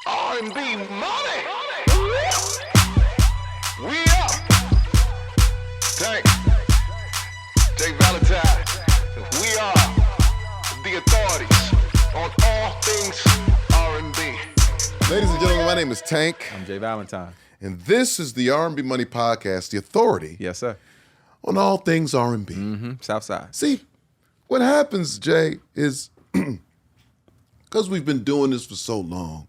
R&B Money. We up. Tank. J Valentine. We are the authorities on all things R&B. Ladies and gentlemen, my name is Tank. I'm J Valentine. And this is the R&B Money Podcast, the authority Yes, sir. on all things R&B. Southside. See, what happens, Jay, is because we've been doing this for so long,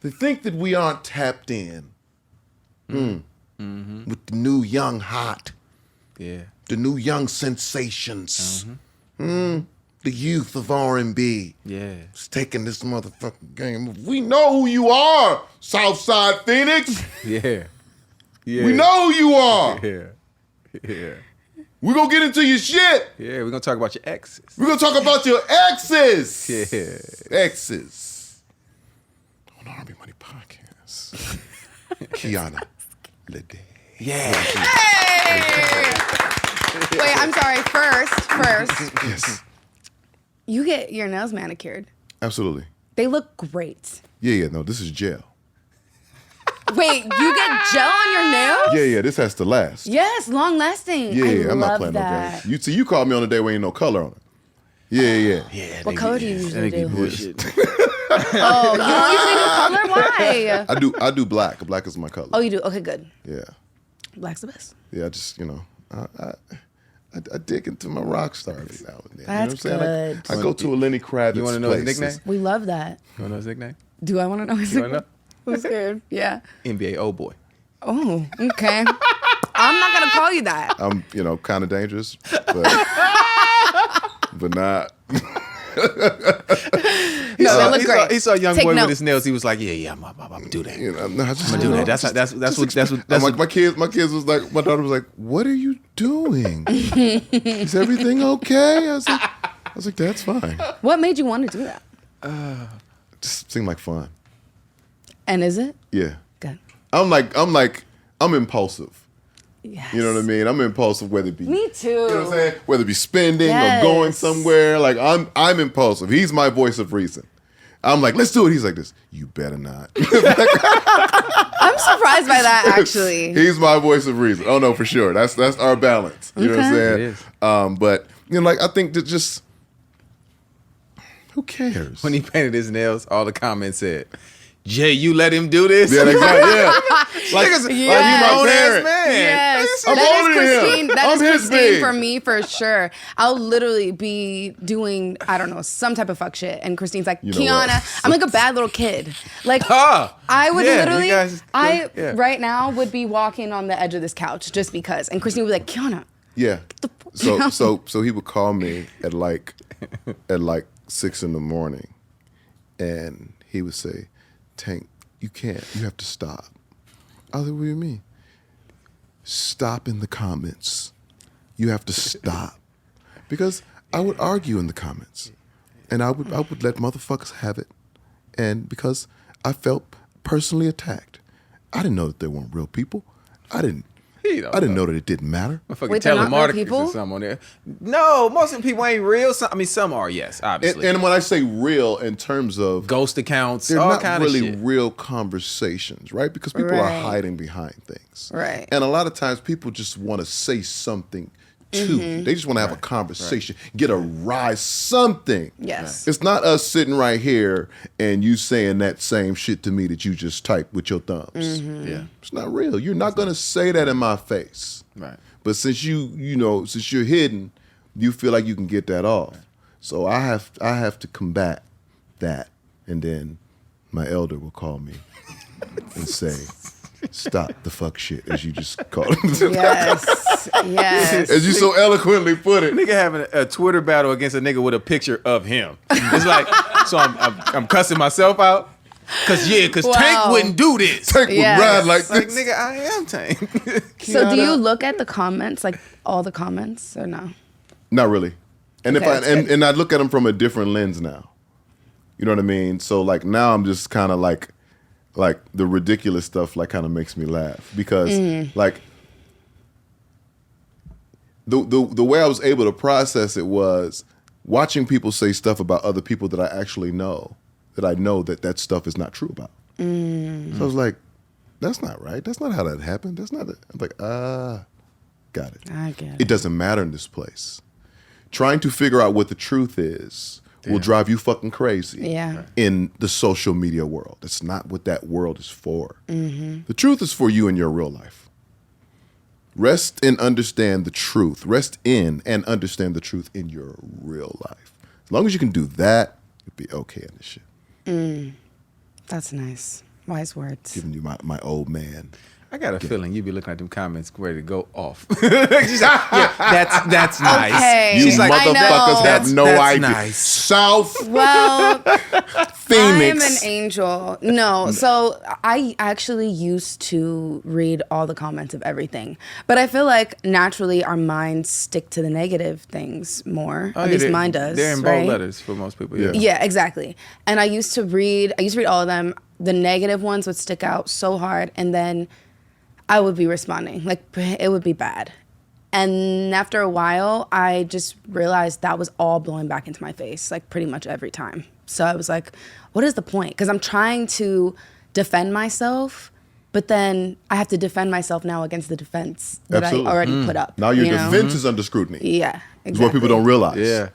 they think that we aren't tapped in with the new young hot, Yeah. the new young sensations, the youth of R&B. Yeah. It's taking this motherfucking game. We know who you are, Southside Phoenix. Yeah. Yeah. We know who you are. Yeah. Yeah. We're going to get into your shit. Yeah. We're gonna talk about your exes. We're going to talk about your exes. Yeah. Exes. On R&B Money Podcast. Kiana Ledé. Yeah. Wait, I'm sorry. First, Yes, you get your nails manicured. absolutely. They look great. Yeah, no, this is gel. Wait, you get gel on your nails? Yeah, this has to last. Yes, long lasting. Yeah, I I'm not love playing that. no games. You called me on the day where ain't no color on it. Yeah. Yeah. What color do you usually do? Bullshit. Oh, you don't usually do color? Why? I do black. Black is my color. Oh, you do? Okay, good. Yeah. Black's the best. Yeah, I just, I dig into my rock star every now and then. That's you know what I'm saying? good. I go to a Lenny Kravitz You want to know his places. nickname? We love that. You want to know his nickname? Do I want to know his You want to name? I'm scared. Yeah. know? NBA old boy. Oh, okay. I'm not going to call you that. I'm, kind of dangerous, but not. No, they look great. He saw a young Take boy notes. with his nails. He was like, yeah, I'm gonna do that. No, I just I'm gonna do that. That's what. my kids was like, my daughter was like, "What are you doing? Is everything okay?" I was like, "That's fine." What made you want to do that? Just seemed like fun. And is it? Yeah, Good. I'm impulsive. Yes. You know what I mean? I'm impulsive, whether it be Me too. You know what I'm saying? Whether it be spending Yes. or going somewhere, like I'm impulsive. He's my voice of reason. I'm like, let's do it. He's like this. You better not. I'm surprised by that, actually. He's my voice of reason. Oh no, for sure. That's our balance. You know what I'm Okay. saying? It is. But I think that just who cares? When he painted his nails, all the comments said, "Jay, you let him do this." yeah, exactly. Yeah. Like, Niggas, like you you my grown ass parent. man. Yes, I'm that older is than him. Christine. That I'm is his Christine babe. for me for sure. I'll literally be doing, I don't know, some type of fuck shit, and Christine's like, You know what? Kiana, I'm like a bad little kid. Like Ah, I would yeah, literally, you guys- yeah. right now would be walking on the edge of this couch just because, and Christine would be like, Kiana, Yeah. So he would call me at like 6 a.m, and he would say, "Tank, you can't. You have to stop." I was like, "What do you mean?" "Stop in the comments. You have to stop." Because I would argue in the comments, and I would let motherfuckers have it, and because I felt personally attacked. I didn't know that they weren't real people. I didn't know that it didn't matter. Motherfucking Wait, they're not real telemarketers people? or something on there. No, most of the people ain't real. Some are, yes, obviously. And when I say real, in terms of Ghost accounts, they're all not kind really of shit. real conversations, right? Because people are Right. hiding behind things. Right. And a lot of times people just want to say something to you. They just want to have a conversation, get a rise, something. Yes. It's not us sitting right here and you saying that same shit to me that you just typed with your thumbs. Yeah, It's not real. You're not going to say that in my face. right. But since since you're hidden, you feel like you can get that off. So I have to combat that, and then my elder will call me and say, "Stop the fuck shit," as you just called it. Yes. Yes. As you so eloquently put it. Nigga having a Twitter battle against a nigga with a picture of him. It's like, so I'm cussing myself out. Cause Wow. Tank wouldn't do this. Tank would Yes. ride like Like, this. nigga, I am Tank. So do Kiana. you look at the comments, like all the comments, or no? Not really. And Okay, if that's I good. and I look at them from a different lens now. You know what I mean? So like now I'm just kind of like the ridiculous stuff like kind of makes me laugh because like the way I was able to process it was watching people say stuff about other people that I actually know that I know that stuff is not true about. So I was like, that's not right. That's not how that happened. That's not it. I'm like, got it. I get it. It doesn't matter in this place. Trying to figure out what the truth is will drive you fucking crazy in the social media world. That's not what that world is for. The truth is for you in your real life. Rest and understand the truth. Rest in and understand the truth in your real life. As long as you can do that, you'll be okay in this shit. That's nice. Wise words. Giving you my old man. I got a feeling you be looking at them comments ready to go off. She's like, that's nice. Okay. You She's like, motherfuckers have no that's idea. nice. South Well, Phoenix. I am an angel. No, so I actually used to read all the comments of everything. But I feel like naturally our minds stick to the negative things more. At least mine does. They're in bold letters for most people. Yeah. Yeah, exactly. And I used to read all of them. The negative ones would stick out so hard, and then I would be responding. Like, it would be bad. And after a while, I just realized that was all blowing back into my face, like pretty much every time. So I was like, what is the point? Because I'm trying to defend myself, but then I have to defend myself now against the defense that Absolutely. I already put up. Now your defense is under scrutiny. Yeah, It's exactly. what people don't realize. Yeah.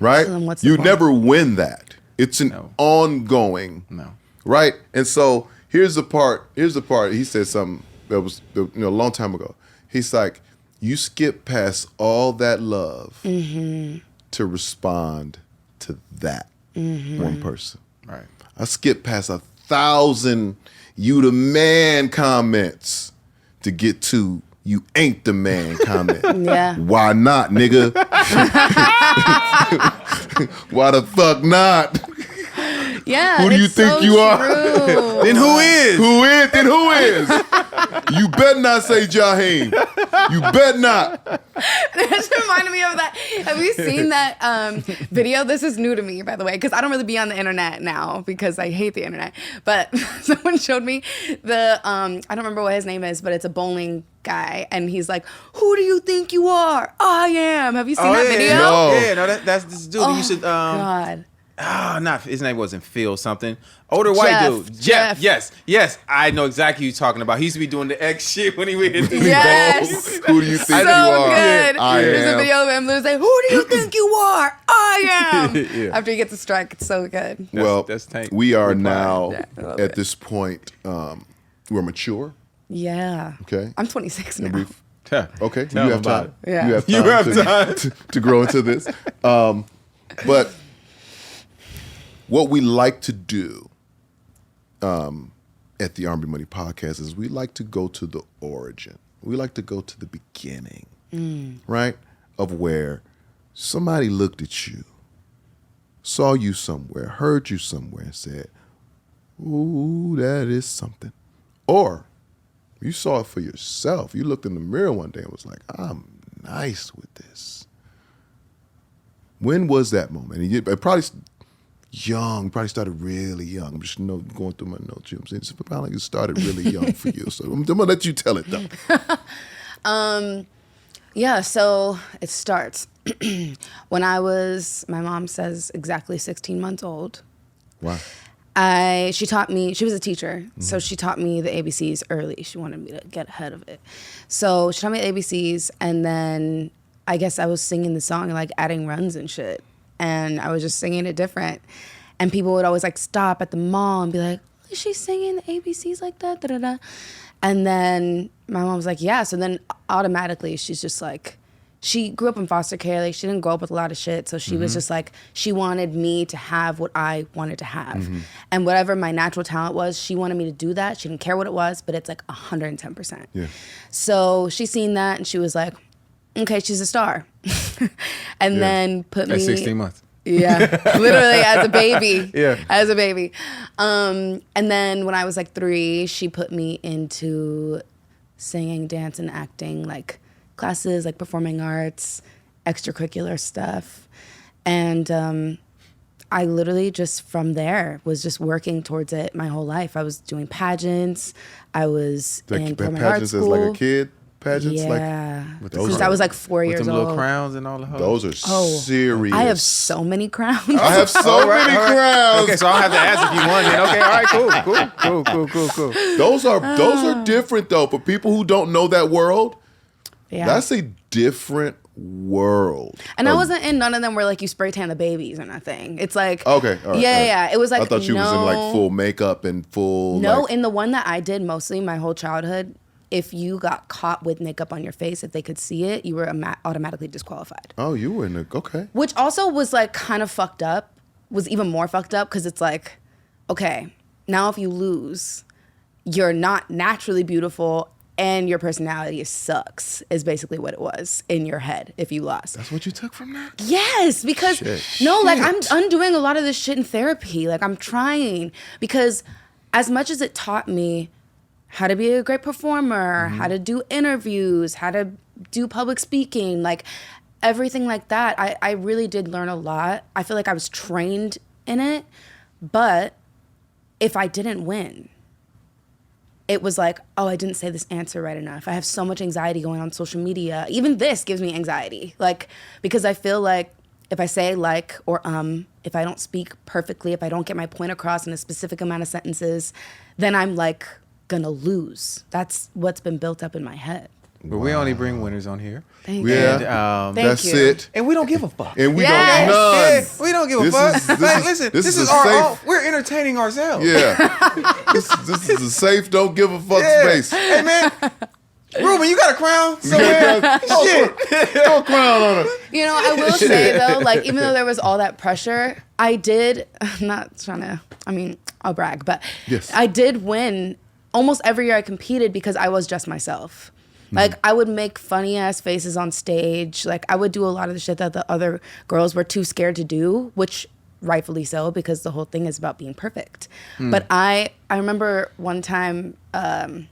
Right? So then what's the You point? never win that. It's an ongoing. No. Right? And so here's the part. He said something that was a long time ago. He's like, you skip past all that love to respond to that one person. Right. I skipped past 1,000 you the man comments to get to you ain't the man comment. Yeah. Why not, nigga? Why the fuck not? Yeah. Who do you it's think so you are? true. Then who is? Who is? Then who is? You better not say Jaheim. You better not. This reminded me of that. Have you seen that video? This is new to me, by the way, because I don't really be on the internet now because I hate the internet. But someone showed me the, I don't remember what his name is, but it's a bowling guy. And he's like, who do you think you are? I am. Have you seen that video? No. Yeah, no, that's this dude. You should, God. not his name wasn't Phil something. Older white Jeff. dude. Jeff. Yes. I know exactly who you're talking about. He used to be doing the X shit when he would hit the Yes. Who do you think So you are? good. I There's a am. video of him literally saying, who do you think you are? I am. After he gets a strike, it's so good. That's Tank. We are now Yeah, I love at it. this point. We're mature. Yeah. Okay. I'm 26 now. We've Huh. Okay, Tell you him have about time. it. Yeah. You have You time, have to, to grow into this. But what we like to do at the R&B Money Podcast is we like to go to the origin. We like to go to the beginning, right? Of where somebody looked at you, saw you somewhere, heard you somewhere, and said, ooh, that is something. Or you saw it for yourself. You looked in the mirror one day and was like, I'm nice with this. When was that moment? And you probably young, probably started really young. I'm just going through my notes. You know what I'm saying? It probably it started really young for you. So I'm going to let you tell it, though. Yeah, so it starts when I was, my mom says, exactly 16 months old. Wow. She taught me, she was a teacher, so she taught me the ABCs early. She wanted me to get ahead of it. So she taught me the ABCs, and then I guess I was singing the song and like adding runs and shit. And I was just singing it different. And people would always like stop at the mall and be like, is she singing the ABCs like that? Da, da, da. And then my mom was like, yeah. So then automatically she's just like, she grew up in foster care. Like she didn't grow up with a lot of shit. So she was just like, she wanted me to have what I wanted to have. And whatever my natural talent was, she wanted me to do that. She didn't care what it was, but it's like 110%. Yeah. So she seen that and she was like, okay, she's a star. And then put me At 16 months. Yeah, literally as a baby. Yeah. As a baby. And then when I was like 3, she put me into singing, dance, and acting, like classes, like performing arts, extracurricular stuff. And I literally just from there was just working towards it my whole life. I was doing pageants. I was in performing arts Pageants as school. like a kid? pageants? Yeah. those Since are- I was like 4 With years them old. little crowns and all the hoes. Those are serious. I have so many crowns. I have so many crowns. Okay, so I'll have to ask if you won then. Okay, all right, cool. Those are different though. For people who don't know that world, Yeah. that's a different world. And I wasn't in none of them where like you spray tan the babies or nothing. It's like Okay, all right, yeah, all right. yeah. It was like I thought you was in like full makeup and full. No, like, in the one that I did mostly my whole childhood, if you got caught with makeup on your face, if they could see it, you were automatically disqualified. oh, you were in the okay. Which also was like kind of fucked up. Was even more fucked up because it's like, okay, now if you lose, you're not naturally beautiful. And your personality sucks, is basically what it was in your head if you lost. That's what you took from that? Yes, because like I'm undoing a lot of this shit in therapy. Like I'm trying because as much as it taught me how to be a great performer, how to do interviews, how to do public speaking, like everything like that, I really did learn a lot. I feel like I was trained in it, but if I didn't win, it was like, oh, I didn't say this answer right enough. I have so much anxiety going on social media. Even this gives me anxiety. Like, because I feel like if I say like or if I don't speak perfectly, if I don't get my point across in a specific amount of sentences, then I'm like gonna lose. That's what's been built up in my head. But we only bring winners on here. Thank you. Yeah, Thank that's you. it. And we don't give a fuck. And we Yes. don't none. We don't give a This fuck. is- this Like, is- listen, this this is is a our safe- own. We're entertaining ourselves. Yeah, this is a safe. Don't give a fuck Yeah. space. Hey man, Ruben, you got a crown somewhere? Shit. Throw a crown on her. You know, I will say though, like even though there was all that pressure, I did, I'm not trying to, I mean, I'll brag, but Yes. I did win almost every year I competed because I was just myself. Like I would make funny ass faces on stage. Like I would do a lot of the shit that the other girls were too scared to do, which rightfully so because the whole thing is about being perfect. But I remember one time I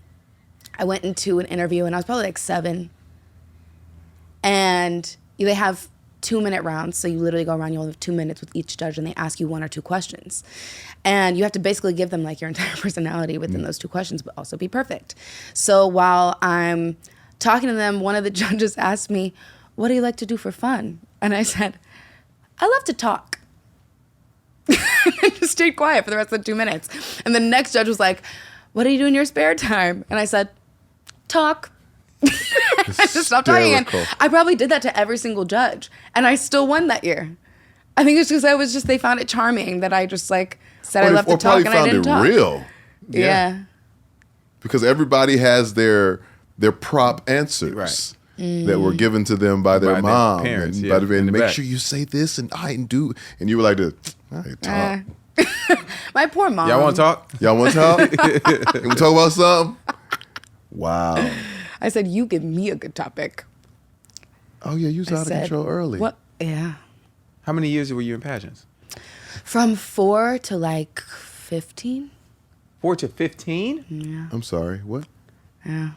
went into an interview and I was probably like 7. And they have 2-minute rounds. So you literally go around, you only have 2 minutes with each judge and they ask you 1 or 2 questions. And you have to basically give them like your entire personality within those 2 questions, but also be perfect. So while I'm talking to them, one of the judges asked me, what do you like to do for fun? And I said, I love to talk. I just stayed quiet for the rest of the 2 minutes. And the next judge was like, what do you do in your spare time? And I said, talk. I just stopped talking. And Hysterical. I probably did that to every single judge. And I still won that year. I think it's because they found it charming that I just like said I love to talk and I didn't talk. Real Yeah. because everybody has their prop answers that were given to them by their By their mom parents, and yeah, by the in the make back. sure you say this and I and do and you were like I talk. My poor mom. Y'all want to talk? Y'all want to talk? Can we talk about something? Wow. I said, you give me a good topic. Oh yeah, you was I out of said, control early. What? Yeah. How many years were you in pageants? From 4 to like 15. 4 to 15? Yeah. I'm sorry. What? Yeah.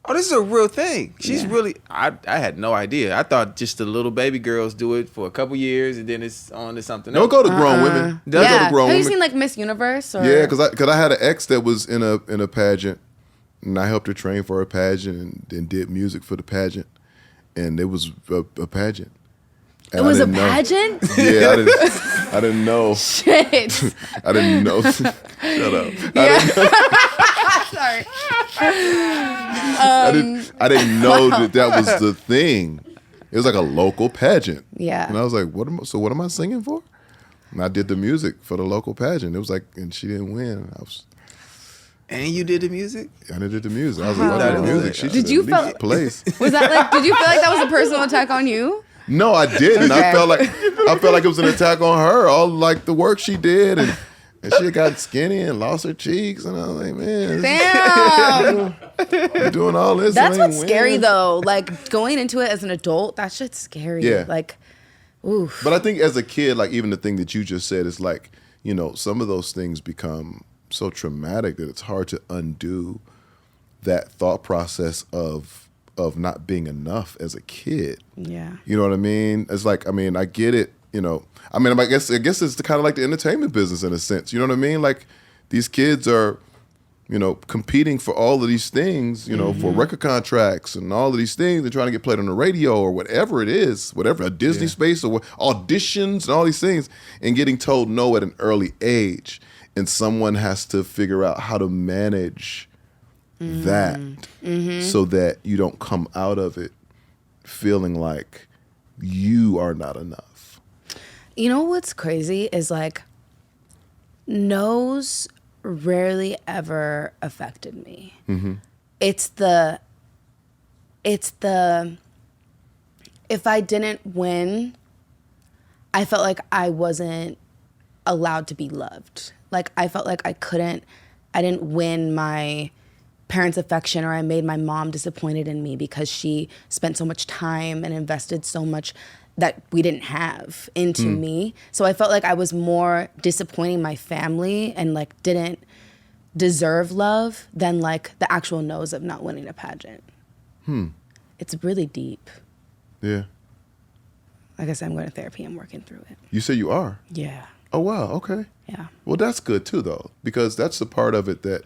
Oh, this is a real thing. She's Yeah. really. I had no idea. I thought just the little baby girls do it for a couple years and then it's on to something Don't else. go to grown women. Don't go Yeah. to grown Have you women. seen like Miss Universe? Or? Yeah, because I had an ex that was in a pageant, and I helped her train for a pageant and did music for the pageant, and it was a pageant. It And was I a didn't know. pageant? Yeah, I didn't know. Shit. I didn't know. Shut up. Yeah. Sorry. I didn't know that was the thing. It was like a local pageant. Yeah. And I was like, what am I singing for? And I did the music for the local pageant. It was like, and she didn't win. And you did the music? I did the music. I was like, I did the music. She Did should you at least felt- place. Was that like, did you feel like that was a personal attack on you? No, I didn't. Okay. I felt like it was an attack on her. All like the work she did, and she got skinny and lost her cheeks, and I was like, man, Damn. you're doing all this. That's and ain't what's scary winning. though. Like going into it as an adult, that shit's scary. Yeah. Like, oof. But I think as a kid, like even the thing that you just said is like, some of those things become so traumatic that it's hard to undo that thought process of not being enough as a kid. Yeah. You know what I mean? It's like, I get it, I guess it's kind of like the entertainment business in a sense. You know what I mean? Like these kids are competing for all of these things, for record contracts and all of these things and trying to get played on the radio or whatever it is, whatever, a Disney space or auditions and all these things, and getting told no at an early age. And someone has to figure out how to manage that so that you don't come out of it feeling like you are not enough. You know what's crazy is like no's rarely ever affected me. It's the if I didn't win, I felt like I wasn't allowed to be loved. Like I felt like I didn't win my parents' affection, or I made my mom disappointed in me because she spent so much time and invested so much that we didn't have into me. So I felt like I was more disappointing my family and like didn't deserve love than like the actual no's of not winning a pageant. It's really deep. Yeah. Like I said, I'm going to therapy. I'm working through it. You say you are? Yeah. Oh, wow. Okay. Yeah. Well, that's good too, though, because that's the part of it that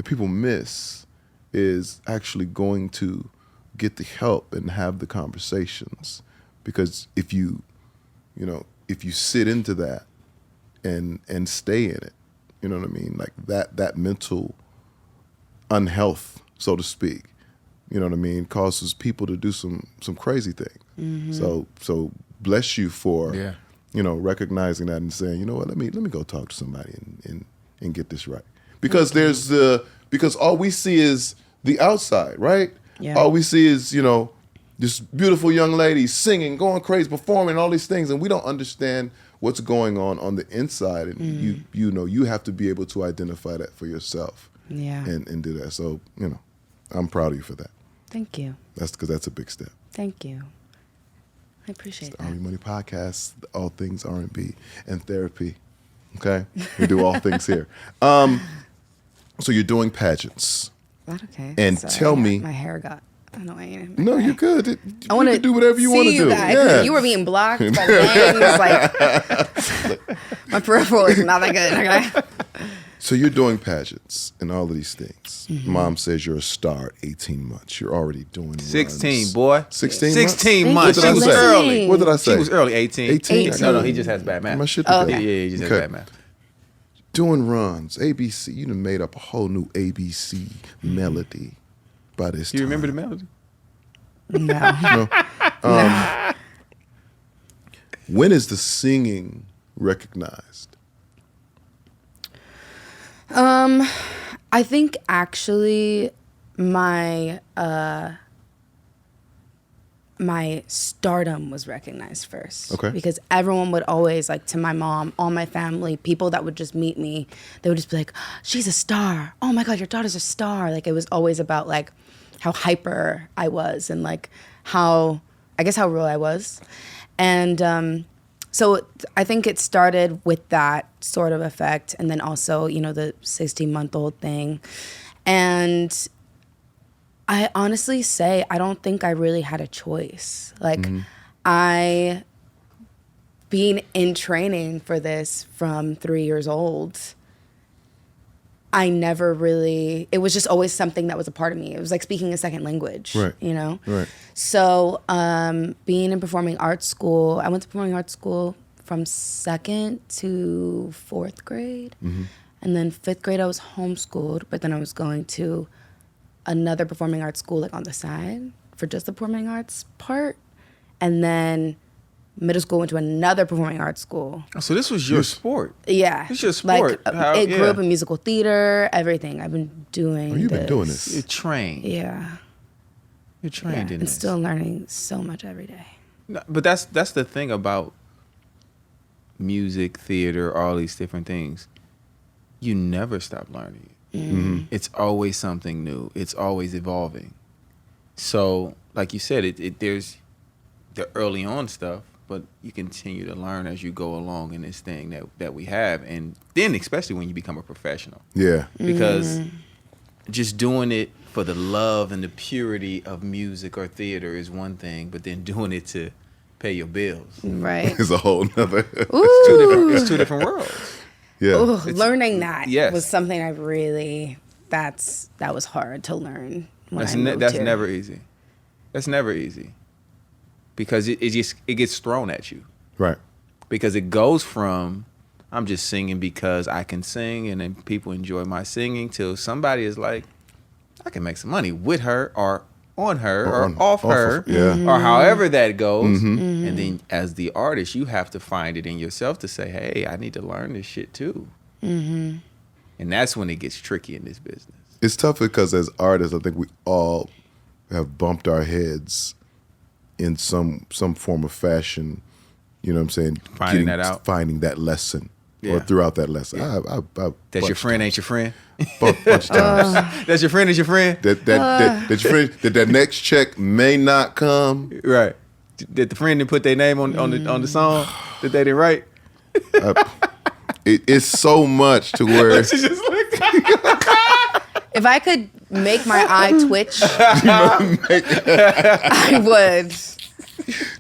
people miss is actually going to get the help and have the conversations. Because if you sit into that and stay in it, you know what I mean? Like that mental unhealth, so to speak, you know what I mean, causes people to do some crazy things. So bless you for recognizing that and saying, you know what, let me go talk to somebody and get this right. Because because all we see is the outside, right? Yeah. All we see is, this beautiful young lady singing, going crazy, performing, all these things, and we don't understand what's going on the inside. And you have to be able to identify that for yourself. Yeah. And do that. So, I'm proud of you for that. Thank you. That's because that's a big step. Thank you. I appreciate The that. R&B Money Podcast, all things R&B and therapy. Okay? We do all things here. So you're doing pageants. That okay. And Sorry, tell me. My hair got annoying. No, you're good. I want to do whatever you want to do. Guys. Yeah. You were being blocked by the gangs. Like, my peripheral is not that good. Okay. So you're doing pageants and all of these things. Mom says you're a star at 18 months. You're already doing 16, runs. boy. 16 16 months? months. What She did was I say? early. What did I say? She was early, 18. 18? No, he just has bad math. My shit Oh, together. okay. Yeah, he just has bad math. Doing runs, ABC. You done made up a whole new ABC melody by this Do you time. remember the melody? No. No. When is the singing recognized? I think actually my my stardom was recognized first. Okay. Because everyone would always, like, to my mom, all my family, people that would just meet me, they would just be like, she's a star. Oh my God, your daughter's a star. Like, it was always about like how hyper I was and like how real I was. And so I think it started with that sort of effect, and then also, the 16-month-old thing. And I honestly say I don't think I really had a choice. Like, being in training for this from 3 years old, I never really, it was just always something that was a part of me. It was like speaking a second language, Right. Right. So being in performing arts school, I went to performing arts school from 2nd to 4th grade. And then 5th grade I was homeschooled, but then I was going to another performing arts school like on the side for just the performing arts part. And then middle school went to another performing arts school. Oh, so this was your sport. Yeah. It's your sport. Like, it grew up in musical theater, everything. I've been doing You've been doing this. You're trained. Yeah. You're trained in and this. still learning so much every day. No, but that's the thing about music, theater, all these different things. You never stop learning. It's always something new. It's always evolving. So, like you said, there's the early on stuff, but you continue to learn as you go along in this thing that we have. And then especially when you become a professional. Yeah. Because just doing it for the love and the purity of music or theater is one thing, but then doing it to pay your bills. Right. It's a whole nother. It's two different worlds. Yeah. learning that Yes. was something I really that was hard to learn. When That's I moved that's here. never easy. That's never easy. Because it gets thrown at you. Right. Because it goes from I'm just singing because I can sing and then people enjoy my singing till somebody is like, I can make some money with her or on her or off her or however that goes. And then as the artist, you have to find it in yourself to say, hey, I need to learn this shit too. And that's when it gets tricky in this business. It's tough because as artists, I think we all have bumped our heads in some form of fashion. You know what I'm saying? Finding that out. Finding that lesson. Yeah. Or throughout that lesson. I That's your friend, ain't your friend? bunch of times. That's your friend, is your friend? That your friend, that next check may not come. Right. Did the friend didn't put their name on the song that they didn't write? It's so much to where She just like, If I could make my eye twitch, I would.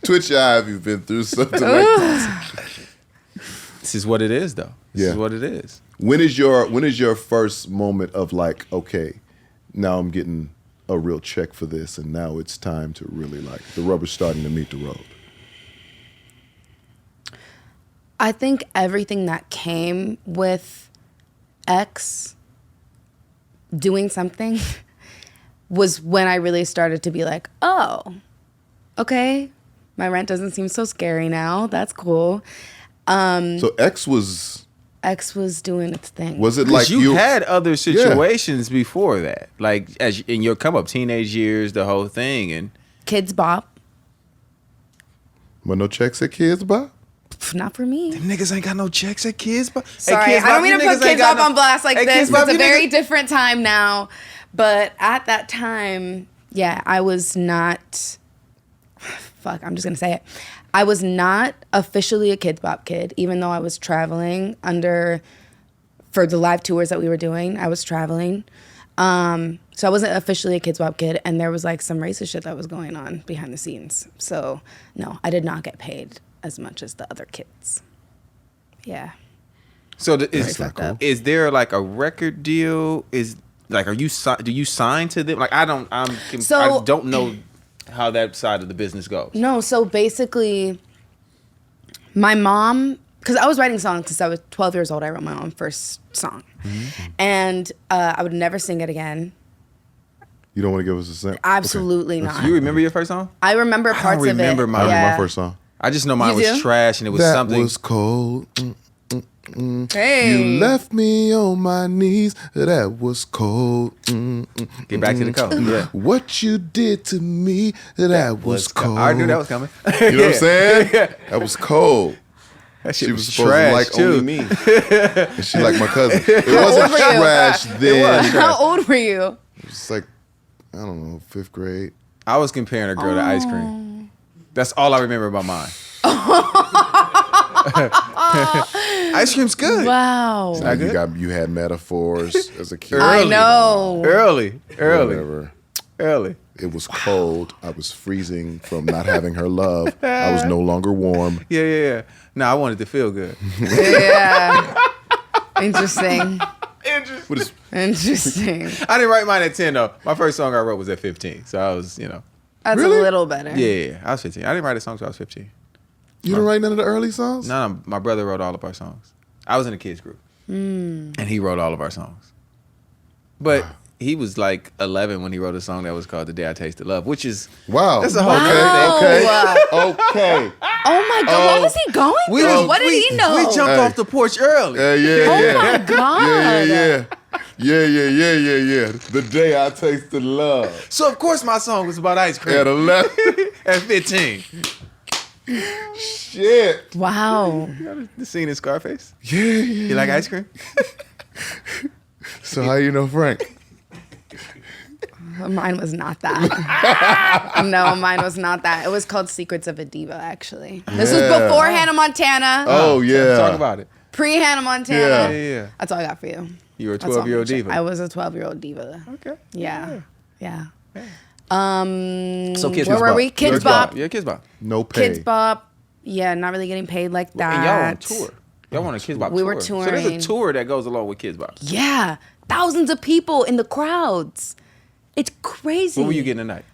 twitch your eye if you've been through something like this. this is what it is, though. This is Yeah. what it is. When is your first moment of like, okay, now I'm getting a real check for this, and now it's time to really like the rubber's starting to meet the road? I think everything that came with X doing something was when I really started to be like, oh, okay, my rent doesn't seem so scary now. That's cool. So X was doing its thing. it 'Cause like you had other situations before that, like as in your come up, teenage years, the whole thing, and Kidz Bop? Well, no checks at Kidz Bop? Pff, not for me. niggas ain't got no checks at Kidz Bop. Sorry, I don't mean to put Kidz Bop on blast like this. Bop, It's a you very niggas- different time now. But at that time, yeah, I was not... Fuck, I'm just going to say it. I was not officially a Kidz Bop kid, even though I was traveling for the live tours that we were doing. I was traveling. So I wasn't officially a Kidz Bop kid, and there was like some racist shit that was going on behind the scenes. So no, I did not get paid as much as the other kids. Yeah. So Very fucked up. is there like a record deal? Is like do you sign to them? Like I don't know how that side of the business goes. No, so basically, my mom, because I was writing songs since I was 12 years old. I wrote my own first song. And I would never sing it again. You don't want to give us a sample? Absolutely not. You remember your first song? I remember parts of it. remember mine. I remember Yeah. my first song. I just know mine You was do? trash and it was That something. was cold. Hey. You left me on my knees. That was cold. Get back to the code. Yeah. What you did to me. That was cold. I knew that was coming. You know what I'm saying? That was cold. That shit She was supposed trash to like too. only me. And she liked my cousin. It wasn't old were you? trash then. How old were you? It was like, I don't know, 5th grade. I was comparing a girl to ice cream. That's all I remember about mine. Ice cream's good. Wow. Not good? You had metaphors as a kid. I know. Early. Whatever. Early. It was cold. I was freezing from not having her love. I was no longer warm. Yeah. No, I wanted to feel good. Yeah. Interesting. What is, Interesting. I didn't write mine at 10 though. My first song I wrote was at 15. So I was, That's Really? a little better. yeah, I was 15. I didn't write a song until I was 15. you didn't write none of the early songs? No, my brother wrote all of our songs. I was in a kids group. And he wrote all of our songs. But he was like 11 when he wrote a song that was called The Day I Tasted Love, which is... Wow. That's a whole Wow. Okay. Oh my God, what was he going through? What did he know? We jumped off the porch early. Yeah. Oh my God. Yeah. The day I tasted love. So of course my song was about ice cream At 11. at 15. Shit. Wow. The scene in Scarface. Yeah. You like ice cream? So how you know Frank? Mine was not that. No, mine was not that. It was called Secrets of a Diva, actually. This was before Hannah Montana. Oh, yeah. Talk about it. Pre-Hannah Montana. Yeah. That's all I got for you. You were a That's all 12-year-old I'm diva. I was a 12-year-old diva. Okay. Yeah. So Kidz Where were Bop. we? Kidz Kidz Bop. Yeah, Kidz Bop. No pay. Kidz Bop. Yeah, not really getting paid like that. And y'all on tour. Y'all want a Kidz Bop We tour. were So there's touring. a tour that goes along with Kidz Bop. Yeah, thousands of people in the crowds. It's crazy. What were you getting tonight?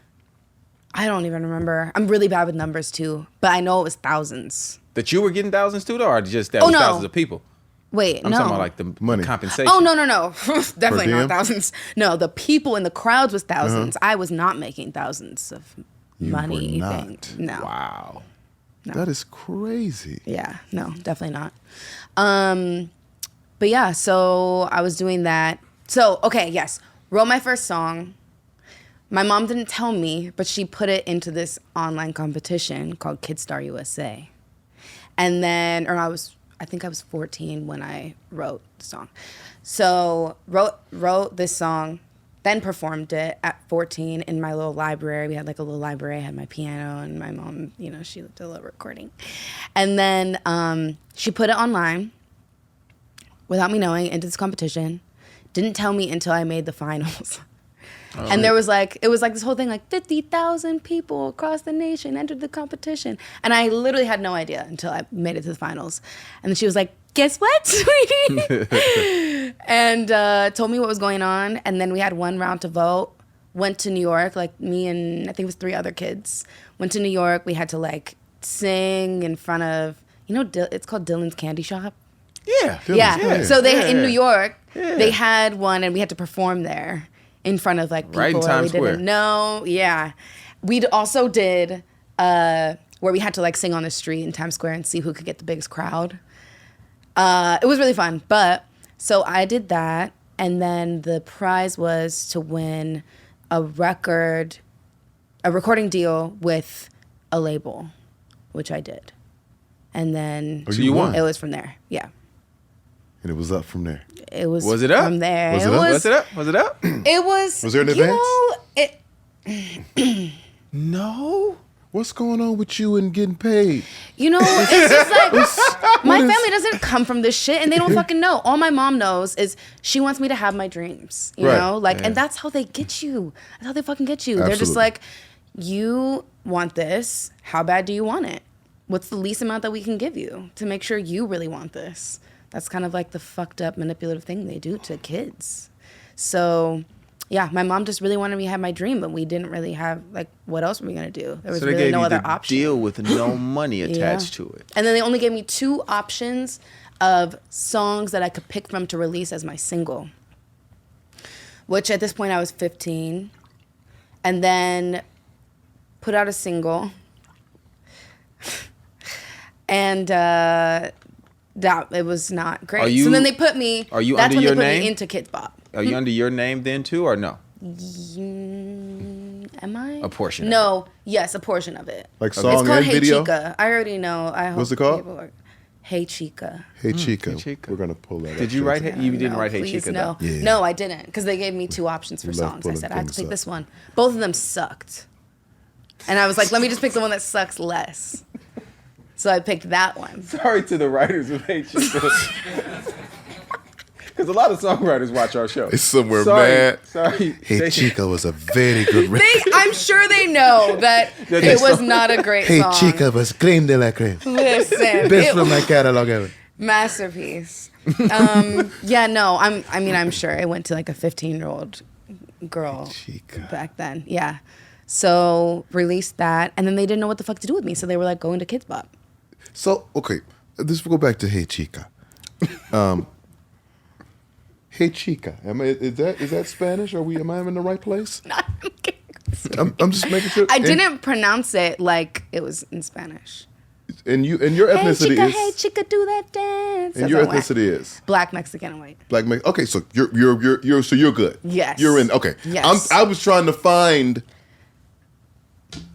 I don't even remember. I'm really bad with numbers too, but I know it was thousands. That you were getting thousands too, though, or just that was no. thousands of people? Wait, I'm no. talking about like the Money. compensation. Oh, no. Definitely Per not diem? thousands. No, the people in the crowds was thousands. I was not making thousands of money. were not. Thing. No. Wow. That is crazy. Yeah, no, definitely not. But yeah, so I was doing that. So, okay, yes. Wrote my first song. My mom didn't tell me, but she put it into this online competition called Kid Star USA. And then, I think I was 14 when I wrote the song. So wrote this song, then performed it at 14 in my little library. We had like a little library. I had my piano, and my mom, she did a little recording. And then she put it online without me knowing into this competition. Didn't tell me until I made the finals. And there was it was like this whole thing, like 50,000 people across the nation entered the competition. And I literally had no idea until I made it to the finals. And then she was like, guess what, sweetie? And told me what was going on. And then we had one round to vote. Went to New York, like me and I think it was 3 other kids. Went to New York. We had to sing in front of, it's called Dylan's Candy Shop. Yeah. Yeah. So they in Yeah. New York, they had one, and we had to perform there in front of people Right in Times we Square. didn't know. Yeah. We also did where we had to sing on the street in Times Square and see who could get the biggest crowd. It was really fun. But so I did that, and then the prize was to win a recording deal with a label, which I did. And then Oh, you won. it was from there. Yeah. And it was up from there. It was it up? from there. Was it up? Was it up? Was it up? It was. Was there an advance? No. What's going on with you and getting paid? It's just my family doesn't come from this shit, and they don't fucking know. All my mom knows is she wants me to have my dreams, you Right. know? And that's how they get you. That's how they fucking get you. They're just Absolutely. like, you want this. How bad do you want it? What's the least amount that we can give you to make sure you really want this? That's kind of like the fucked up manipulative thing they do to kids. So, yeah, my mom just really wanted me to have my dream, but we didn't really have, what else were we going to do? There was So they really gave no you other the option. deal with no money attached to it. And then they only gave me 2 options of songs that I could pick from to release as my single, which at this point I was 15, and then put out a single, and that it was not great. Are you- so then they put me. are you that's under when your they put name? me into Kidz Bop. Are you under your name then too, or no? Am I? A portion of No. Yes, a portion of it. Like It's song called and Hey video? Chica. I already know. I hope What's it called? people are- Hey Chica. Hey, Chica. Hey, Chica. We're going to pull that up. Did you write it? You didn't No, write Hey please, Chica, no. though? Yeah. No, I didn't, because they gave me 2 options for You love songs. I pulling said I have to things pick up. this one. Both of them sucked, and I was like, let me just pick the one that sucks less. So I picked that one. Sorry to the writers of Hey Chica. Because a lot of songwriters watch our show. It's somewhere Sorry, mad. Sorry. Hey, Chica was a very good record. I'm sure they know that it was not a great Hey, song. Chica was creme de la creme. Listen, Best it from my catalog ever. masterpiece. Yeah, no, I'm sure it went to a 15-year-old girl Chica. back then. Yeah. So released that, and then they didn't know what the fuck to do with me, so they were like, go into Kidz Bop. So, okay, let's go back to Hey Chica. Hey Chica, is that Spanish? Am I in the right place? I'm just making sure. I didn't pronounce it like it was in Spanish. And your Hey ethnicity chica, is. hey chica, do that dance. And That's your how I went. ethnicity is Black, Mexican, and white. black. Okay, so you're so you're good. Yes. You're in. Okay. Yes. I was trying to find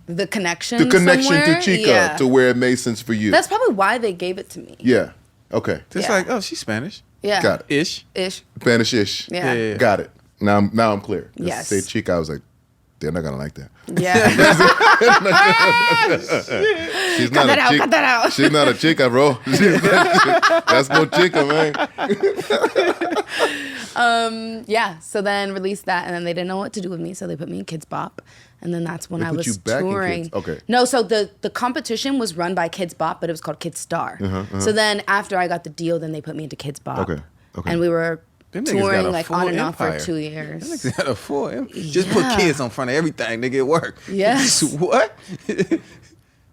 The connection. the connection somewhere? to Chica Yeah. to where it made sense for you. That's probably why they gave it to me. Yeah. Okay. It's Yeah. like, oh, she's Spanish. Yeah. Got it. Ish. Ish. Spanish-ish. Yeah. Yeah. Got it. Now I'm clear. Just Yes. Say Chica. I was like, they're not gonna like that. Yeah. She's Cut not that a out, chica. cut that out. She's not a chica, bro. That's no chica, man. Yeah. So then released that, and then they didn't know what to do with me, so they put me in Kidz Bop, And then that's when They I put was you back in touring. Kidz. Okay. No, so the competition was run by Kidz Bop, but it was called Kidz Star. So then after I got the deal, then they put me into Kidz Bop. Okay. And we were Them niggas got touring a like full on and off for empire. 2 years. That niggas got a full Just put Yeah. kids on front of everything, nigga, it work. Yes. What?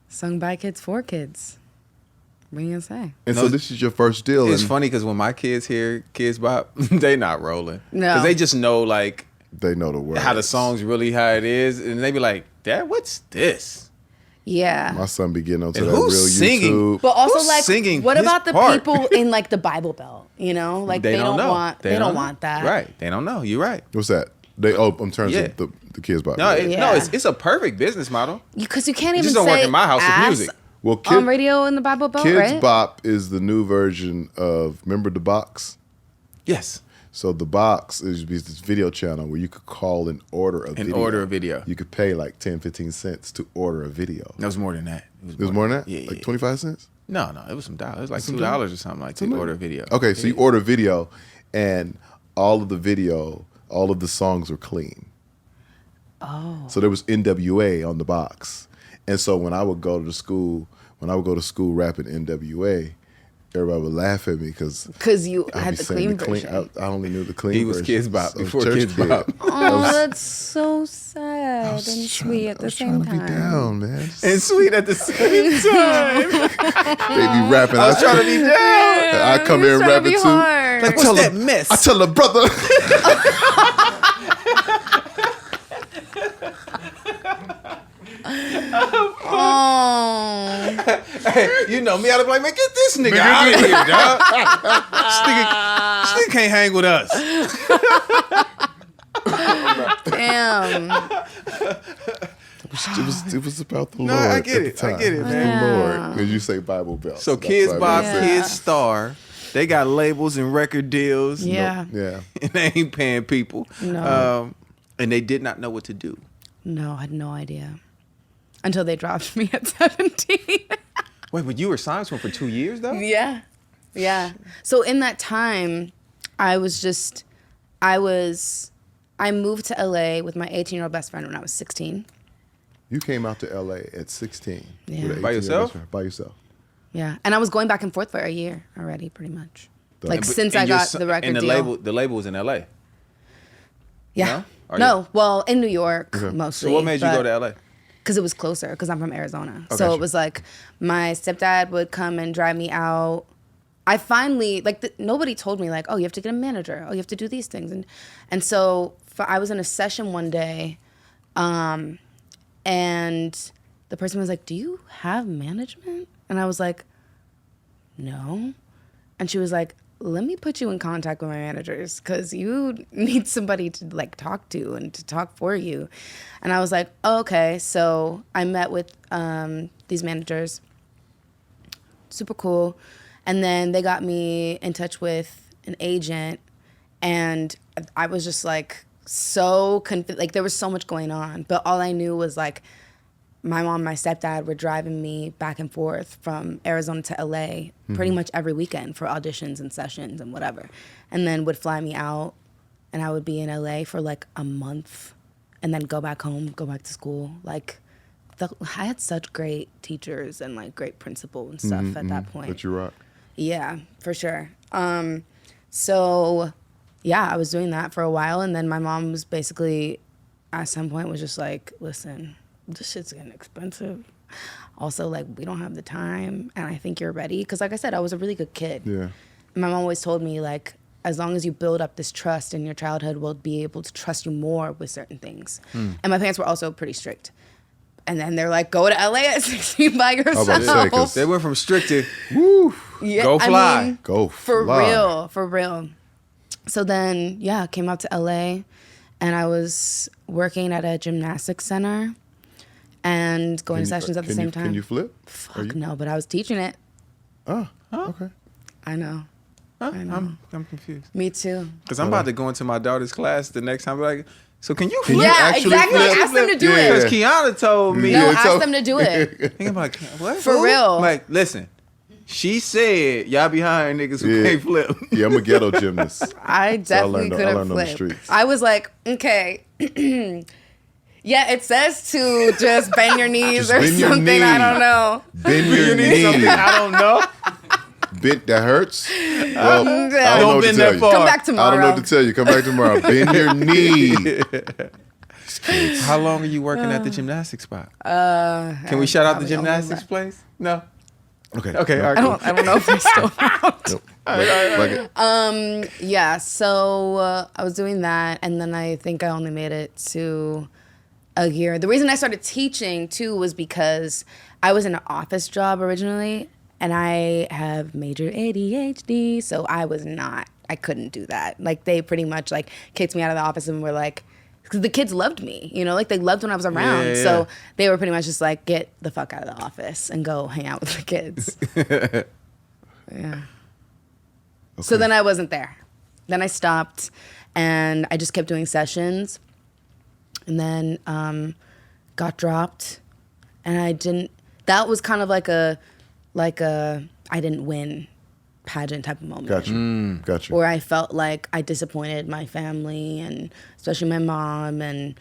Sung by kids for kids. What are you gonna say? And No, so this is your first deal. It's and funny because when my kids hear Kidz Bop, they not rolling. No. Because they just know, like, They know the words. how the song's really how it is. And they be like, Dad, what's this? Yeah. My son be getting onto And that real who's singing? YouTube. But also, Who's like, singing what his about the part? people in like the Bible Belt? You know, like they don't know. want they don't want that. Right. They don't know. You're right. What's that? In terms Yeah. of the Kidz Bop. No, Yeah. it's a perfect business model. Because you can't It even just don't say work in my house with ass music. Well, on radio in the Bible Belt, Kidz right? Bop is the new version of, remember the box? Yes. So the box is this video channel where you could call and order a video. Order a video. You could pay like 10, 15 cents to order a video. That was more than that. It was more than that? Yeah. Like 25 cents? No, it was some dollars. It was like Some $2 or something like to order a video. Okay, so you order a video and all of the songs were clean. Oh. So there was NWA on the box. And so when I would go to school rapping NWA, everybody would laugh at me because You had the clean version. I only knew the clean He was version. Kidz Bop So before church Kidz kid. Bop. Oh, that's so sad and sweet at the same I was trying to be time. down, man. And sweet at the same time. They be rapping. I was trying to be down. I come here and rap it too. Hard. Like, what's that mess? I tell her, brother. Oh. Hey, you know me, I'd be like, man, get this nigga out of here, dog. This nigga can't hang with us. Damn. It was about the No, Lord. I get at it. the I time. get it, It was man. the Lord. Because you say Bible Belt. So that's Kidz why Bop, I say- Yeah. Kidz Star, they got labels and record deals. Yeah. Yeah. And they ain't paying people. No. And they did not know what to do. No, I had no idea. Until they dropped me at 17. Wait, but you were signed to him for 2 years, though? Yeah. Yeah. So in that time, I moved to LA with my 18-year-old best friend when I was 16. You came out to LA at 16. Yeah. with an By 18-year-old yourself? best friend. By yourself. Yeah. And I was going back and forth for a year already, pretty much. Like And- since and I your got son- the record and the deal. the label was in LA. Yeah. No? Or No, well, in New York mostly. So what made you go to LA? Because it was closer, because I'm from Arizona. Okay, So sure. it was like my stepdad would come and drive me out. I finally, nobody told me like, oh, you have to get a manager. Oh, you have to do these things. And so I was in a session one day and the person was like, do you have management? And I was like, no. And she was like, let me put you in contact with my managers because you need somebody to like talk to and to talk for you. And I was like, oh, okay. So I met with these managers. Super cool. And then they got me in touch with an agent. And I was just like so confused. Like there was so much going on. But all I knew was like my mom and my stepdad were driving me back and forth from Arizona to LA pretty much every weekend for auditions and sessions and whatever. And then would fly me out and I would be in LA for like a month and then go back home, go back to school. Like I had such great teachers and like great principal and stuff at that point. But you rock. Yeah, for sure. So yeah, I was doing that for a while and then my mom was basically at some point was just like, listen, this shit's getting expensive. Also, like, we don't have the time, and I think you're ready. Because, like I said, I was a really good kid. Yeah. My mom always told me, like, as long as you build up this trust in your childhood, we'll be able to trust you more with certain things. And my parents were also pretty strict. And then they're like, go to LA at 16 by was about to say, 'cause yourself. They went from strict to Yeah, go fly. I mean, Go for fly. real. So then, yeah, came out to LA, and I was working at a gymnastics center and going to sessions at the same time. Can you flip? Fuck no, but I was teaching it. Oh, okay. I know. I know. I'm confused. Me too. Because I'm about to go into my daughter's class the next time. Like, so can you flip? you Yeah, actually exactly. flip? Ask them to do Yeah. Because it. Kiana told me. No, Yeah, ask so- them to do it. I'm like, what? For Who? real. Like, listen, she said y'all be hiring niggas who Yeah. can't flip. Yeah, I'm a ghetto gymnast. I definitely learned- I could have learned on the flipped. streets. I was like, okay, Yeah, it says to just bend your knees Just or bend your something. knee. I don't know. Bend your knee. I don't know. Bend that hurts. Well, I don't know Don't what to bend tell that you. far. Come back I tomorrow. don't know what to tell you. Come back tomorrow. Bend your knee. How long are you working at the gymnastics spot? Can we shout out the probably only gymnastics place? No. Okay. Okay. All right. Cool. I don't know if they're still around. Nope. Like it. Yeah, so I was doing that, and then I think I only made it to a year. The reason I started teaching, too, was because I was in an office job originally, and I have major ADHD, so I couldn't do that. Like, they pretty much, like, kicked me out of the office and were like, because the kids loved me, you know? Like, they loved when I was around. Yeah. So they were pretty much just like, get the fuck out of the office and go hang out with the kids. Yeah. So then I wasn't there. Then I stopped, and I just kept doing sessions, and then got dropped, and I didn't. That was kind of like a I didn't win pageant type of moment. Gotcha. Where I felt like I disappointed my family, and especially my mom, and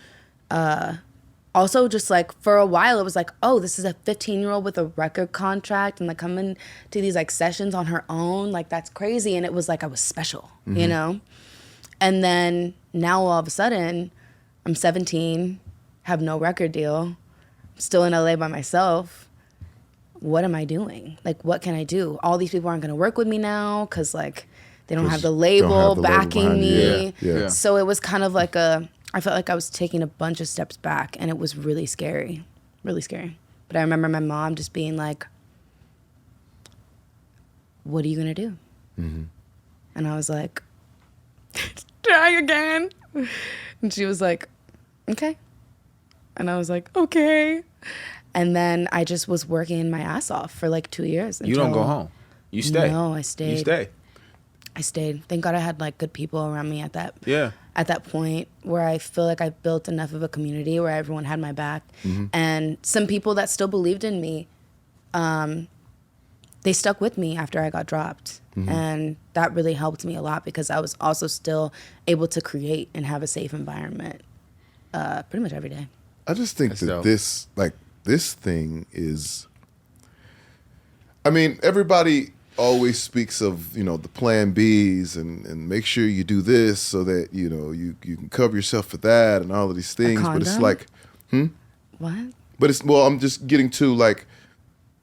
also just like for a while it was like, oh, this is a 15-year-old with a record contract and like coming to these like sessions on her own, like that's crazy. And it was like I was special, you know? And then now all of a sudden I'm 17, have no record deal, still in LA by myself. What am I doing? Like, what can I do? All these people aren't gonna work with me now because like they don't have the label backing me. Yeah. So it was kind of like I felt like I was taking a bunch of steps back, and it was really scary, really scary. But I remember my mom just being like, what are you gonna do? And I was like, try again. And she was like, okay. And I was like, okay. And then I just was working my ass off for like 2 years. You don't go home. You stay. No, I stayed. You stay. I stayed. Thank God I had like good people around me at that Yeah. at that point where I feel like I built enough of a community where everyone had my back. And some people that still believed in me, they stuck with me after I got dropped. And that really helped me a lot because I was also still able to create and have a safe environment pretty much every day. I just think That's that dope. this thing is, I mean, everybody always speaks of, you know, the plan Bs and make sure you do this so that, you know, you can cover yourself for that and all of these things. But it's condom? like, What? but it's, well, I'm just getting to like,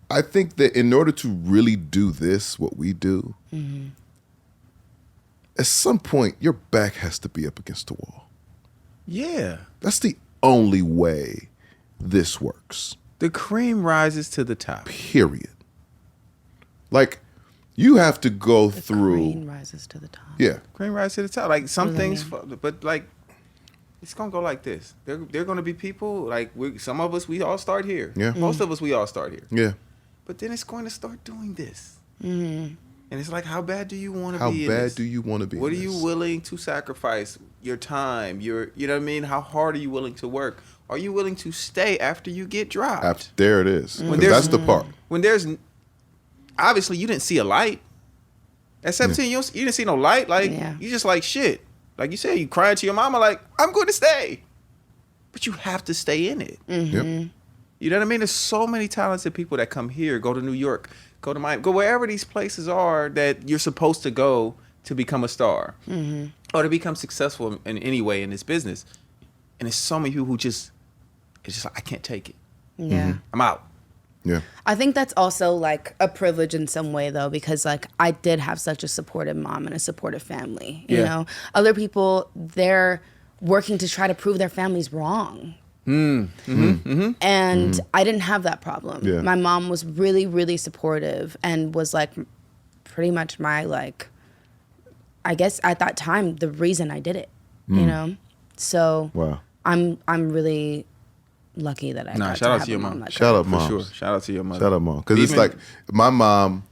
I think that in order to really do this, what we do, at some point, your back has to be up against the wall. Yeah. That's the only way this works. The cream rises to the top. Period. Like, you have to go The through. crane rises to the top. Yeah. Cream rises to the top. Like some What does that things, but like it's gonna go like this. There are gonna be people like some of us. We all start here. Yeah. Most of us, we all start here. Yeah. But then it's going to start doing this. And it's like, how bad do you want to How be? in bad this? do you want to be? What in are you this? willing to sacrifice? Your time, you know what I mean? How hard are you willing to work? Are you willing to stay after you get dropped? There it is. 'Cause there's- that's the part. When there's, obviously you didn't see a light. At 17, you didn't see no light. Like, Yeah. you just like, shit. Like you said, you crying to your mama like, I'm going to stay. But you have to stay in it. Yep. You know what I mean? There's so many talented people that come here, go to New York, go to Miami, go wherever these places are that you're supposed to go to become a star or to become successful in any way in this business. And there's so many people who it's just like, I can't take it. Yeah. I'm out. Yeah. I think that's also like a privilege in some way though, because like I did have such a supportive mom and a supportive family. You Yeah. know, other people, they're working to try to prove their family's wrong. And I didn't have that problem. Yeah. My mom was really, really supportive and was like pretty much my like, I guess at that time, the reason I did it, you know? So Wow. I'm really lucky that I Nah, got shout to out have to your a mom. like Shout that. out, For mom. sure. Shout out to your mother. Shout out, mom. Because it's Even- like my mom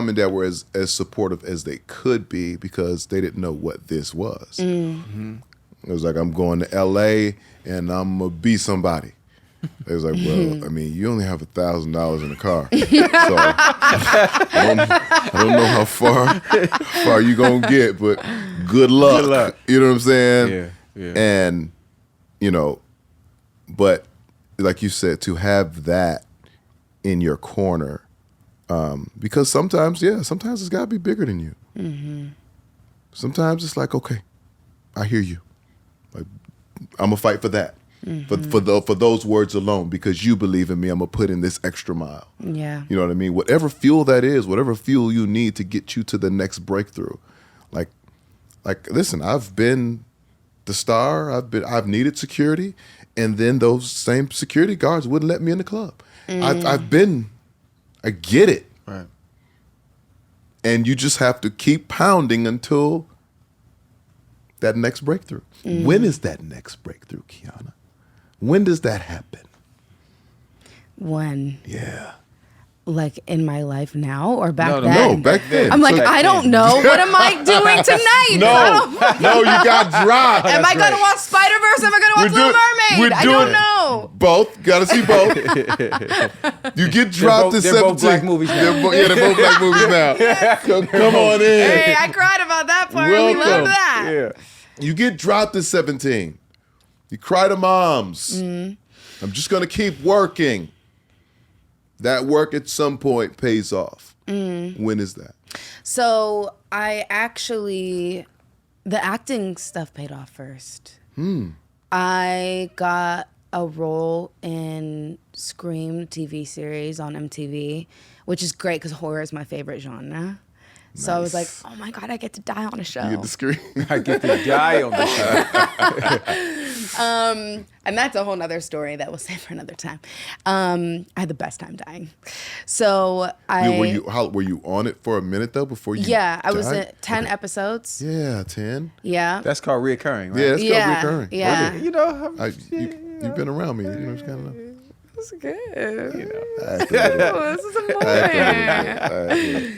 and dad were as supportive as they could be because they didn't know what this was. It was like, I'm going to LA and I'm going to be somebody. It was like, well, I mean, you only have $1,000 in the car. So I don't know how far you going to get, but good luck. Good luck. You know what I'm saying? Yeah. And you know, but like you said, to have that in your corner, because sometimes it's got to be bigger than you. Mm-hmm. Sometimes it's like, okay, I hear you. Like, I'm gonna fight for that. Mm-hmm. For those words alone, because you believe in me, I'm gonna put in this extra mile. Yeah. You know what I mean? Whatever fuel that is, whatever fuel you need to get you to the next breakthrough. Like listen, I've been the star, I've needed security, and then those same security guards wouldn't let me in the club. I get it. Right. And you just have to keep pounding until that next breakthrough. When is that next breakthrough, Kiana? When does that happen? When? Yeah. Like in my life now or back then? No, back then. I'm like, I don't know. What am I doing tonight? No, you got dropped. Am I going to watch Spider-Verse? Am I going to watch Little Mermaid? I don't know. Both. Got to see both. You get dropped at 17. They're both black movies now. They're both black movies now. Come on in. Hey, I cried about that part. Welcome. We love that. Yeah. You get dropped at 17. You cry to moms. I'm just going to keep working. That work at some point pays off. When is that? So the acting stuff paid off first. I got a role in Scream TV series on MTV, which is great because horror is my favorite genre. So I was like, oh my God, I get to die on a show. You get the screen. I get to die on the show. And that's a whole nother story that we'll save for another time. I had the best time dying. So Were you on it for a minute though before you? Yeah, I was died? in 10 episodes. Yeah, 10. Yeah. That's called reoccurring, right? Yeah, that's called recurring. Yeah. You know, You've been around me. You know, it's kind of. That's good. you know. Oh, this is a moment.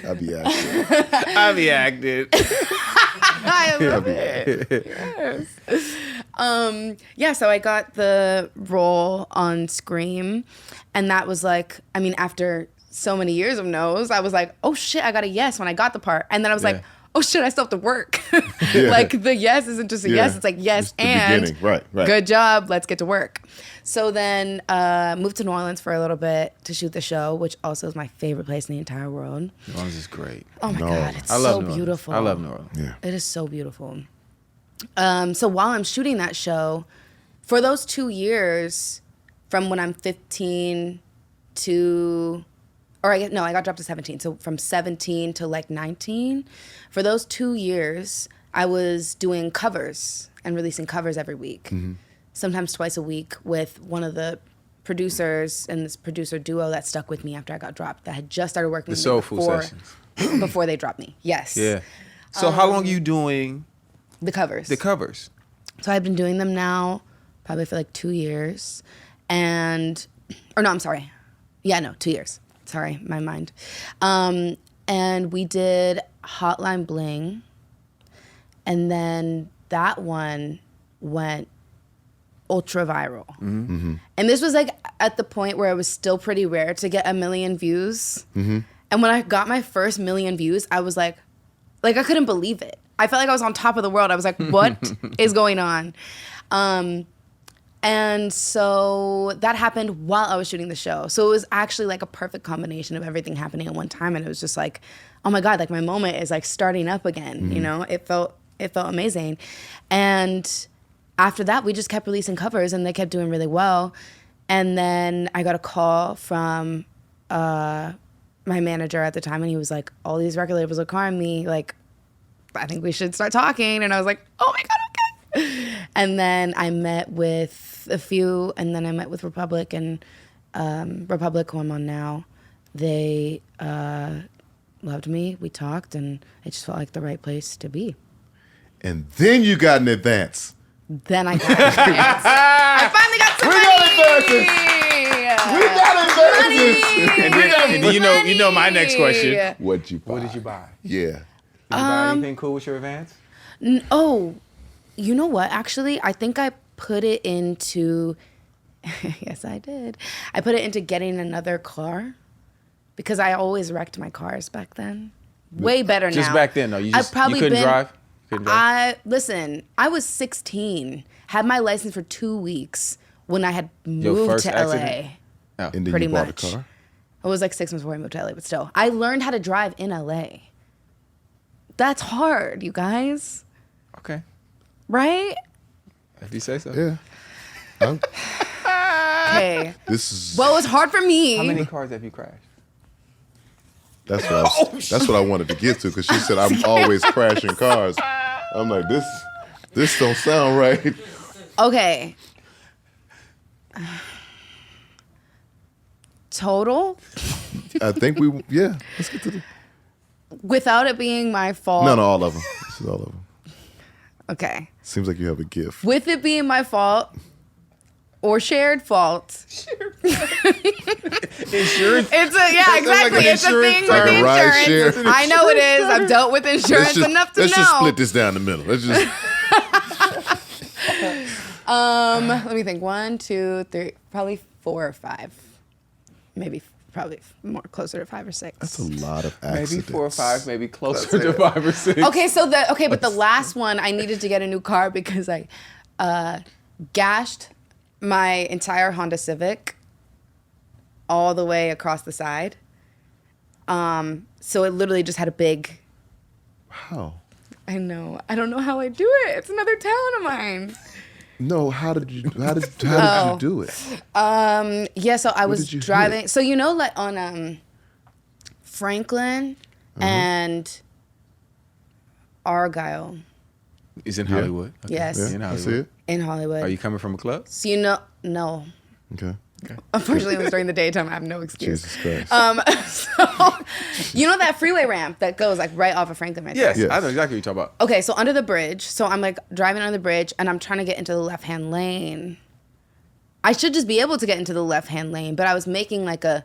I'll be acting. I be acting. I love it. Yes. So I got the role on Scream, and that was like, I mean, after so many years of no's, I was like, oh shit, I got a yes when I got the part, and then I was like, oh shit, I still have to work. Like the yes isn't just a yes, it's like yes and beginning. Right. Good job, let's get to work. So then moved to New Orleans for a little bit to shoot the show, which also is my favorite place in the entire world. New Orleans is great. Oh my God, it's I love so New Orleans. beautiful. I love New Orleans. Yeah. It is so beautiful. So while I'm shooting that show, for those 2 years, from when I'm 15 to, I got dropped at 17. So from 17 to like 19, for those 2 years, I was doing covers and releasing covers every week, sometimes twice a week with one of the producers and this producer duo that stuck with me after I got dropped that had just started working with me Soul Food Sessions. before they dropped me. Yes. Yeah. So how long are you doing The covers. the covers? So I've been doing them now probably for like 2 years. 2 years. Sorry, my mind. And we did Hotline Bling. And then that one went ultra viral. Mm-hmm. And this was like at the point where it was still pretty rare to get 1 million views. Mm-hmm. And when I got my first 1 million views, I was like I couldn't believe it. I felt like I was on top of the world. I was like, what is going on? And so that happened while I was shooting the show. So it was actually like a perfect combination of everything happening at one time. And it was just like, oh my God, like my moment is like starting up again. You know, it felt amazing. And after that, we just kept releasing covers and they kept doing really well. And then I got a call from my manager at the time, and he was like, all these record labels are calling me, like, I think we should start talking. And I was like, oh my God, okay. And then I met with a few, and then I met with Republic, and Republic, who I'm on now, they loved me. We talked, and it just felt like the right place to be. And then you got an advance. Then I got an advance. I finally got some money. And you know my next question. What'd you buy? What did you buy? Yeah. Did you buy anything cool with your advance? Oh, you know what? Actually, I think I put it into, yes, I did. I put it into getting another car because I always wrecked my cars back then. Way better now. Just back then, though. You couldn't drive? Couldn't drive? I was 16, had my license for 2 weeks when I had Your moved first to accident? LA. Oh. And then Pretty you bought much. a car? It was like 6 months before I moved to LA, but still. I learned how to drive in LA. That's hard, you guys. Okay. Right? If you say so. Yeah. Okay. This is Well, it was hard for me. How many cars have you crashed? that's what I wanted to get to because she said I'm always crashing cars. I'm like this don't sound right. Okay. Total? I think let's get to the Without it being my fault. No, all of them. This is all of them. Okay. Seems like you have a gift. With it being my fault or shared fault. Insurance. It's exactly. It's a thing with Like a ride insurance. share. I know it is. I've dealt with insurance enough to know. Let's just split this down the middle. Let's just Let me think. 1, 2, 3, probably 4 or 5. Probably more closer to 5 or 6. That's a lot of accidents. Maybe 4 or 5, maybe closer to 5 or 6. Okay, but the last one I needed to get a new car because I gashed my entire Honda Civic all the way across the side. So it literally just had a big. How? I know. I don't know how I do it. It's another talent of mine. No, how did you do it? Yeah, so I was did you driving. hit? So you know, like on Franklin and Argyle It's in Hollywood. Okay. Yes. Yeah, In I Hollywood. see it. in Hollywood. Are you coming from a club? So no. Okay. Unfortunately, it was during the daytime. I have no excuse. Jesus Christ. So you know that freeway ramp that goes like right off of Franklin right there? Yes, Yes. I know exactly what you're talking about. Okay, so under the bridge. So I'm like driving under the bridge and I'm trying to get into the left-hand lane. I should just be able to get into the left-hand lane, but I was making like a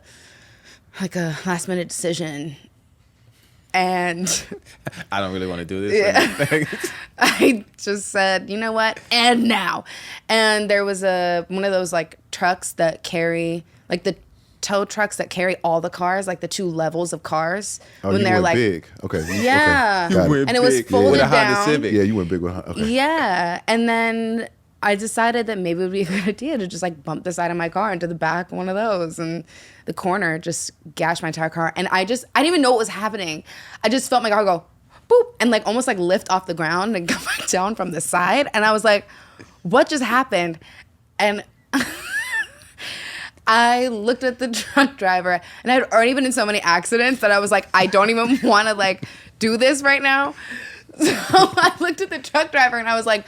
last-minute decision. And I don't really want to do this. Yeah. I just said, you know what? And now. And there was one of those like trucks that carry, like the tow trucks that carry all the cars, like the 2 levels of cars. Oh, you went big. Okay. Yeah. Okay. Got it. And it was folded with a Honda down. Civic. Yeah, you went big with okay. Yeah. And then I decided that maybe it would be a good idea to just like bump the side of my car into the back of one of those and the corner just gashed my entire car. And I didn't even know what was happening. I just felt my car go boop and like almost like lift off the ground and come back down from the side. And I was like, what just happened? And I looked at the truck driver and I had already been in so many accidents that I was like, I don't even want to like do this right now. So I looked at the truck driver and I was like,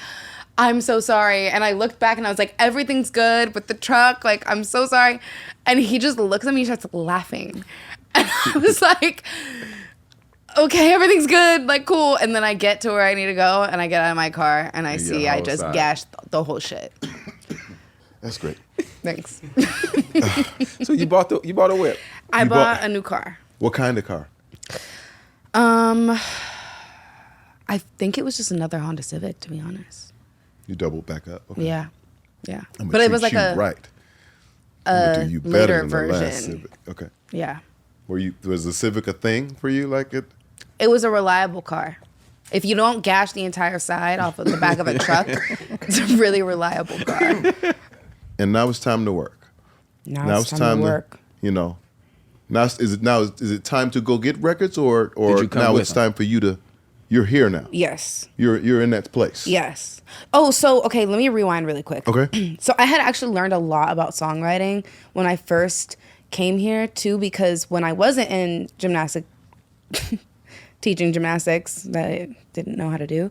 I'm so sorry. And I looked back and I was like, everything's good with the truck. Like, I'm so sorry. And he just looks at me and starts laughing. And I was like, okay, everything's good. Like, cool. And then I get to where I need to go and I get out of my car and I see I just gashed the whole shit. That's great. Thanks. So you bought a whip. I You bought bought- a new car. What kind of car? I think it was just another Honda Civic, to be honest. You doubled back up. Okay. Yeah. I'm But it was like you a right. I'm do you later better than the last version. Civic. Okay. Yeah. Was the Civic a thing for you? Like it? It was a reliable car. If you don't gash the entire side off of the back of a truck, it's a really reliable car. And now it's time to work. Now it's time to work. You know. Is it time to go get records or Did you come now with it's them? time for you to? You're here now. Yes. You're in that place. Yes. Oh, so, okay, let me rewind really quick. Okay. So I had actually learned a lot about songwriting when I first came here, too, because when I wasn't in teaching gymnastics that I didn't know how to do,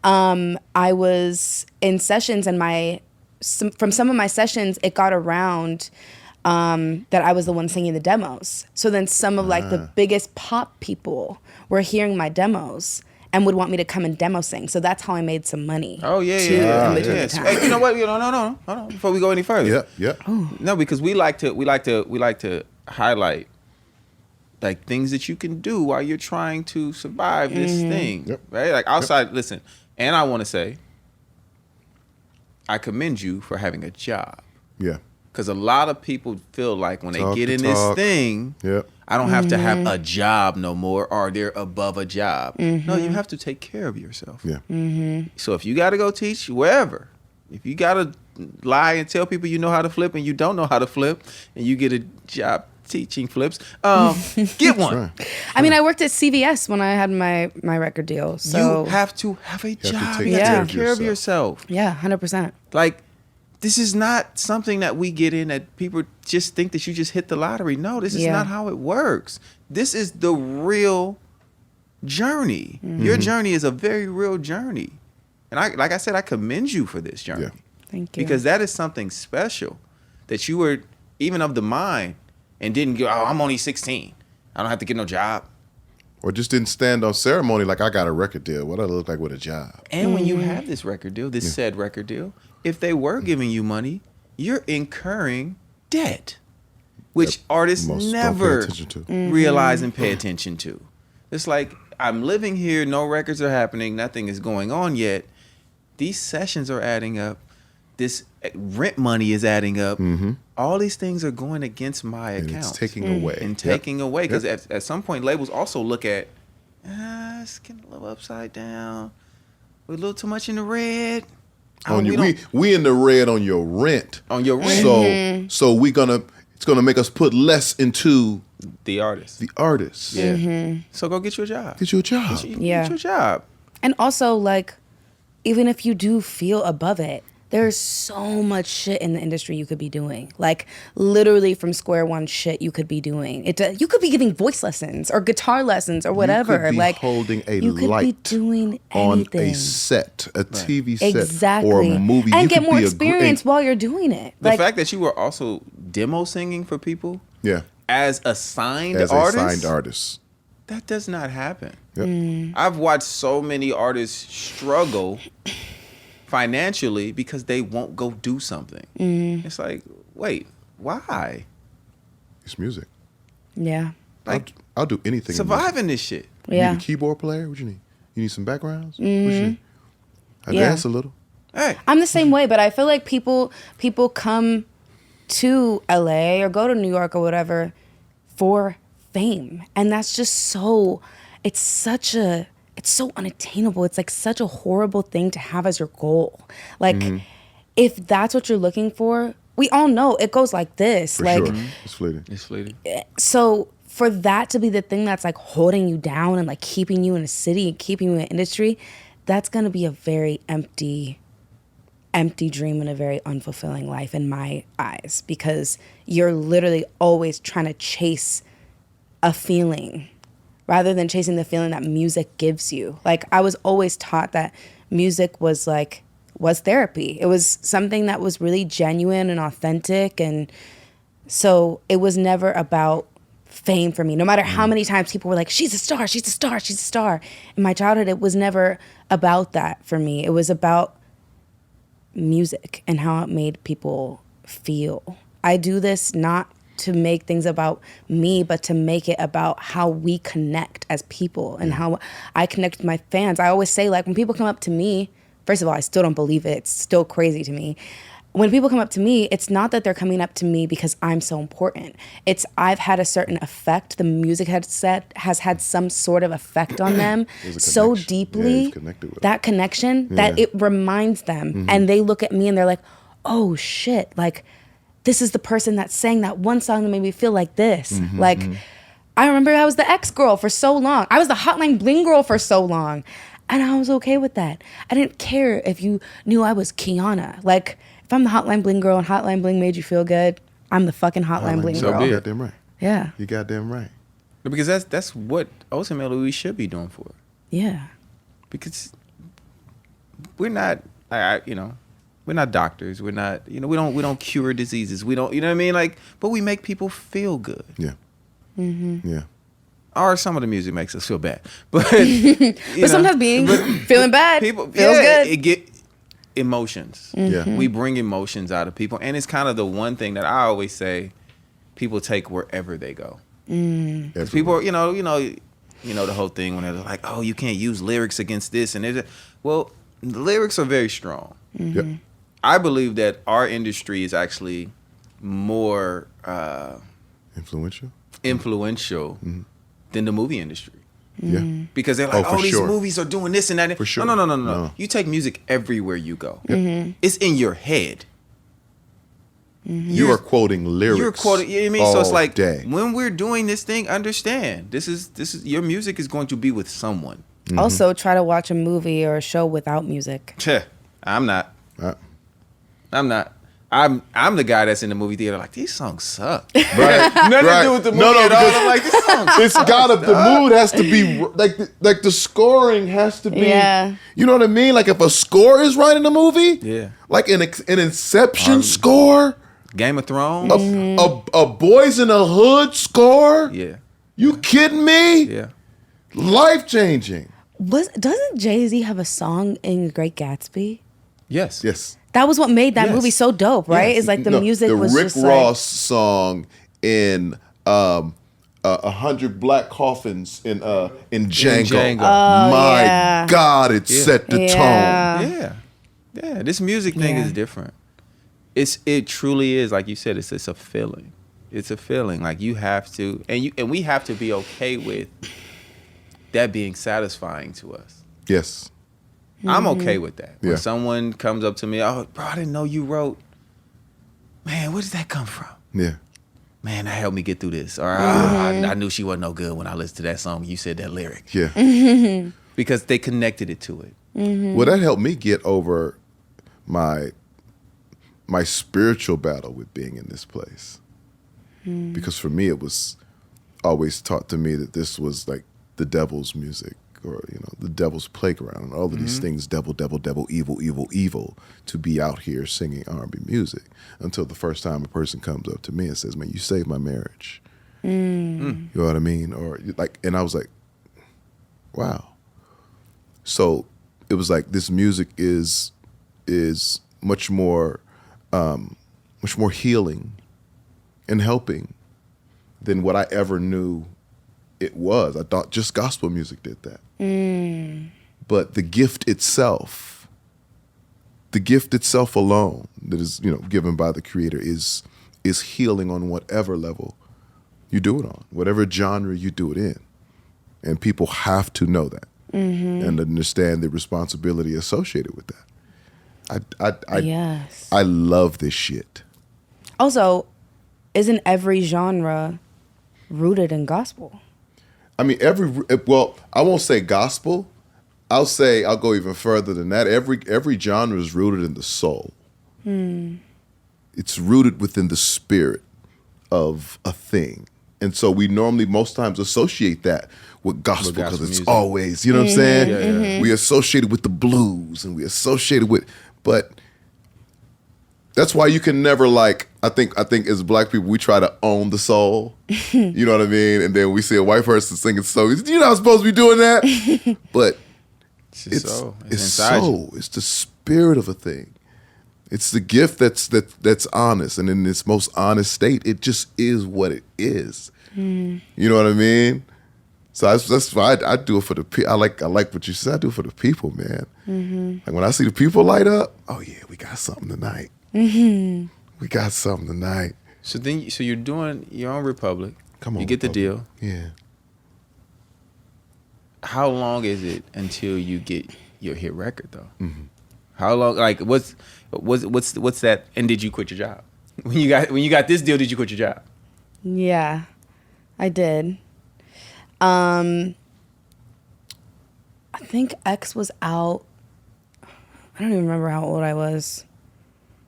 I was in sessions and from some of my sessions, it got around that I was the one singing the demos. So then some of like the biggest pop people were hearing my demos and would want me to come and demo sing. So that's how I made some money. Oh yeah, too, yeah. in between the Yes. time. Hey, you know what? No. Hold on. Before we go any further. Yeah. No, because we like to highlight like things that you can do while you're trying to survive this thing, Yep. right? Like outside. Listen, and I want to say, I commend you for having a job. Yeah. Because a lot of people feel like when Talk they get the in talk. this thing, Yep. I don't have to have a job no more, or they're above a job. No, you have to take care of yourself. Yeah. So if you got to go teach wherever, if you got to lie and tell people you know how to flip and you don't know how to flip, and you get a job teaching flips, get one. Right. I mean, I worked at CVS when I had my record deal. So You have to have a job. take You have care to of take care of yourself. yeah, 100%. Like, this is not something that we get in that people just think that you just hit the lottery. No, this is Yeah. not how it works. This is the real journey. Your journey is a very real journey. And like I said, I commend you for this journey. Yeah. Thank you. Because that is something special that you were even of the mind and didn't go, oh, I'm only 16. I don't have to get no job. Or just didn't stand on ceremony like I got a record deal. What I look like with a job. And when you have this record deal, this said record deal, if they were giving you money, you're incurring debt, which artists most don't pay never attention to. realize and pay attention to. It's like, I'm living here, no records are happening, nothing is going on yet. These sessions are adding up. This rent money is adding up. All these things are going against my And account. it's taking away. And taking away. Because Yep. at some point, labels also look at, it's getting a little upside down. We're a little too much in the red. On we you, don't- we in the red on your rent. On your rent. So it's gonna make us put less into The artist. the artists. Yeah. So go get you a job. Get you a job. Yeah. Get you a job. And also, like, even if you do feel above it, there's so much shit in the industry you could be doing. Like, literally from square one shit you could be doing. You could be giving voice lessons or guitar lessons or whatever. You could be like, holding a you could light be doing on anything. a set, a TV set, Exactly. or a movie. And You get could more be experience while you're doing it. The Like, fact that you were also demo singing for people Yeah, as a signed as artist, a signed artist. that does not happen. Yep. I've watched so many artists struggle financially because they won't go do something. It's like, wait, why? It's music. yeah. Like, I'll do anything. in surviving this shit. music. You Yeah. need a keyboard player? What you need? You need some backgrounds? What you need? I Yeah. dance a little. Hey, I'm the same way, but I feel like people come to LA or go to New York or whatever for fame. And that's just it's so unattainable. It's like such a horrible thing to have as your goal. Like, if that's what you're looking for, we all know it goes like this. For like, sure. It's fleeting. it's fleeting. so for that to be the thing that's like holding you down and like keeping you in a city and keeping you in an industry, that's going to be a very empty dream and a very unfulfilling life in my eyes, because you're literally always trying to chase a feeling rather than chasing the feeling that music gives you. Like, I was always taught that music was therapy. It was something that was really genuine and authentic. And so it was never about fame for me. No matter how many times people were like, she's a star, she's a star, she's a star. In my childhood, it was never about that for me. It was about music and how it made people feel. I do this not to make things about me, but to make it about how we connect as people and how I connect with my fans. I always say, like, when people come up to me, first of all, I still don't believe it. It's still crazy to me. When people come up to me, it's not that they're coming up to me because I'm so important. It's I've had a certain effect. The music has had some sort of effect on them There's a so connection. Yeah, deeply, you've connected with that connection, that Yeah. it reminds them. And they look at me and they're like, oh shit, like, this is the person that sang that one song that made me feel like this. Like, I remember I was the X girl for so long. I was the Hotline Bling girl for so long. And I was okay with that. I didn't care if you knew I was Kiana. Like, if I'm the Hotline Bling girl and Hotline Bling made you feel good, I'm the fucking Hotline Bling So girl. be You it. goddamn right. Yeah. You goddamn right. Because that's what ultimately we should be doing for it. Yeah. Because we're not, we're not doctors. We're not, we don't cure diseases. We don't, you know what I mean? Like, but we make people feel good. Yeah. Yeah. Or some of the music makes us feel bad. But, But sometimes feeling bad feels good. It get emotions. Yeah. We bring emotions out of people. And it's kind of the one thing that I always say people take wherever they go. Everywhere. People, you know the whole thing when they're like, oh, you can't use lyrics against this. And well, the lyrics are very strong. Yep. I believe that our industry is actually more Influential. than the movie industry. Yeah. Because they're like, for these sure. movies are doing this and that. For sure. No. You take music everywhere you go. It's in your head. You are quoting lyrics. You're quoting. You know what I mean? So it's like day. when we're doing this thing, understand this is your music is going to be with someone. Also, try to watch a movie or a show without music. I'm not. Uh, I'm not. I'm the guy that's in the movie theater like these songs suck. Right. Nothing to do with the movie at all. I'm like, this song It's gotta. The mood has to be like the scoring has to be. Yeah. You know what I mean? Like if a score is right in the movie. Yeah. Like an Inception score. Game of Thrones. A Boys in the Hood score. Yeah. You kidding me? Yeah. Life changing. Doesn't Jay-Z have a song in Great Gatsby? Yes. Yes. That was what made that Yes. movie so dope, right? Yes. It's like the No, music the was Rick just Ross song in 100 Black Coffins in Django. Django. My yeah. God, it set the tone. Yeah. This music thing Yeah. is different. It truly is, like you said, it's a feeling. It's a feeling. Like you have to and we have to be okay with that being satisfying to us. Yes. I'm okay with that. Yeah. When someone comes up to me, oh, bro, I didn't know you wrote. Man, where did that come from? Yeah. Man, that helped me get through this. Or I knew she wasn't no good when I listened to that song. You said that lyric. Yeah. Because they connected it to it. Well, that helped me get over my spiritual battle with being in this place. Because for me, it was always taught to me that this was like the devil's music, or the devil's playground, and all of these things, devil, evil, evil, evil, to be out here singing R&B music. Until the first time a person comes up to me and says, "Man, you saved my marriage." You know what I mean? Or like, and I was like, "Wow." So it was like this music is much more healing and helping than what I ever knew it was. I thought just gospel music did that. But the gift itself alone that is, given by the Creator is healing on whatever level you do it on, whatever genre you do it in. And people have to know that and understand the responsibility associated with that. Yes. I love this shit. Also, isn't every genre rooted in gospel? I mean, I won't say gospel. I'll go even further than that. Every genre is rooted in the soul. It's rooted within the spirit of a thing. And so we normally most times associate that with gospel because it's music. always, you know what I'm saying? Yeah. We associate it with the blues and we associate it with, but that's why you can never I think as black people, we try to own the soul. You know what I mean? And then we see a white person singing soul. You're not supposed to be doing that. But it's soul. It's the spirit of a thing. It's the gift that's honest. And in its most honest state, it just is what it is. You know what I mean? So that's why I do it for the people. I like what you said. I do it for the people, man. Like when I see the people light up, oh yeah, we got something tonight. We got something tonight. So you're doing your own Republic. Come on, you get the Republic. deal. Yeah. How long is it until you get your hit record though? How long? Like what's that? And did you quit your job when you got this deal? Did you quit your job? Yeah, I did. I think X was out. I don't even remember how old I was.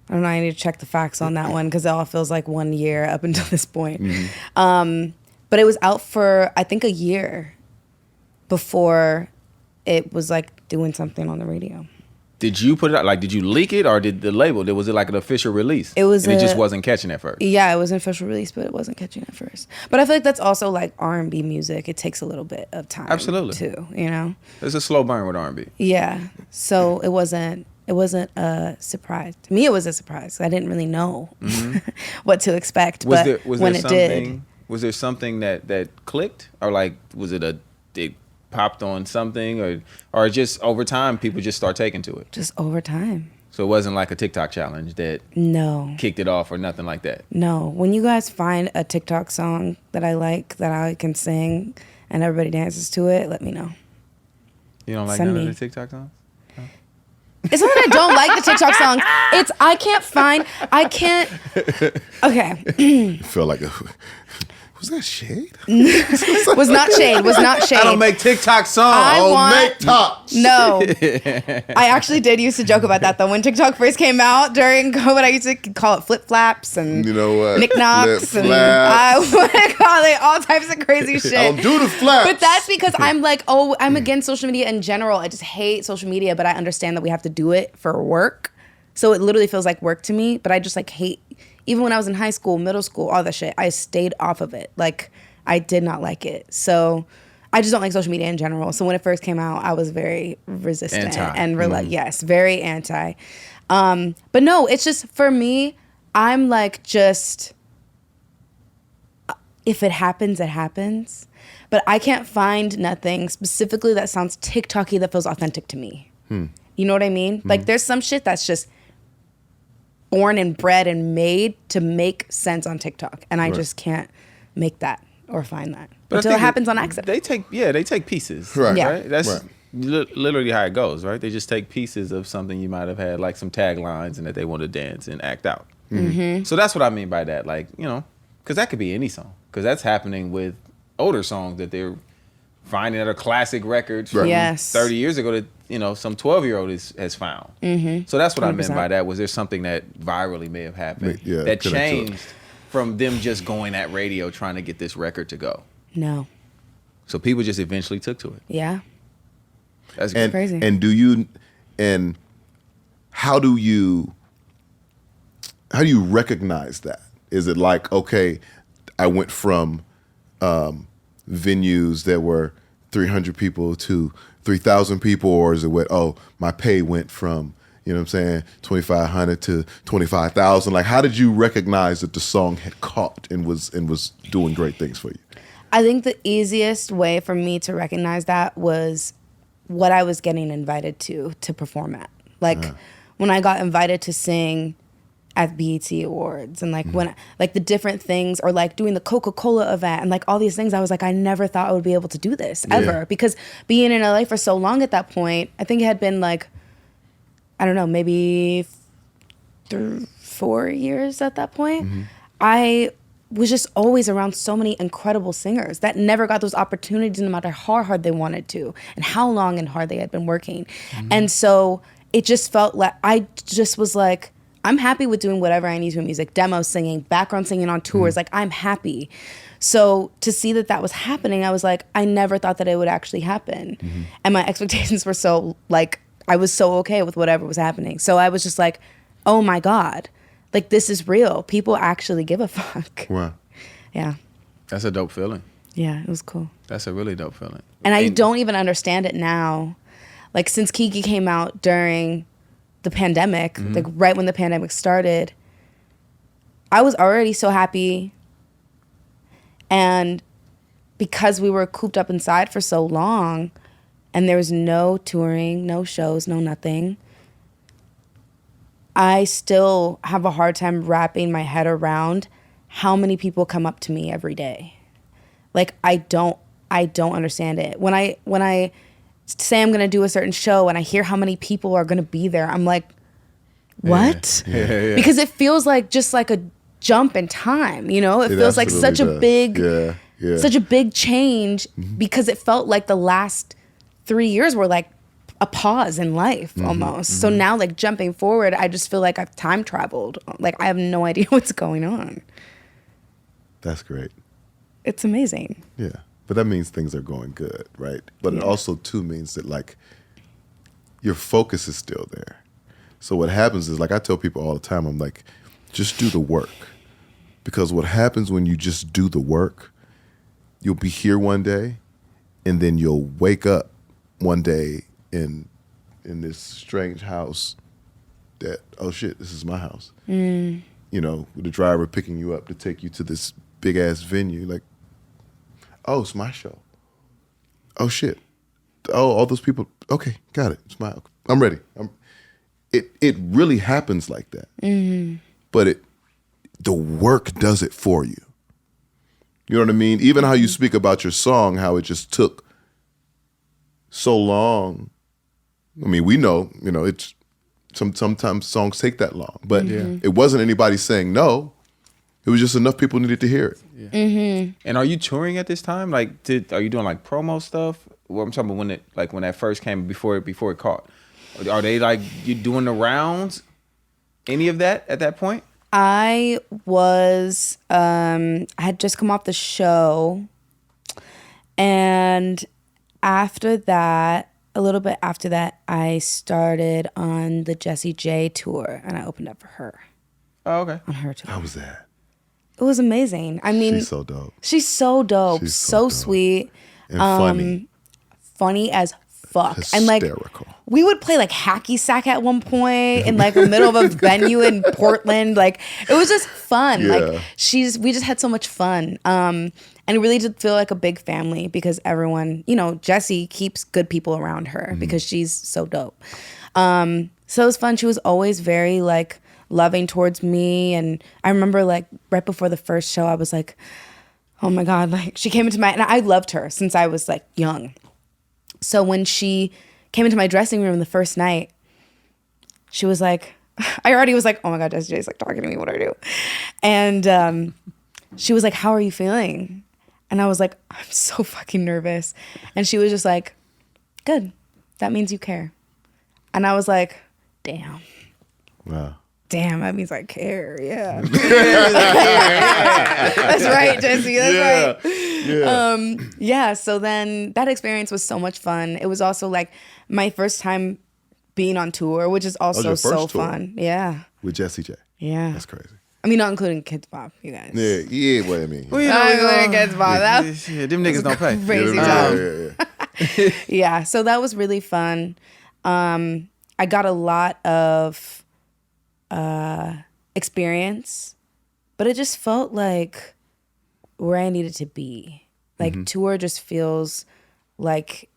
I don't know. I need to check the facts on that one because it all feels like 1 year up until this point. But it was out for, I think, a year before it was like doing something on the radio. Did you put it out? Like, did you leak it or did the label? Was it like an official release? It was. And it just wasn't catching at first. Yeah, it was an official release, but it wasn't catching at first. But I feel like that's also like R&B music. It takes a little bit of time. Absolutely. Too, you know? It's a slow burn with R&B. Yeah. So it wasn't a surprise. To me, it was a surprise. I didn't really know what to expect. Was there something that clicked? Or like, was it it popped on something? Or just over time, people just start taking to it? Just over time. So it wasn't like a TikTok challenge that No. kicked it off or nothing like that. No. When you guys find a TikTok song that I like, that I can sing, and everybody dances to it, let me know. You don't like Send none me. of the TikTok songs? It's not that I don't like the TikTok songs. It's I can't. Okay. It felt like was that shade? Was not shade. I don't make TikTok songs. Make tops. No. I actually did used to joke about that though. When TikTok first came out during COVID, I used to call it flip flaps and You know what? knickknacks Flip and flaps. I would call it all types of crazy shit. I'll do the flaps. But that's because I'm like, oh, I'm against social media in general. I just hate social media, but I understand that we have to do it for work. So it literally feels like work to me, but I just like hate, even when I was in high school, middle school, all that shit, I stayed off of it. Like, I did not like it. So I just don't like social media in general. So when it first came out, I was very resistant yes, very anti. But no, it's just for me, I'm like just, if it happens, it happens. But I can't find nothing specifically that sounds TikTok-y that feels authentic to me. You know what I mean? Like there's some shit that's just born and bred and made to make sense on TikTok. And I just can't make that or find that until it happens on accident. They take pieces. Right. Yeah. Right? That's Right. literally how it goes, right? They just take pieces of something you might have had, like some taglines, and that they want to dance and act out. So that's what I mean by that. Like, you know, because that could be any song. Because that's happening with older songs that they're finding that are classic records from Yes. 30 years ago that, you know, some 12-year-old has found. So that's what I meant 100%. by that. Was there something that virally may have happened Yeah, that connect to it. changed from them just going at radio trying to get this record to go? No. So people just eventually took to it. Yeah. That's And, crazy. And how do you recognize that? Is it like, okay, I went from venues that were 300 people to 3,000 people, or is it what? Oh, my pay went from, you know what I'm saying, 2,500 to 25,000. Like, how did you recognize that the song had caught and was doing great things for you? I think the easiest way for me to recognize that was what I was getting invited to perform at. Like when I got invited to sing at BET Awards and like when like the different things, or like doing the Coca-Cola event and like all these things, I was like, I never thought I would be able to do this ever. Because being in LA for so long at that point, I think it had been like, I don't know, maybe 4 years at that point. I was just always around so many incredible singers that never got those opportunities no matter how hard they wanted to and how long and hard they had been working. And so it just felt like, I just was like, I'm happy with doing whatever I need to in music, demo singing, background singing on tours, like I'm happy. So to see that that was happening, I was like, I never thought that it would actually happen. And my expectations were so like, I was so okay with whatever was happening. So I was just like, oh my God, like this is real. People actually give a fuck. Wow. Yeah. That's a dope feeling. Yeah, it was cool. That's a really dope feeling. And I don't even understand it now. Like since Kiki came out during the pandemic, like right when the pandemic started, I was already so happy. And because we were cooped up inside for so long and there was no touring, no shows, no nothing, I still have a hard time wrapping my head around how many people come up to me every day. Like I don't understand it. When I say I'm gonna do a certain show and I hear how many people are gonna be there, I'm like, what? Yeah. Because it feels like just like a jump in time, you know? It feels like such a big such a big change because it felt like the last 3 years were like a pause in life almost. So now like jumping forward, I just feel like I've time traveled. Like I have no idea what's going on. That's great. It's amazing. Yeah. But that means things are going good, right? But it also too means that like your focus is still there. So what happens is, like I tell people all the time, I'm like, just do the work. Because what happens when you just do the work, you'll be here one day and then you'll wake up one day in this strange house that, oh shit, this is my house. You know, with the driver picking you up to take you to this big ass venue, like, oh, it's my show. Oh shit. Oh, all those people. Okay, got it. I'm ready. it really happens like that. But the work does it for you. You know what I mean? Even how you speak about your song, how it just took so long. I mean, we know, it's sometimes songs take that long, but it wasn't anybody saying no. It was just enough people needed to hear it. Yeah. And are you touring at this time? Like, are you doing like promo stuff? Well, I'm talking about when that first came before it caught. Are they like you doing the rounds? Any of that at that point? I was I had just come off the show, and after that, a little bit after that, I started on the Jessie J tour, and I opened up for her. Oh, okay. On her tour. How was that? It was amazing. I mean, She's so dope. She's so dope. She's so dope. sweet. And funny. Funny as fuck. Hysterical. And we would play like hacky sack at one point in like the middle of a venue in Portland. Like it was just fun. Yeah. Like we just had so much fun. And it really did feel like a big family because everyone, Jessie keeps good people around her because she's so dope. So it was fun. She was always very like loving towards me. And I remember like right before the first show, I was like, oh my God, like she came into and I loved her since I was like young. So when she came into my dressing room the first night, she was like, I already was like, oh my God, Jessie J's like talking to me, what do I do? And she was like, how are you feeling? And I was like, I'm so fucking nervous. And she was just like, good, that means you care. And I was like, damn. Wow. Damn, that means I care. Yeah. That's right, Jessie. That's right. Yeah. So then that experience was so much fun. It was also like my first time being on tour, which is also so fun. Yeah. With Jessie J. Yeah. That's crazy. I mean, not including Kidz Bop, you guys. Yeah, what I mean. Not including Kidz Bop. Yeah, them niggas don't pay. Crazy Yeah. Yeah, so that was really fun. I got a lot of experience, but it just felt like where I needed to be. Like tour just feels like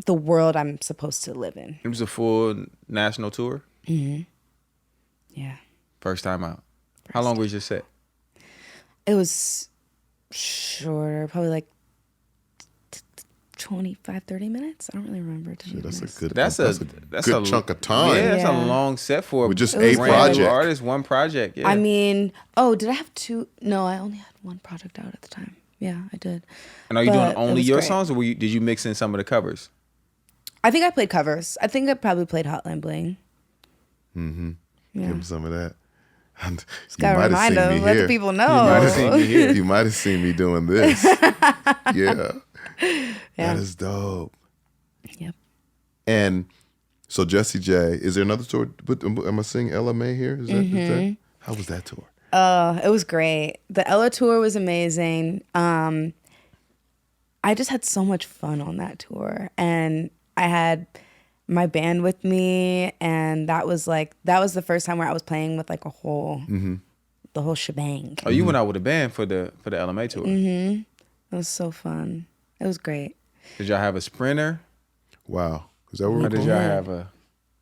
the world I'm supposed to live in. It was a full national tour? Yeah. First time out. How long was your set? It was shorter, probably like 25, 30 minutes. I don't really remember. That's a good. That's a good chunk of time. Yeah, that's Yeah. a long set for With just a a brand project. new artist, one project. Yeah. I mean, did I have two? No, I only had one project out at the time. Yeah, I did. And are you doing But it only was your great. songs, or did you mix in some of the covers? I think I played covers. I think I probably played Hotline Bling. Give him some of that. And Just gotta remind them, let the people know. might have seen me here. You might have seen me doing this. Yeah. That is dope. Yep. And so Jessie J, is there another tour? Am I seeing LMA here? Is that how was that tour? It was great. The Ella tour was amazing. I just had so much fun on that tour, and I had my band with me, and that was the first time where I was playing with like a whole the whole shebang. Oh, you went out with a band for the LMA tour. It was so fun. It was great. Did y'all have a sprinter? Wow. Is that what Or we're did doing? y'all have a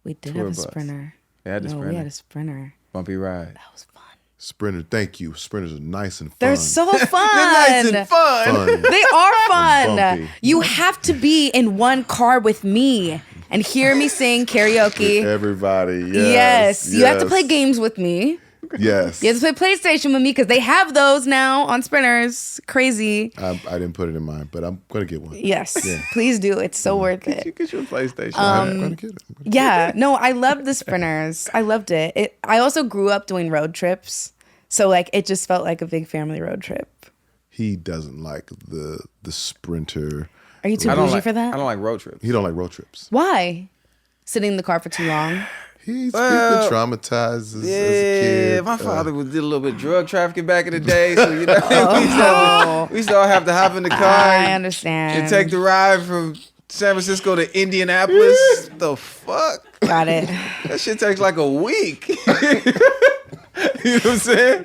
We did Tour have a bus. sprinter. They had a No, sprinter. we had a sprinter. bumpy ride? That was fun. Sprinter, thank you. Sprinters are nice and fun. They're so fun. Nice and fun. fun. They are fun. bumpy. You have to be in one car with me and hear me sing karaoke. Everybody, Yes. You have to play games with me. Yes. You have to play PlayStation with me because they have those now on Sprinters. Crazy. I didn't put it in mine, but I'm going to get one. Yes. Yeah. Please do. It's so worth it. Get you a PlayStation. I'm going to get it. Yeah. No, I loved the Sprinters. I loved it. I also grew up doing road trips. So like it just felt like a big family road trip. He doesn't like the Sprinter. Are you too I don't bougie like, for that? I don't like road trips. He don't like road trips. Why? Sitting in the car for too long? He's been Well, traumatized as a Yeah, kid. my father did a little bit of drug trafficking back in the day, so you know we used to all have to hop in the car I and understand. take the ride from San Francisco to Indianapolis. The fuck? Got it. That shit takes like a week. You know what I'm saying?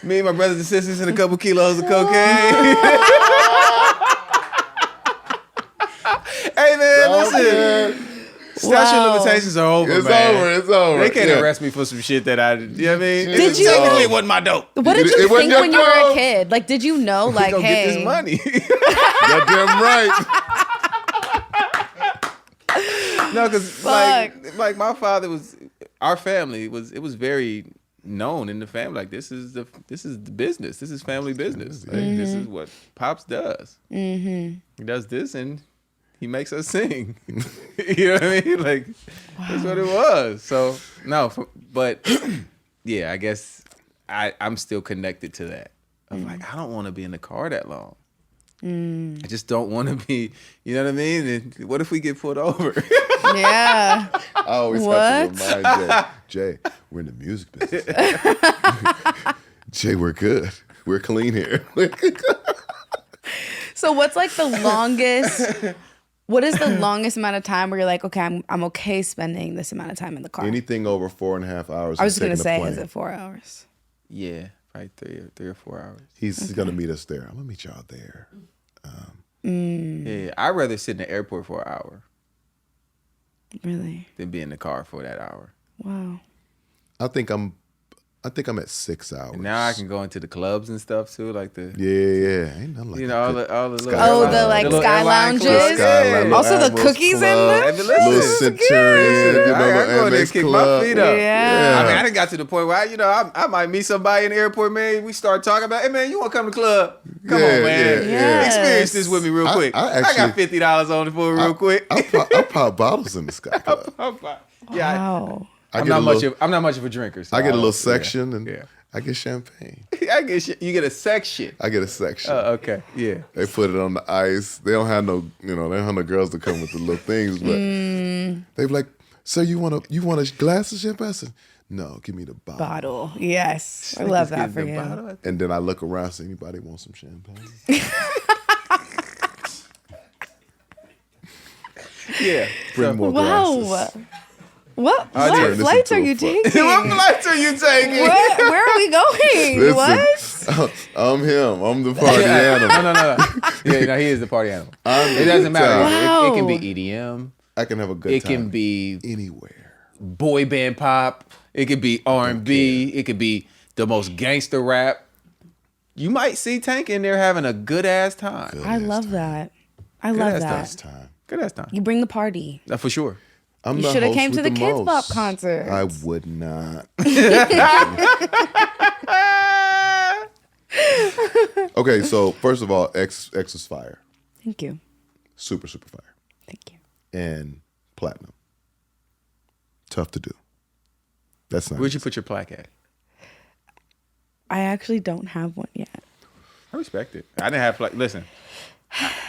Me and my brothers and sisters and a couple kilos of cocaine. Hey man, listen. Statute of limitations are over, It's man. over. It's over. They can't Yeah. arrest me for some shit that I did. You know what I mean? Did you- Technically, it wasn't my dope. What did It you wasn't think when you your were a fault. kid? Like, did you know, like, Go hey, get this money. Goddamn right. No, because like my father was, our family was, it was very known in the family. Like this is the business. This is family business. Like, This is what Pops does. Mm-hmm. He does this and he makes us sing. You know what I mean? Like that's what it was. So no, but yeah, I guess I'm still connected to that. I'm like, I don't want to be in the car that long. I just don't want to be, you know what I mean? And what if we get pulled over? yeah. I always have to remind Jay, we're in the music business. Jay, we're good. We're clean here. So what's like the longest? What is the longest amount of time where you're like, okay, I'm okay spending this amount of time in the car? Anything over 4.5 hours. I was he's just gonna taking a say, plane. is it 4 hours? Yeah, probably three or 4 hours. He's gonna meet us there. I'm gonna meet y'all there. Yeah, I'd rather sit in the airport for an hour Really? than be in the car for that hour. Wow. I think I'm at 6 hours. And now I can go into the clubs and stuff too, like the Yeah. Ain't nothing like you that. know all the little Sky Oh, Lounge. the like little sky airline lounges. clubs. Sky Lounge, Also the Admirals cookies in Club, there. Hey, but Little listen, Centurion, you know, I the go there MS and kick Club. my feet up. Yeah. I mean, I done got to the point where I might meet somebody in the airport, man. We start talking about, hey man, you want to come to the club? Come Yeah, on, man. yeah. Experience this with me real quick. I I got actually- $50 on it for it real quick. I pop bottles in the Sky Club. Yeah, Wow. I'm not much of a drinker. So I get a little don't- section and yeah. I get champagne. I get shit. You get a section. I get a section. Okay, yeah. They put it on the ice. They don't have no, they don't have no girls to come with the little things, but they be like, "So you want a glass of champagne?" I said, "No, give me the bottle." Bottle. Yes. I love that for you. And then I look around, say, "Anybody want some champagne?" Yeah. Bring more glasses. Wow. What turn this flights are into a you flight. taking? What flights are you taking? Where are we going? Listen, What? I'm him. I'm the party animal. No. Yeah, no, he is the party animal. I'm It doesn't matter. Wow. It can be EDM. I can have a good It time. can be anywhere. boy band pop. It could be R&B. It could be the most gangster rap. You might see Tank in there having a good ass time. I love that. I love ass that. It's time. Good ass time. You bring the party. For sure. I'm You the shoulda host came with to the Kidz most. Bop concert. I would not. Okay, so first of all, X is fire. Thank you. Super fire. Thank you. And platinum. Tough to do. That's not. Where'd you put your plaque at? I actually don't have one yet. I respect it. I didn't have plaque. Listen,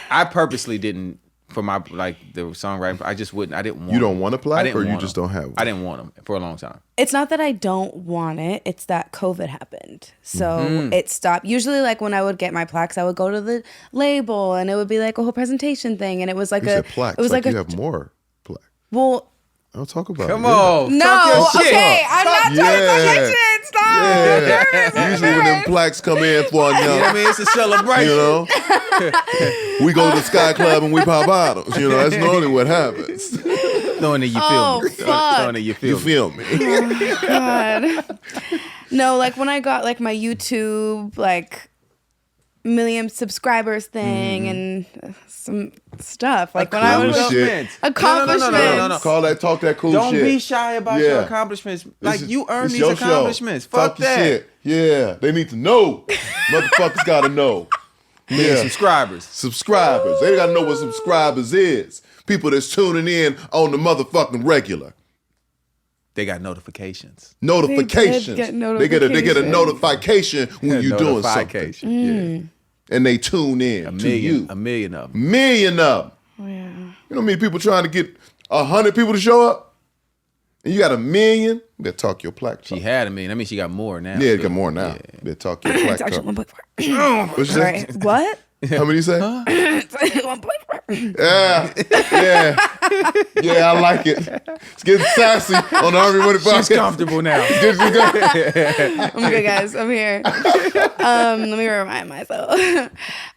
I purposely didn't for my the songwriting. I just wouldn't. I didn't want. You don't want a I plaque, didn't or you want just them. don't have one? I didn't want them for a long time. It's not that I don't want it. It's that COVID happened. So Mm-hmm. it stopped. Usually like when I would get my plaques, I would go to the label and it would be like a whole presentation thing. And it was like You said plaques. it was like you a, have more plaque. well, I'll talk about Come it. on. no, Talk your shit. okay. I'm not talking about Yeah. that shit. Stop. Yeah. Usually when them plaques come in for a You know what I young, mean? It's a celebration. you know, we go to the Sky Club and we pop bottles. You know, that's normally what happens. Knowing that you feel Oh, me. fuck. Knowing that you feel You me. feel me? God. No, like when I got like my YouTube like million subscribers thing and some stuff. Like when I was Accomplishments. accomplishments. No. Call that, talk that cool Don't shit. be shy about Yeah. your accomplishments. Like This is- you earn it's these your show. accomplishments. Fuck your that. shit. Yeah, they need to know. Motherfuckers gotta know. Yeah. Yeah, Subscribers. subscribers. They gotta know what subscribers is. People that's tuning in on the motherfucking regular. They got notifications. Notifications. They get They get a notifications. notification when you're doing something. Notification. Mm. And they tune in A to million. you. A million of them. Million of them. Oh, yeah. You know how many people trying to get 100 people to show up? And you got 1 million? You better talk your plaque. She had a million. I mean, she got more now. Yeah, you got more now. Yeah. You better talk your plaque. It's actually talk. 1.4. What's that? Sorry. What? How many you say? It's 1.4. Yeah. Yeah, I like it. It's getting sassy on the R&B Money Podcast. She's comfortable now. I'm good, guys. I'm here. Let me remind myself.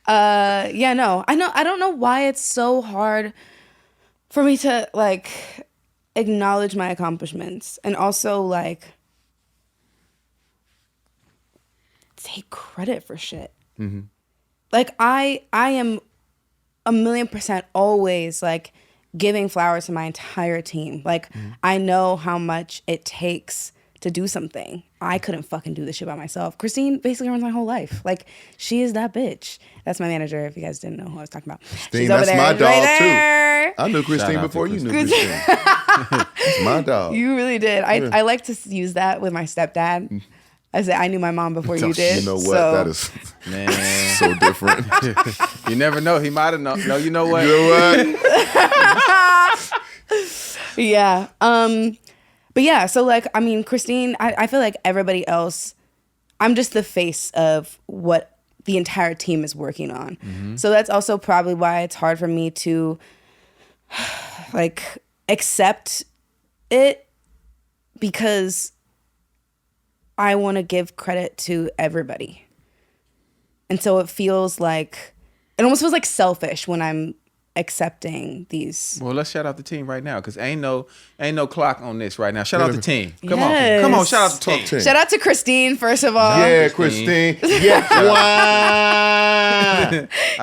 Yeah, no. I don't know why it's so hard for me to like acknowledge my accomplishments and also like take credit for shit. Like I am 1,000,000% always like giving flowers to my entire team. Like I know how much it takes to do something. I couldn't fucking do this shit by myself. Christine basically runs my whole life. Like she is that bitch. That's my manager. If you guys didn't know who I was talking about, Christine, that's my dog too. I knew Christine before you knew Christine. It's my dog. You really did. I like to use that with my stepdad. I said I knew my mom before you did. You know what? So. That is so different. You never know. He might have known. No, you know what? You know what? Yeah. But yeah, so like, I mean, Christine, I feel like everybody else, I'm just the face of what the entire team is working on. So that's also probably why it's hard for me to like accept it, because I want to give credit to everybody. And so it almost feels like selfish when I'm accepting these. Well, let's shout out the team right now, because ain't no clock on this right now. Shout out the team. Come Yes. on, shout out the team. Talk team. Shout out to Christine, first of all. Yeah, Christine. Yeah.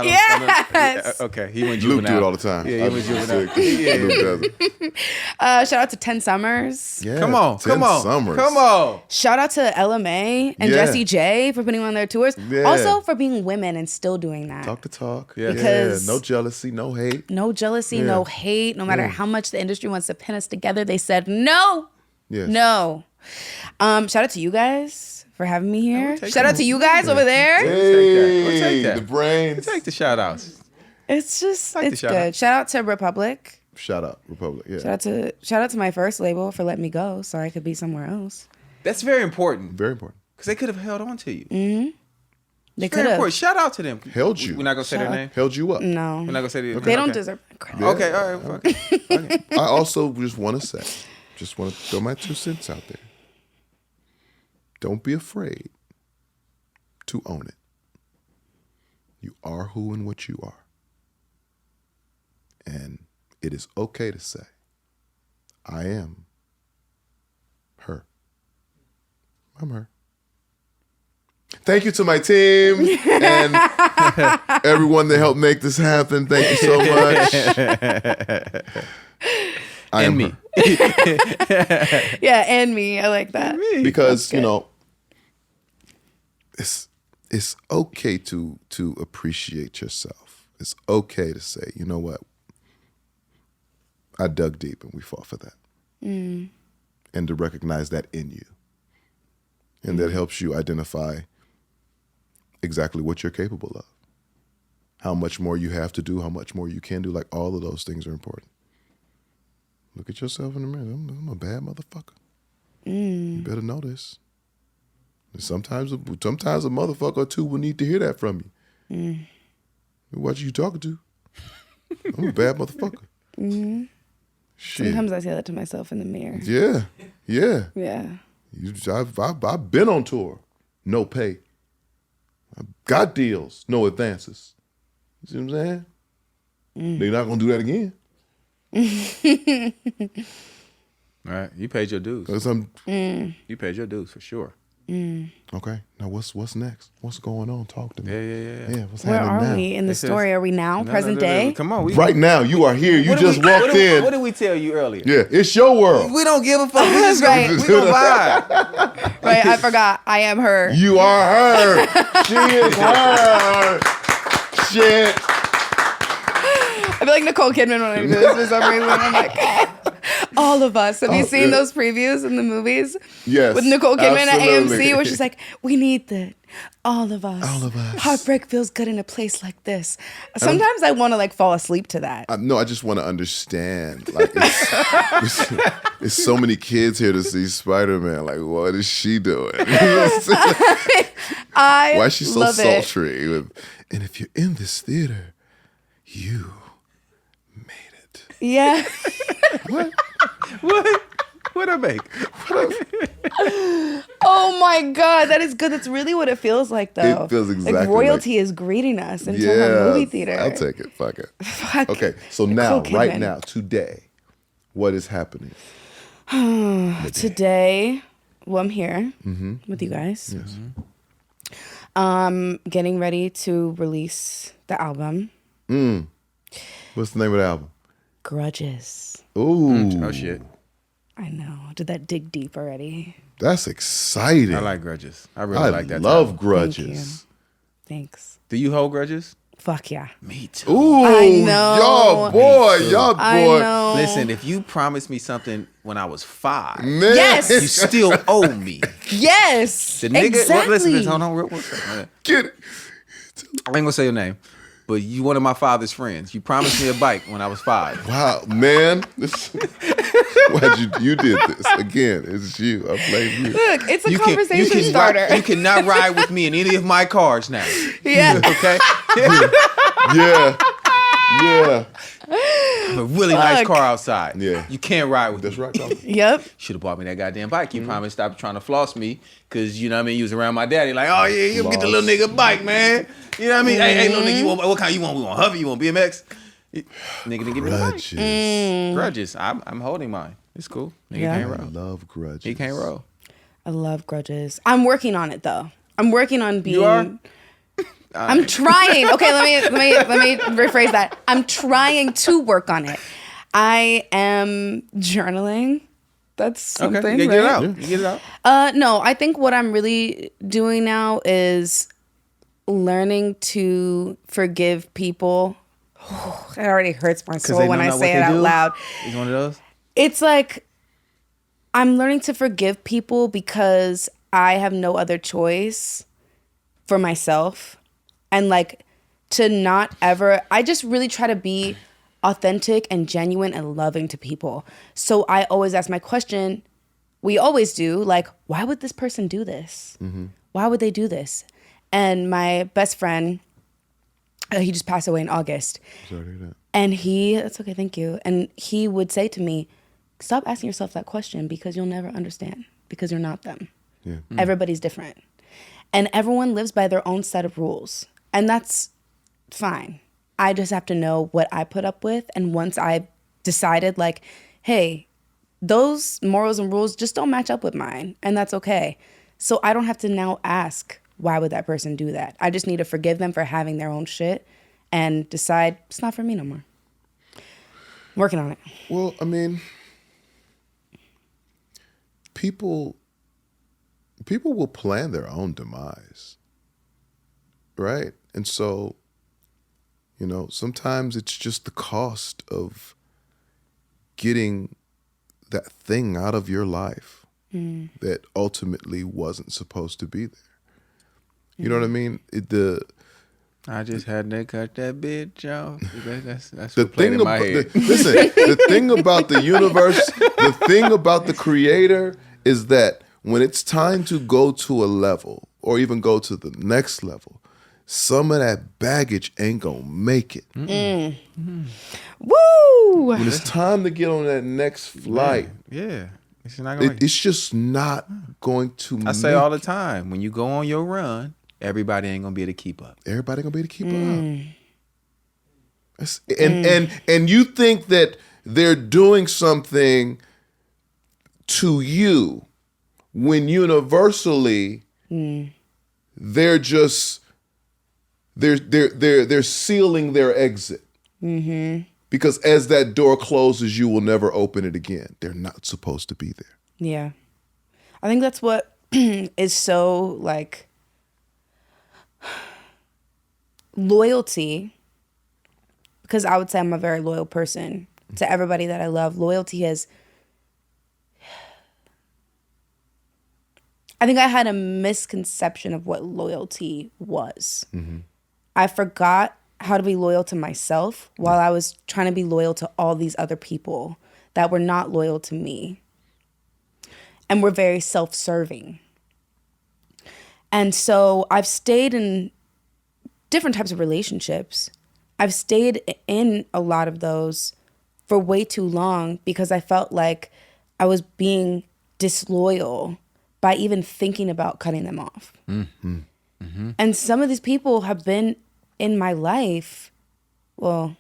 Yes. Okay, he went Luke juvenile. do it all the time. Yeah, he went juvenile. Luke does it. Shout out to 10 Summers. Yeah, Come on. 10 summers. Come on. Shout out to LMA and Yeah. Jessie J for putting on their tours. Yeah. Also for being women and still doing that. Talk the talk. Yeah. Because- no jealousy, no hate. No jealousy, Yeah. no hate. No matter how much the industry wants to pin us together, they said no. Yes. No. Shout out to you guys for having me here. take Shout out to you guys over there. Hey, We'll take that. the brains. Take the shout outs. It's just, Like the it's shout good. out. Shout out to Republic. Shout out, Republic. Yeah. Shout out to my first label for letting me go so I could be somewhere else. That's very important, Very important. because they could have held on to you. They Very could have. important. Shout out to them. Held you. We're not gonna say their name. Held you up. No. We're not gonna say their They don't okay. deserve my credit. Yeah. Okay, all right. Okay. I also just want to say, just want to throw my 2 cents out there. Don't be afraid to own it. You are who and what you are. And it is okay to say, I am her. I'm her. Thank you to my team and everyone that helped make this happen. Thank you so much. I am And me. her. Yeah, and me. I like that. Because, you know, it's okay to appreciate yourself. It's okay to say, you know what? I dug deep and we fought for that. And to recognize that in you. And that helps you identify exactly what you're capable of. How much more you have to do, how much more you can do. Like, all of those things are important. Look at yourself in the mirror. I'm a bad motherfucker. You better know this. And sometimes a motherfucker or two will need to hear that from you. What you talking to? I'm a bad motherfucker. Shit. Sometimes I say that to myself in the mirror. Yeah. Yeah. I've been on tour. No pay. I've got deals. No advances. You see what I'm saying? They're not going to do that again. All right, you paid your dues. 'Cause You paid your dues for sure. okay, now what's next? What's going on? Talk to me. Yeah. What's Where happening are now? we in the This is- story? Are we now, No, present day? Come on, Right now, you are here. You What did just we- walked what did- in. What did we tell you earlier? Yeah, it's your world. We don't give a fuck. We just Right. we gonna vibe. Right, I forgot. I am her. You are her. She is her. Shit. I feel like Nicole Kidman when I do this for some reason. I'm like, all of us. Have you seen yeah. those previews in the movies? Yes. With Nicole Kidman absolutely. at AMC, where she's like, we need that. All of us. All of us. Heartbreak feels good in a place like this. Sometimes I want to like fall asleep to that. No, I just want to understand. Like, it's so many kids here to see Spider-Man. Like, what is she doing? I Why is she so love it. sultry? And if you're in this theater, you made it. Yeah. What I make? Oh my God, that is good. That's really what it feels like, though. It feels exactly like royalty is greeting us into her movie theater. I'll take it. Fuck it. Fuck. Okay, so Nicole now, right Kidman. now, today, what is happening? Today, well, I'm here with you guys. Yes. Getting ready to release the album. What's the name of the album? Grudges. Ooh. Oh shit. I know. Did that dig deep already? That's exciting. I like Grudges. I really like that. I love title. Grudges. Thanks. Do you hold grudges? Fuck yeah. Me too. Ooh, I know. y'all boy. I know. Listen, if you promised me something when I was 5, Man. Yes. you still owe me. Yes. The nigga, exactly. listen, hold on real quick. Get it. I ain't gonna say your name, but you one of my father's friends. You promised me a bike when I was 5. Wow, man. Why'd you did this again? It's you. I blame you. Look, it's a conversation starter. You cannot ride with me in any of my cars now. Yeah. Okay? Yeah. A really nice car outside. Yeah. You can't ride with That's me. right, Colin. Yep. Should have bought me that goddamn bike. You promised stop trying to floss me because, you know what I mean, you was around my daddy like, oh, yeah, you get the little nigga bike, man. You know what I mean? Hey, little nigga, you want, what kind you want? We want Hovey? You want BMX? Nigga didn't give me the bike. Grudges. Grudges. I'm holding mine. It's cool. Nigga Yeah. can't I roll. love Grudges. He can't roll. I love Grudges. I'm working on it though. I'm working on being. You are? I'm trying. Okay, let me rephrase that. I'm trying to work on it. I am journaling. That's something. Okay, you get it right? out. You get it out. No, I think what I'm really doing now is learning to forgive people. It already hurts my soul when I say it out loud. It's one of those. It's like I'm learning to forgive people because I have no other choice for myself. And like to not ever, I just really try to be authentic and genuine and loving to people. So I always ask my question, we always do, like, why would this person do this? Why would they do this? And my best friend, he just passed away in August. Sorry to hear that. And that's okay, thank you. And he would say to me, stop asking yourself that question because you'll never understand because you're not them. Yeah. Everybody's different. And everyone lives by their own set of rules. And that's fine. I just have to know what I put up with. And once I decided like, hey, those morals and rules just don't match up with mine. And that's okay. So I don't have to now ask, why would that person do that? I just need to forgive them for having their own shit and decide it's not for me no more. I'm working on it. Well, I mean, people will plan their own demise, right? And so, you know, sometimes it's just the cost of getting that thing out of your life that ultimately wasn't supposed to be there. You know what I mean? I just had to cut that bitch off. That's The what played thing in my about head. listen, the thing about the universe, the thing about the creator is that when it's time to go to a level or even go to the next level, some of that baggage ain't gonna make it. Woo! When it's time to get on that next flight, Yeah. It's not gonna it's just not going to I say all the time, when you go on your run, everybody ain't gonna be able to keep up. everybody gonna be able to keep up. And you think that they're doing something to you when universally they're just they're sealing their exit. Because as that door closes, you will never open it again. They're not supposed to be there. Yeah. I think that's what is so like loyalty, because I would say I'm a very loyal person to everybody that I love. Loyalty is, I think I had a misconception of what loyalty was. I forgot how to be loyal to myself while I was trying to be loyal to all these other people that were not loyal to me and were very self-serving. And so I've stayed in different types of relationships. I've stayed in a lot of those for way too long because I felt like I was being disloyal by even thinking about cutting them off. And some of these people have been in my life, well,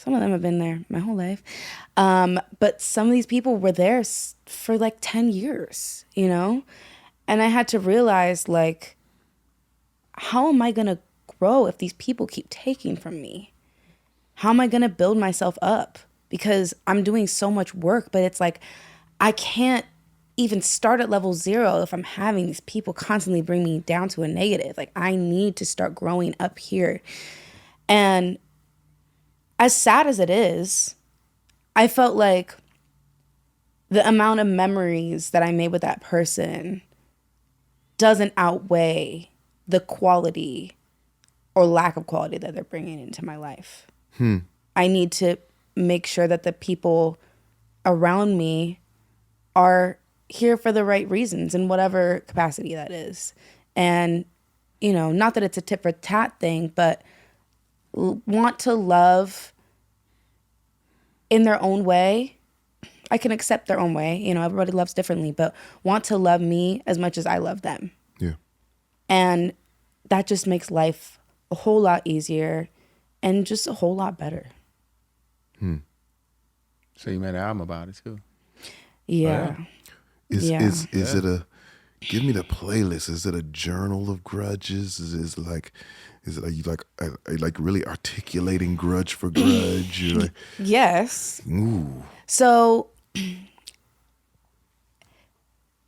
Some of them have been there my whole life. But some of these people were there for like 10 years, you know? And I had to realize, like, how am I going to grow if these people keep taking from me? How am I going to build myself up? Because I'm doing so much work, but it's like, I can't even start at level 0 if I'm having these people constantly bring me down to a negative. Like, I need to start growing up here. And as sad as it is, I felt like the amount of memories that I made with that person doesn't outweigh the quality or lack of quality that they're bringing into my life. I need to make sure that the people around me are here for the right reasons in whatever capacity that is. And, you know, not that it's a tit for tat thing, but want to love in their own way. I can accept their own way. You know, everybody loves differently, but want to love me as much as I love them. Yeah. And that just makes life a whole lot easier and just a whole lot better. So you made an album about it too. Yeah. Is Yeah. is it a? Give me the playlist. Is it a journal of grudges? Is it like really articulating grudge for grudge? You're like, Yes. ooh. So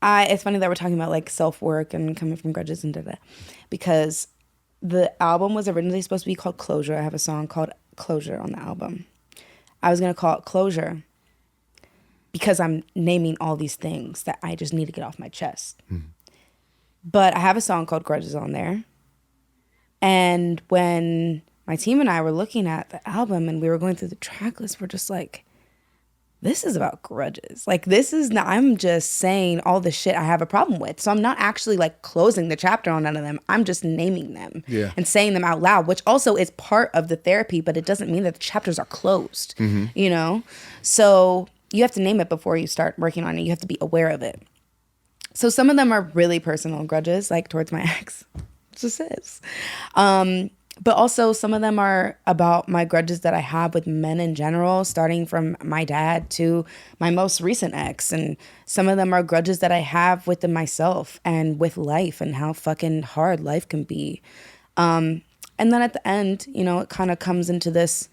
it's funny that we're talking about like self-work and coming from grudges and da-da, because the album was originally supposed to be called Closure. I have a song called Closure on the album. I was going to call it Closure because I'm naming all these things that I just need to get off my chest. But I have a song called Grudges on there. And when my team and I were looking at the album and we were going through the track list, we're just like, this is about grudges. Like, this is not, I'm just saying all the shit I have a problem with. So I'm not actually like closing the chapter on none of them. I'm just naming them and saying them out loud, which also is part of the therapy, but it doesn't mean that the chapters are closed, you know? So you have to name it before you start working on it. You have to be aware of it. So some of them are really personal grudges, like towards my ex. It just is. But also some of them are about my grudges that I have with men in general, starting from my dad to my most recent ex. And some of them are grudges that I have within myself and with life and how fucking hard life can be. And then at the end, you know, it kind of comes into this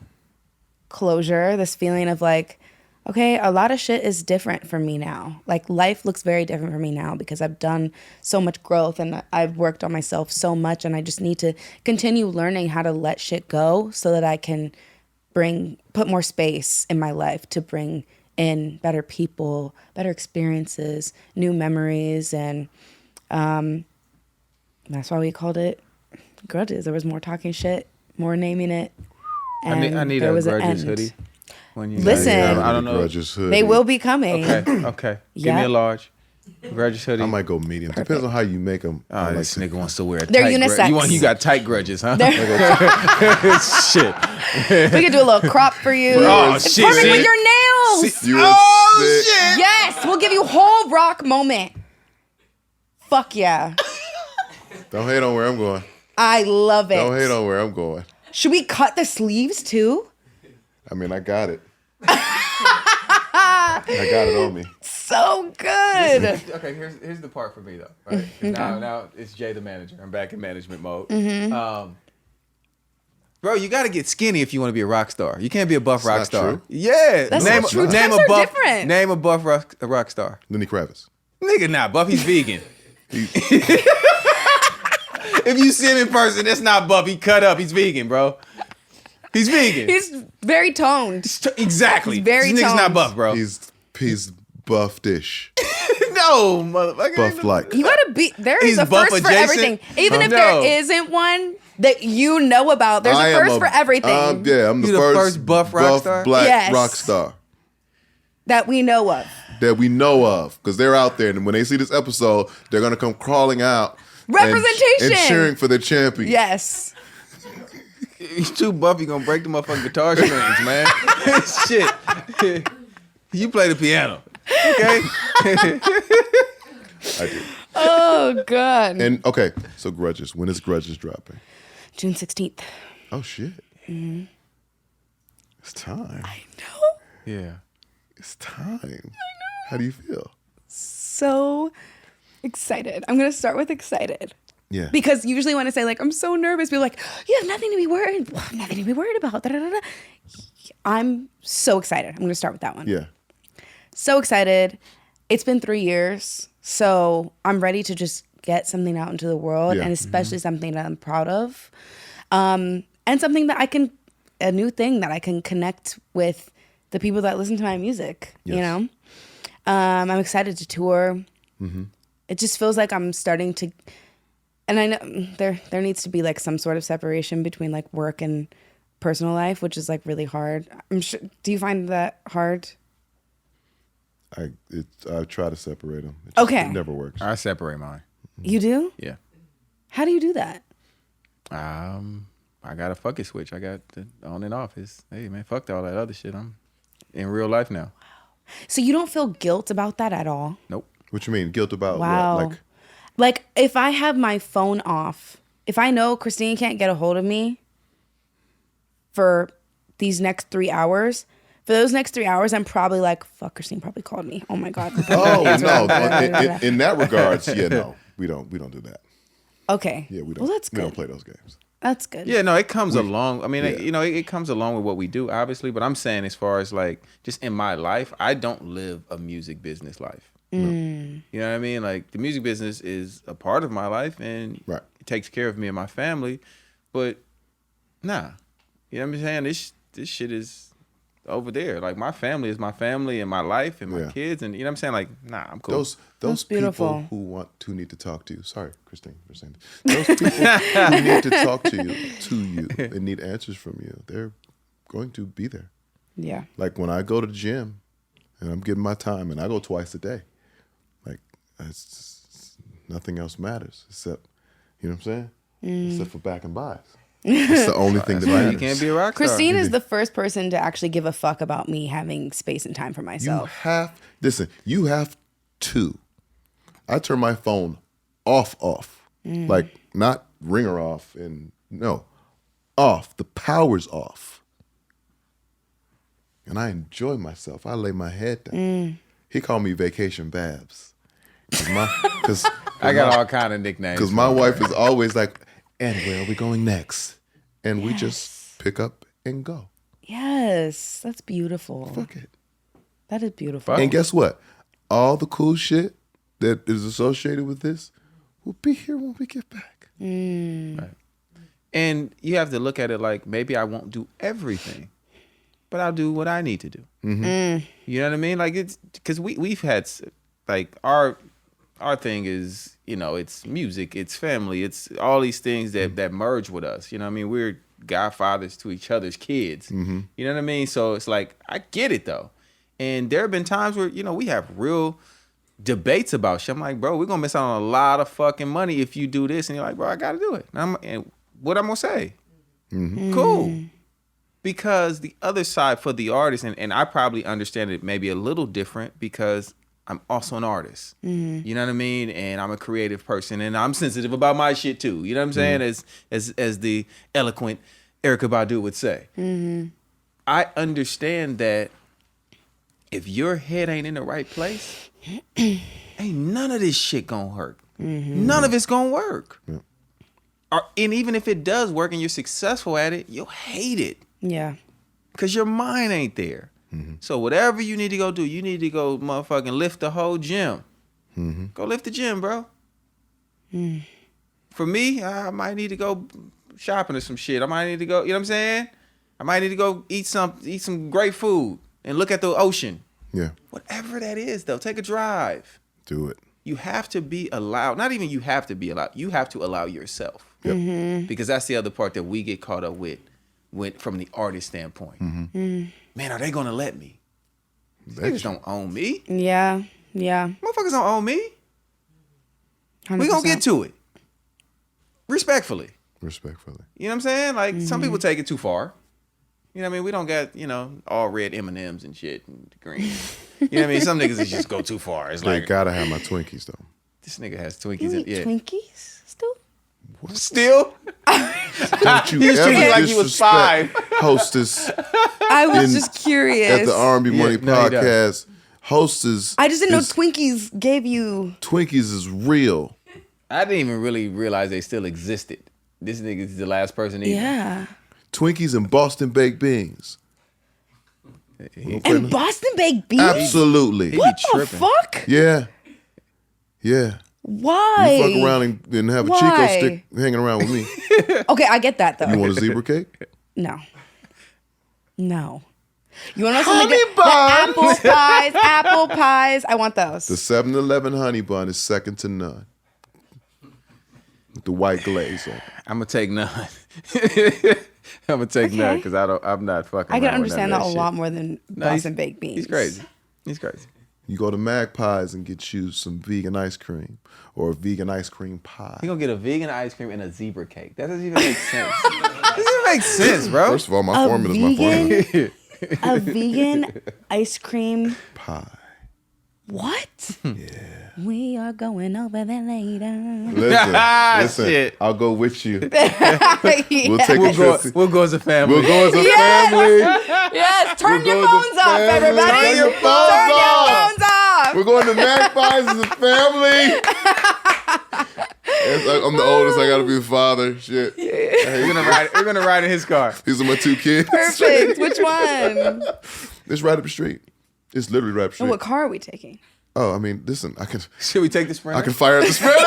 closure, this feeling of like, okay, a lot of shit is different for me now. Like, life looks very different for me now because I've done so much growth and I've worked on myself so much, and I just need to continue learning how to let shit go so that I can put more space in my life to bring in better people, better experiences, new memories, and that's why we called it Grudges. There was more talking shit, more naming it. And I need there a was an Grudges end. hoodie. When you Listen. I don't know. Grudges hoodie. They will be coming. Okay. Give me a Yep. large. Grudges hoodie. I might go medium. Depends on how you make them. Oh, this nigga wants to wear. They're tight unisex. You got tight grudges, huh? Shit. We could do a little crop for you. Oh, It's shit, perfect see? with your nails. You Oh, sick. shit. Yes, we'll give you a whole rock moment. Fuck yeah. Don't hate on where I'm going. I love it. Don't hate on where I'm going. Should we cut the sleeves too? I mean, I got it. I got it on me. So good. Okay, here's the part for me though. Right? Now it's Jay the manager. I'm back in management mode. Bro, you got to get skinny if you want to be a rock star. You can't be a buff rock not star. true. Yeah, That's name not true. name Times a are buff. different. Name a buff rock star. Lenny Kravitz. Nigga, nah, buff. He's vegan. If you see him in person, that's not buff. He cut up. He's vegan, bro. He's vegan. He's very toned. Exactly. He's very This nigga's not toned. buff, bro. He's buff-ish. No, motherfucker. Buff-like. You gotta be. There He's is a buff first for adjacent? everything. Even if No. there isn't one that you know about, there's I a am first for everything I'm the You the first buff rock star? black Yes. rock star that we know of. that we know of, because they're out there, and when they see this episode, they're gonna come crawling out, Representation. and cheering for their champion. Yes. He's too buff. He gonna break the motherfucking guitar strings, man. Shit. You play the piano, okay? I do. Oh God. And okay, so Grudges. When is Grudges dropping? June 16th. Oh shit. It's time. I know. Yeah. It's time. I know. How do you feel? So excited. I'm going to start with excited. Yeah. Because usually when I say like, I'm so nervous, people are like, you have nothing to be worried. Well, nothing to be worried about. Da, da, da, da. I'm so excited. I'm going to start with that one. Yeah. So excited. It's been 3 years. So I'm ready to just get something out into the world, Yeah. and especially something that I'm proud of. And something that a new thing that I can connect with the people that listen to my music, Yes. you know? I'm excited to tour. Mm-hmm. It just feels like I'm starting to, and I know there needs to be like some sort of separation between like work and personal life, which is like really hard. I'm sure. Do you find that hard? I try to separate them. Okay. It never works. I separate mine. You do? Yeah. How do you do that? I got a fuck it switch. I got the on and off. Hey man, fuck all that other shit. I'm in real life now. So you don't feel guilt about that at all? Nope. What you mean? Guilt about Wow. what? Like if I have my phone off, if I know Christine can't get a hold of me for these next 3 hours, for those next 3 hours, I'm probably like, fuck, Christine probably called me. Oh my God. Oh no! In that regards, yeah, no, we don't do that. Okay. Yeah, we don't. Well, that's We good. don't play those games. That's good. Yeah, no, it comes along. I mean, yeah. it comes along with what we do, obviously. But I'm saying, as far as like just in my life, I don't live a music business life. You know what I mean? Like the music business is a part of my life, and Right. it takes care of me and my family. But nah, you know what I'm saying? This shit is over there. Like my family is my family and my life and my Yeah. kids, and you know what I'm saying? Like nah, I'm cool. Those beautiful. people who need to talk to you. Sorry, Christine, for saying that. Those people who need to talk to you and need answers from you, they're going to be there. Yeah. Like when I go to the gym and I'm getting my time, and I go twice a day. Like nothing else matters except, you know what I'm saying? Except for back and buys. It's the only thing that That's why matters. you can't be a rock star. Christine is the first person to actually give a fuck about me having space and time for You myself. you have to. I turn my phone off. Like not ringer off and no, off. The power's off. And I enjoy myself. I lay my head down. He called me Vacation Babs. Cause I got all kind of nicknames. Because my wife is always like, and where are we going next? And we just pick up and go. Yes. That's beautiful. Fuck it. That is beautiful. And guess what? All the cool shit that is associated with this will be here when we get back. Right. And you have to look at it like maybe I won't do everything, but I'll do what I need to do. Mm-hmm. You know what I mean? Like it's because we've had like our thing is, you know, it's music, it's family, it's all these things that merge with us. You know what I mean? We're godfathers to each other's kids. Mm-hmm. You know what I mean? So it's like I get it though. And there have been times where, you know, we have real debates about shit. I'm like, bro, we're gonna miss out on a lot of fucking money if you do this. And you're like, bro, I gotta do it. And what I'm gonna say? Mm-hmm. Cool. Because the other side for the artist, and I probably understand it maybe a little different because I'm also an artist. You know what I mean? And I'm a creative person, and I'm sensitive about my shit too. You know what I'm saying? As the eloquent Erykah Badu would say. I understand that if your head ain't in the right place, ain't none of this shit gonna work. None of it's gonna work. Yeah. And even if it does work and you're successful at it, you'll hate it. Yeah. Because your mind ain't there. So whatever you need to go do, you need to go motherfucking lift the whole gym. Go lift the gym, bro. For me, I might need to go shopping or some shit. I might need to go, you know what I'm saying? I might need to go eat some great food and look at the ocean. Yeah. Whatever that is, though, take a drive. Do it. You have to be allowed. Not even you have to be allowed. You have to allow yourself. Yep. Because that's the other part that we get caught up with from the artist standpoint. Man, are they gonna let me? Niggas don't own me. Yeah. Yeah. Motherfuckers don't own me. 100%. We gonna get to it. Respectfully. Respectfully. You know what I'm saying? Like some people take it too far. You know what I mean? We don't got, you know, all red M&Ms and shit and green. You know what I mean? Some niggas just go too far. It's They like gotta have my Twinkies though. this nigga has You Twinkies. eat Yeah. Twinkies still? Still? Don't you He was ever treating me like he was disrespect 5. Hostess I was in- just curious. at the R&B Money no, he does. Podcast. Hostess. I just didn't know is- Twinkies gave you. Twinkies is real. I didn't even really realize they still existed. This nigga is the last person eating. Yeah. Twinkies and Boston baked beans. And Boston baked beans? Absolutely. He What be the tripping. fuck? Yeah. Yeah. Why? You fuck around and have a Chico Why? stick hanging around with me. Okay, I get that though. You want a zebra cake? No. No. You want to know something? Honey The apple pies. I want those. The 7-Eleven honey bun is second to none. With the white glaze on it. I'm gonna take none. I'm gonna take none because I'm not fucking. I can around with understand none that of a lot more than No, he's- Boston baked beans. He's crazy. He's crazy. You go to Magpies and get you some vegan ice cream or a vegan ice cream pie. He gonna get a vegan ice cream and a zebra cake. That doesn't even make sense. That doesn't make sense, bro. First of all, my formula is my formula. A vegan ice cream Pie. What? Yeah. We are going over there later. Listen, Shit. I'll go with you. We'll Yes. take a trip. We'll go as a family. We'll go as a Yes. family. Yes, turn We'll your go as a phones off, family. everybody. Turn your phones Turn your off. phones off. We're going to Magpies as a family. I'm the oldest. I got to be the father. Shit. We're gonna ride in his car. These are my 2 kids. Perfect. Which one? It's right up the street. It's literally right up the street. What car are we taking? Oh, I mean, listen. I Should we take the Sprinter? can fire up the Sprinter.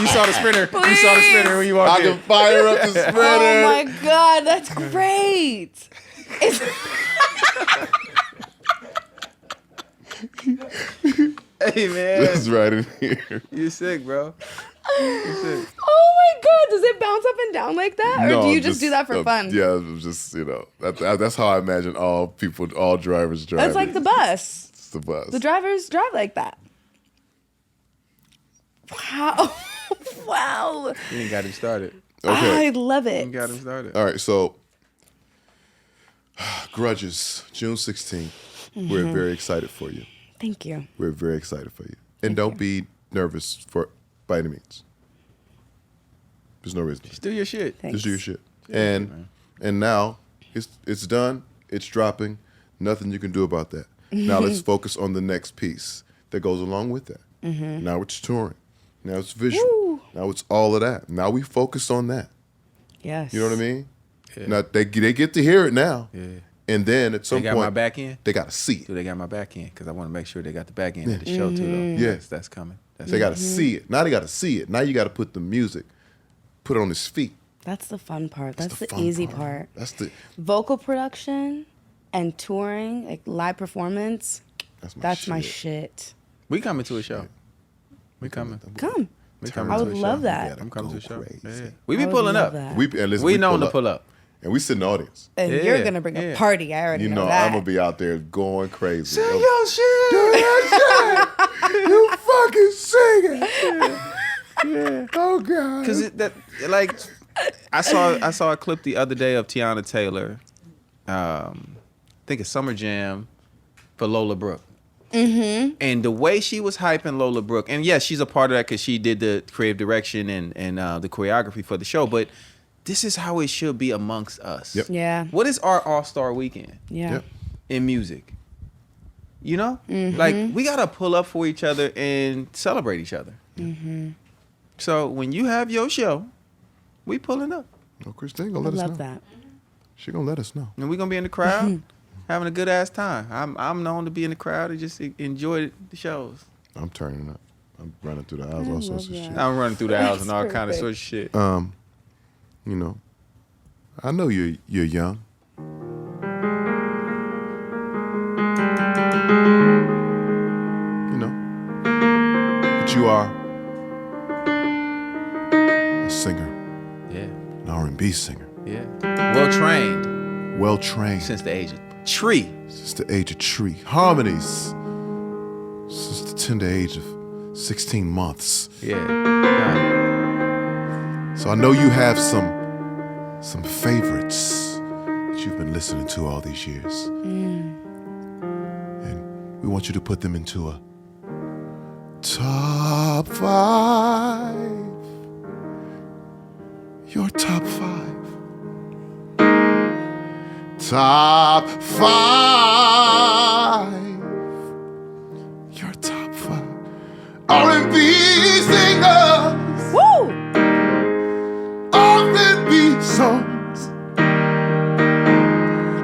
You saw the Sprinter. You saw the Sprinter when you walked I in. can fire up the Sprinter. Oh my God, that's great. Hey man, It's right in here. you sick, bro. You sick. Oh my God, does it bounce up and down like that? Or No, do you I'm just do that for fun? Yeah, I'm just, that's how I imagine all drivers drive. That's like the bus. It's the bus. The drivers drive like that. Wow. Wow. You ain't got him started. Okay. I love it. You got him started. All right, so Grudges, June 16th. We're very excited for you. Thank you. We're very excited for you. And don't be nervous by any means. There's no reason. Just do your shit. Thanks. Just do your shit. And now it's done. It's dropping. Nothing you can do about that. Now let's focus on the next piece that goes along with that. Now it's touring. Now it's visual. Woo. Now it's all of that. Now we focus on that. Yes. You know what I mean? Yeah. Now they get to hear it now. Yeah. And then at some They got point my back end. they gotta see it. Do they got my back end? Because I want to make sure they got the back end of the show too. Though. Yes. That's coming. That's They gotta see it. Now they gotta see it. Now you gotta put the music, put it on his feet. That's the fun part. That's the fun easy part. That's the Vocal production and touring, like live performance, that's my shit. We coming to a show. We coming. Come. We coming I to would a show. love that. gotta I'm coming go to a show. crazy. Yeah. We be I would pulling love up. that. Listen, We known to pull up. and we sit in the audience. And Yeah, you're gonna bring a yeah. party. I already You know know, that. I'm gonna be out there going crazy. Sing your shit. Do your shit. You fucking sing it. Yeah. Oh God. Cause I saw a clip the other day of Tiana Taylor. I think it's Summer Jam for Lola Brooke. Mm-hmm. And the way she was hyping Lola Brooke, and yes, she's a part of that because she did the creative direction and the choreography for the show. But this is how it should be amongst us. Yep. Yeah. What is our All-Star Weekend Yeah. Yep. in music? You know, like we gotta pull up for each other and celebrate each other. Mm-hmm. So when you have your show, we pulling up. Oh, Christine gonna I let us know. love that. She gonna let us know. And we're gonna be in the crowd having a good ass time. I'm known to be in the crowd and just enjoy the shows. I'm turning up. I'm running through the aisles, all sorts of love shit. that. I'm running through the house and all That's kind of perfect. sort of shit. You know, I know you're young. You know, but you are a singer, Yeah, an R&B singer, yeah. Well trained well trained since the age of tree. since the age of tree, harmonies since the tender age of 16 months. Yeah. So I know you have some favorites that you've been listening to all these years. And we want you to put them into Top 5. Your top 5. Top 5. Your top 5. R&B singers. Woo! R&B songs.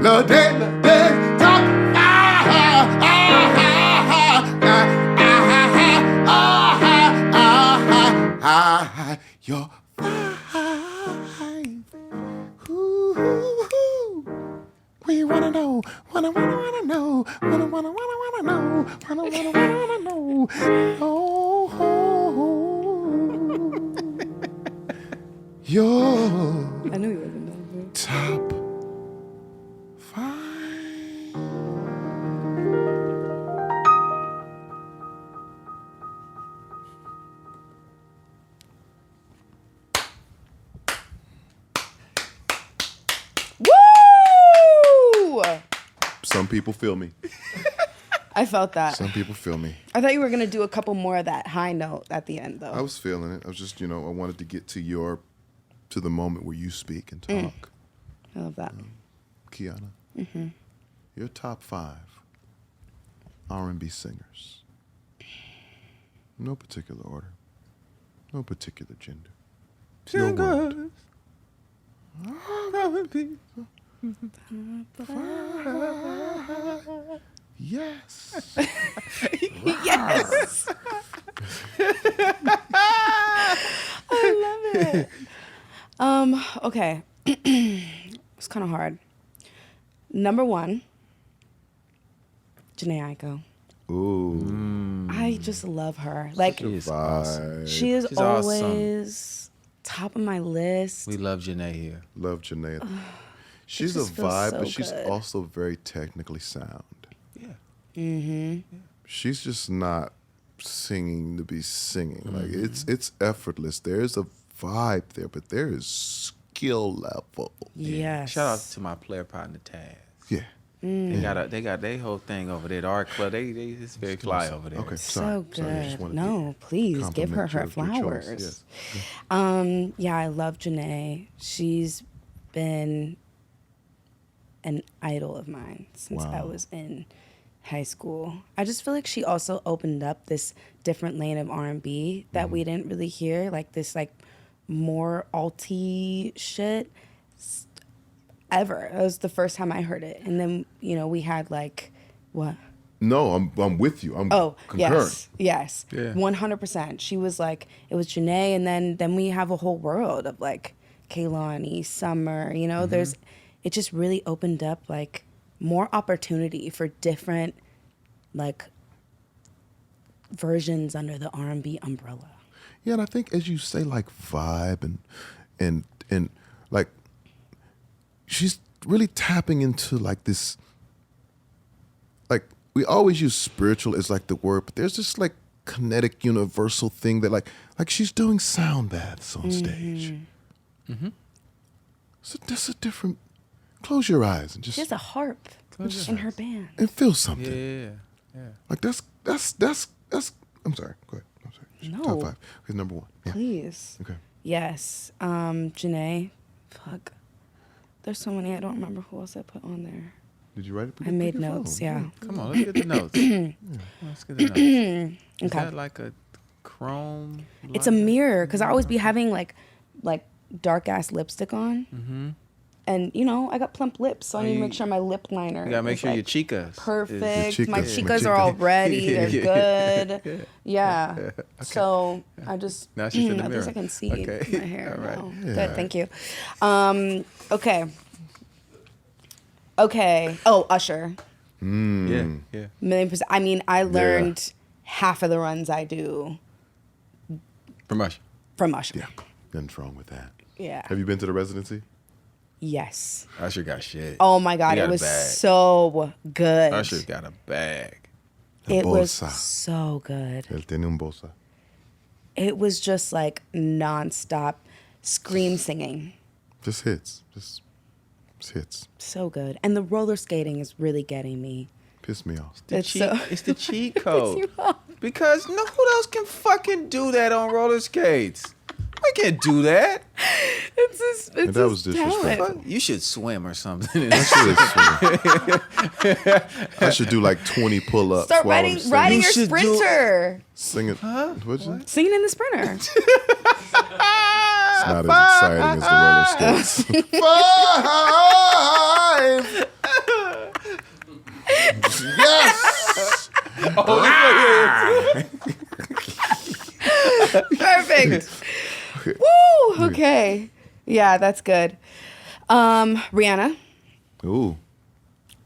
Ledé top 5. Your 5. Ooh. We wanna know, wanna know, know. Your I knew you were gonna know. top 5. Woo! Some people feel me. I felt that. Some people feel me. I thought you were gonna do a couple more of that high note at the end, though. I was feeling it. I was just, I wanted to get to the moment where you speak and talk. I love that. Kiana, your top 5 R&B singers. No particular order. No particular gender. No word. Yes. Yes. I love it. Okay. It's kind of hard. Number 1, Jhené Aiko. Ooh. I just love her. Like, She is Vibe. she is She's always top of my list. We love Janae here. Love Janae. She's a just feels vibe, so but she's good. also very technically sound. Yeah. She's just not singing to be singing. Like it's effortless. There's a vibe there, but there is skill level. Yes. Shout out to my player partner Taz. Yeah. They got their whole thing over there. The art club. It's very fly over there. Okay. So Sorry. I just good. wanted No, please give her compliment your choice. flowers. Yes. Yeah, I love Janae. She's been an idol of mine since I Wow. was in high school. I just feel like she also opened up this different lane of R&B that we didn't really hear, like this like more alty shit ever. It was the first time I heard it. And then, we had like what? No, I'm with you. I'm Oh, concurring. yes. Yeah. 100%. She was like, it was Janae, and then we have a whole world of like Kehlani, Summer, it just really opened up like more opportunity for different like versions under the R&B umbrella. Yeah, and I think as you say, like vibe and like she's really tapping into like this. Like we always use spiritual as like the word, but there's this like kinetic universal thing that like she's doing sound baths on stage. So that's a different. Close your eyes and just She has a harp in her band. and feel something. Yeah. Like that's. I'm sorry. Go ahead. I'm sorry. No. Top 5. Here's number 1. Yeah. Please. Okay. Yes. Janae. Fuck. There's so many. I don't remember who else I put on there. Did you write it? I made notes. Yeah. Come on, let's get the notes. Let's get the notes. Is Okay. that like a chrome? It's a mirror because I always be having like dark ass lipstick on. And I got plump lips, so I need to make sure my lip liner. You gotta make is, sure like, your chicas. perfect. Your My chicas. chicas are all ready. They're good. Yeah. So I just Now she's in the at least mirror. I can see Okay. my hair. All right. now. Yeah. Good. Thank you. Okay. Oh, Usher. Yeah. $1,000,000%. I mean, I learned half of the runs I do From us. from Usher. Yeah. Nothing's wrong with that. Yeah. Have you been to the residency? Yes. Usher got shit. Oh my God, He got it a was bag. so good. Usher got a bag. The It was bolsa. so good. Él tiene un bolsa. It was just like nonstop scream singing. Just hits. Just hits. So good. And the roller skating is really getting me. Piss me off. The It's cheat, so- it's the cheat code. You off. Because no, who else can fucking do that on roller skates? I can't do that. It's And that was disrespectful. You should swim or something. I should do like 20 pull-ups. Start while I'm riding singing. your should do- sprinter. Singing. What'd you say? Singing in the sprinter. It's not as exciting as the roller skates. 5. Yes. Perfect. Woo. Okay. Yeah, that's good. Rihanna. Ooh.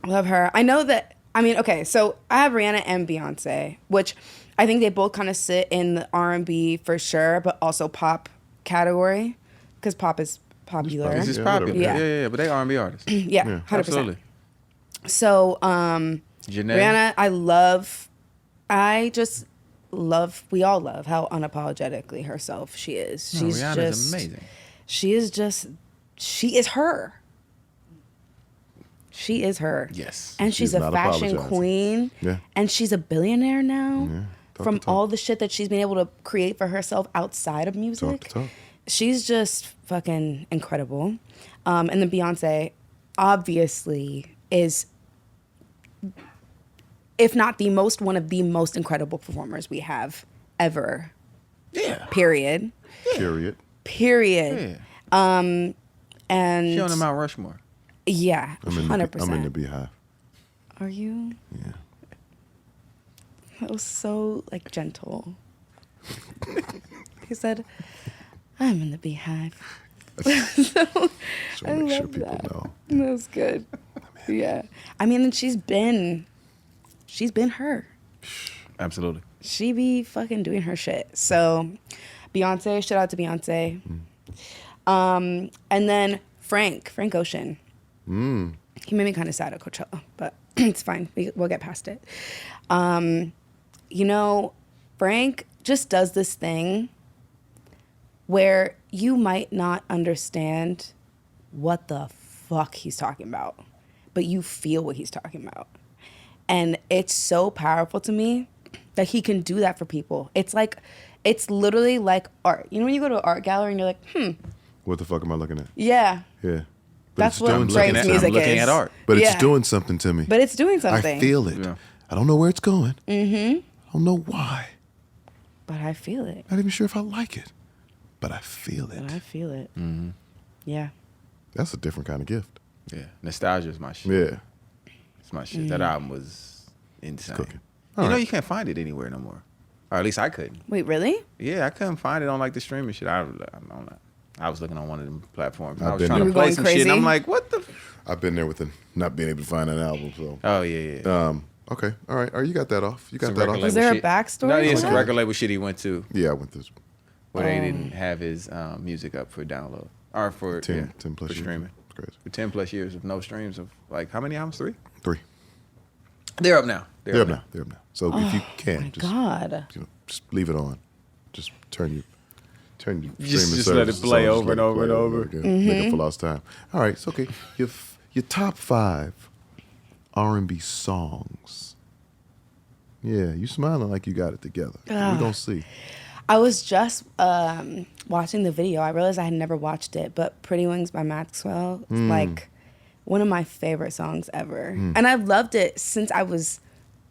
Love her. I know that. I mean, okay. So I have Rihanna and Beyonce, which I think they both kind of sit in the R&B for sure, but also pop category because pop is popular. This is Yeah, popular. whatever. Yeah, but they R&B artists. Yeah, 100%. Absolutely. So, Janae. Rihanna, we all love how unapologetically herself she is. No, She's Rihanna's just amazing. She is her. She is her. Yes. And she's a not fashion apologizing. queen. Yeah. And she's a billionaire now. Yeah. Talk From to talk. all the shit that she's been able to create for herself outside of music. Talk to talk. She's just fucking incredible. And then Beyonce obviously is, if not one of the most incredible performers we have ever. Yeah. Period. Period. Period. Yeah. And She on the Mount Rushmore. yeah, I'm in 100%. the Beehive. Are you? Yeah. That was so like gentle. He said, "I'm in the Beehive." Just I want to make sure love people that. know. That was good. Yeah, I mean, and she's been her. Absolutely. She be fucking doing her shit. So, Beyonce, shout out to Beyonce. And then Frank Ocean. He made me kind of sad at Coachella, but it's fine. We'll get past it. You know, Frank just does this thing where you might not understand what the fuck he's talking about, but you feel what he's talking about. And it's so powerful to me that he can do that for people. It's literally like art. You know when you go to an art gallery and you're like, What the fuck am I looking at? yeah. Yeah. That's it's what doing Frank's something. music I'm looking is. at art. But Yeah. it's doing something to me. But it's doing something. I feel it. Yeah. I don't know where it's going. Mm-hmm. I don't know why. But I feel it. Not even sure if I like it. But I feel it. But I feel it. Mm-hmm. Yeah. That's a different kind of gift. Yeah. Nostalgia is my shit. Yeah. It's my shit. That album was insane. cooking. You All know right. you can't find it anywhere no more. Or at least I couldn't. Wait, really? Yeah, I couldn't find it on like the streaming shit. I don't know. I was looking on one of them platforms. I I've was been trying there. to You were play going some shit, and crazy? I'm like, what the? I've been there with not being able to find an album. So. Oh yeah. Okay. All right. You got that off. You got Some that record off. label Is there a shit. backstory No, yeah, to some that? record label shit he went to Yeah, I went this where they didn't have his music up for download or for 10 plus for years. streaming. It's crazy. For 10 plus years of no streams of like how many albums? 3? 3. They're up now. They're up now. They're up now. So if you can, My just God. just leave it on. Just turn your streaming Just let it services play on, just over let and it over play and over. again. Make up for lost time. All right. It's okay. Your top 5 R&B songs. Yeah, you smiling like you got it together. We gonna see. I was just watching the video. I realized I had never watched it, but Pretty Wings by Maxwell is like one of my favorite songs ever. And I've loved it since I was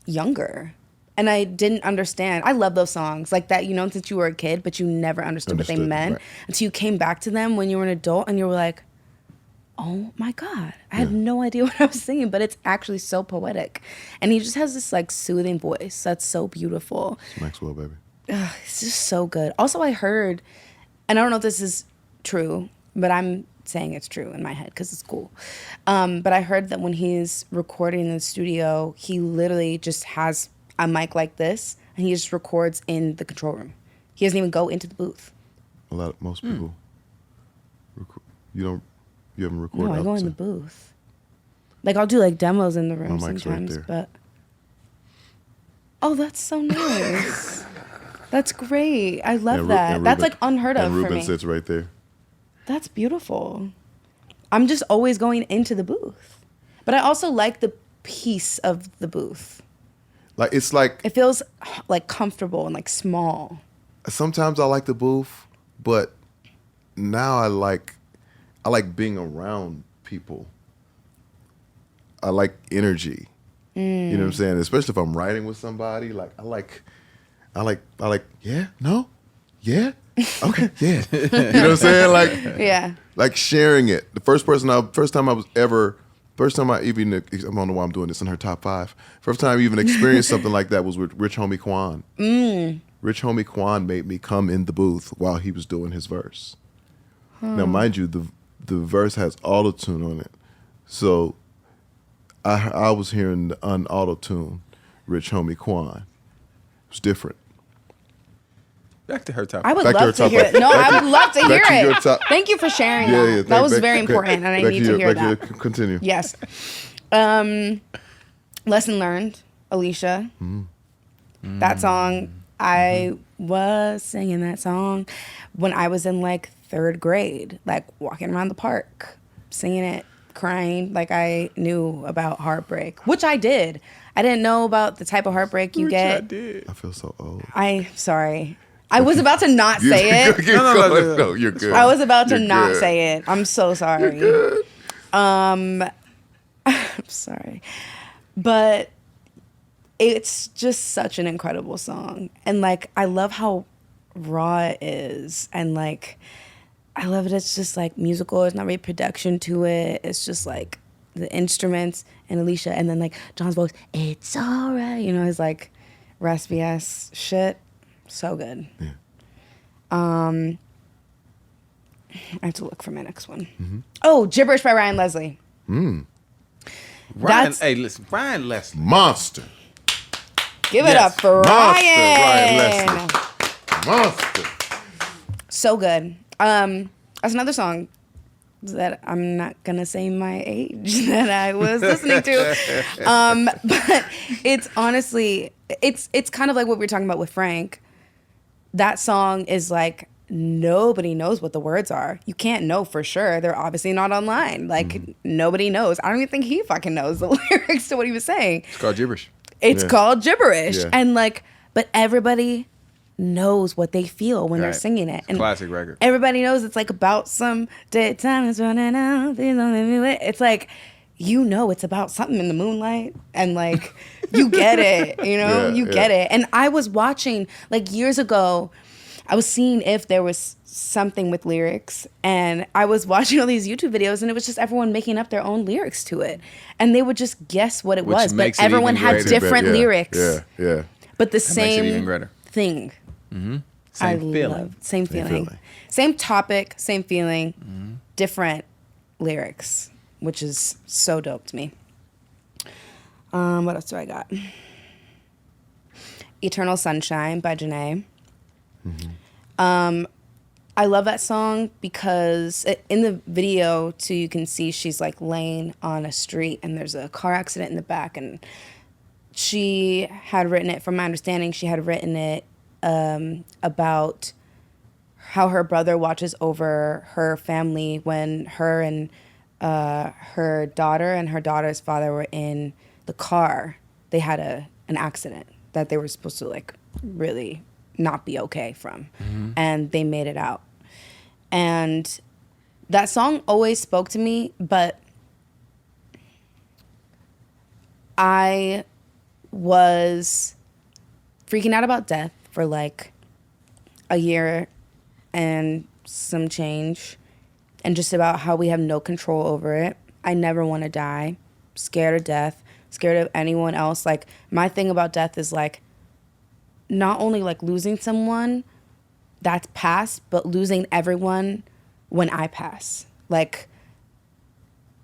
younger. And I didn't understand. I love those songs like that, since you were a kid, but you never understood what they Understood, meant right. until you came back to them when you were an adult and you were like, oh my God, I had no idea what I was singing, but it's actually so poetic. And he just has this like soothing voice that's so beautiful. It's Maxwell, baby. It's just so good. Also, I heard, and I don't know if this is true, but I'm saying it's true in my head because it's cool. But I heard that when he's recording in the studio, he literally just has a mic like this, and he just records in the control room. He doesn't even go into the booth. Most people. You haven't recorded. No, I up go in to- the booth. Like I'll do like demos in the room My mic's right sometimes, there. but oh, that's so nice. That's great. I love And that. and That's Ruben- like unheard of And for Ruben me. sits right there. That's beautiful. I'm just always going into the booth. But I also like the peace of the booth. Like it's like It feels like comfortable and like small. sometimes I like the booth, but now I like being around people. I like energy. You know what I'm saying? Especially if I'm writing with somebody. Like I like, yeah, no, yeah, okay, yeah. You know what I'm saying? Like, Yeah. like sharing it. The first time I even, I don't know why I'm doing this in her top 5. First time I even experienced something like that was with Rich Homie Quan. Rich Homie Quan made me come in the booth while he was doing his verse. Now, mind you, the verse has auto-tune on it. So I was hearing the un-auto-tune Rich Homie Quan. It was different. Back to her top. I would Back to love her to top hear five. it. No, I would love to hear back to your it. top- Thank you for sharing that. That was very important, and I need to hear that. Continue. Yes. Lesson learned, Alicia. That song, I was singing that song when I was in like 3rd grade, like walking around the park, singing it, crying, like I knew about heartbreak, which I did. I didn't know about the type of heartbreak you get. I did. I feel so old. Sorry. I was about to not say it. No, you're good. I was about to You're not good. say it. I'm so sorry. I'm sorry. But it's just such an incredible song. And like I love how raw it is. And like I love it. It's just like musical. There's not really production to it. It's just like the instruments and Alicia and then like John's voice, it's all right. You know, his like raspy ass shit. So good. Yeah. I have to look for my next one. Oh, Gibberish by Ryan Leslie. Ryan, hey, listen, Ryan Leslie. Monster. Give it Yes. up for Ryan Ryan. Monster. So good. That's another song that I'm not gonna say my age that I was listening to. But it's honestly, it's kind of like what we were talking about with Frank. That song is like nobody knows what the words are. You can't know for sure. They're obviously not online. Like nobody knows. I don't even think he fucking knows the lyrics to what he was saying. It's called gibberish. It's Yeah. called gibberish. Yeah. And like, but everybody knows what they feel when they're Right. singing it. And Classic record. everybody knows it's like about some daytime is running out. Please don't let me wait. It's like, you know, it's about something in the moonlight and like, you get it, you know, Yeah, you get it. And I was watching like years ago, I was seeing if there was something with lyrics and I was watching all these YouTube videos and it was just everyone making up their own lyrics to it. And they would just guess what it Which was, but makes it everyone even had greater. different Yeah, lyrics. Yeah. But the That makes it even same greater. thing. Same I feeling. love same feeling. feeling. Same topic, same feeling, different lyrics, which is so dope to me. What else do I got? Eternal Sunshine by Janae. I love that song because in the video too, you can see she's like laying on a street and there's a car accident in the back, and she had written it, from my understanding, she had written it about how her brother watches over her family when her and her daughter and her daughter's father were in the car. They had an accident that they were supposed to like really not be okay from, and they made it out. And that song always spoke to me, but I was freaking out about death for like a year and some change, and just about how we have no control over it. I never want to die. Scared of death, scared of anyone else. Like, my thing about death is like not only like losing someone that's passed, but losing everyone when I pass. Like,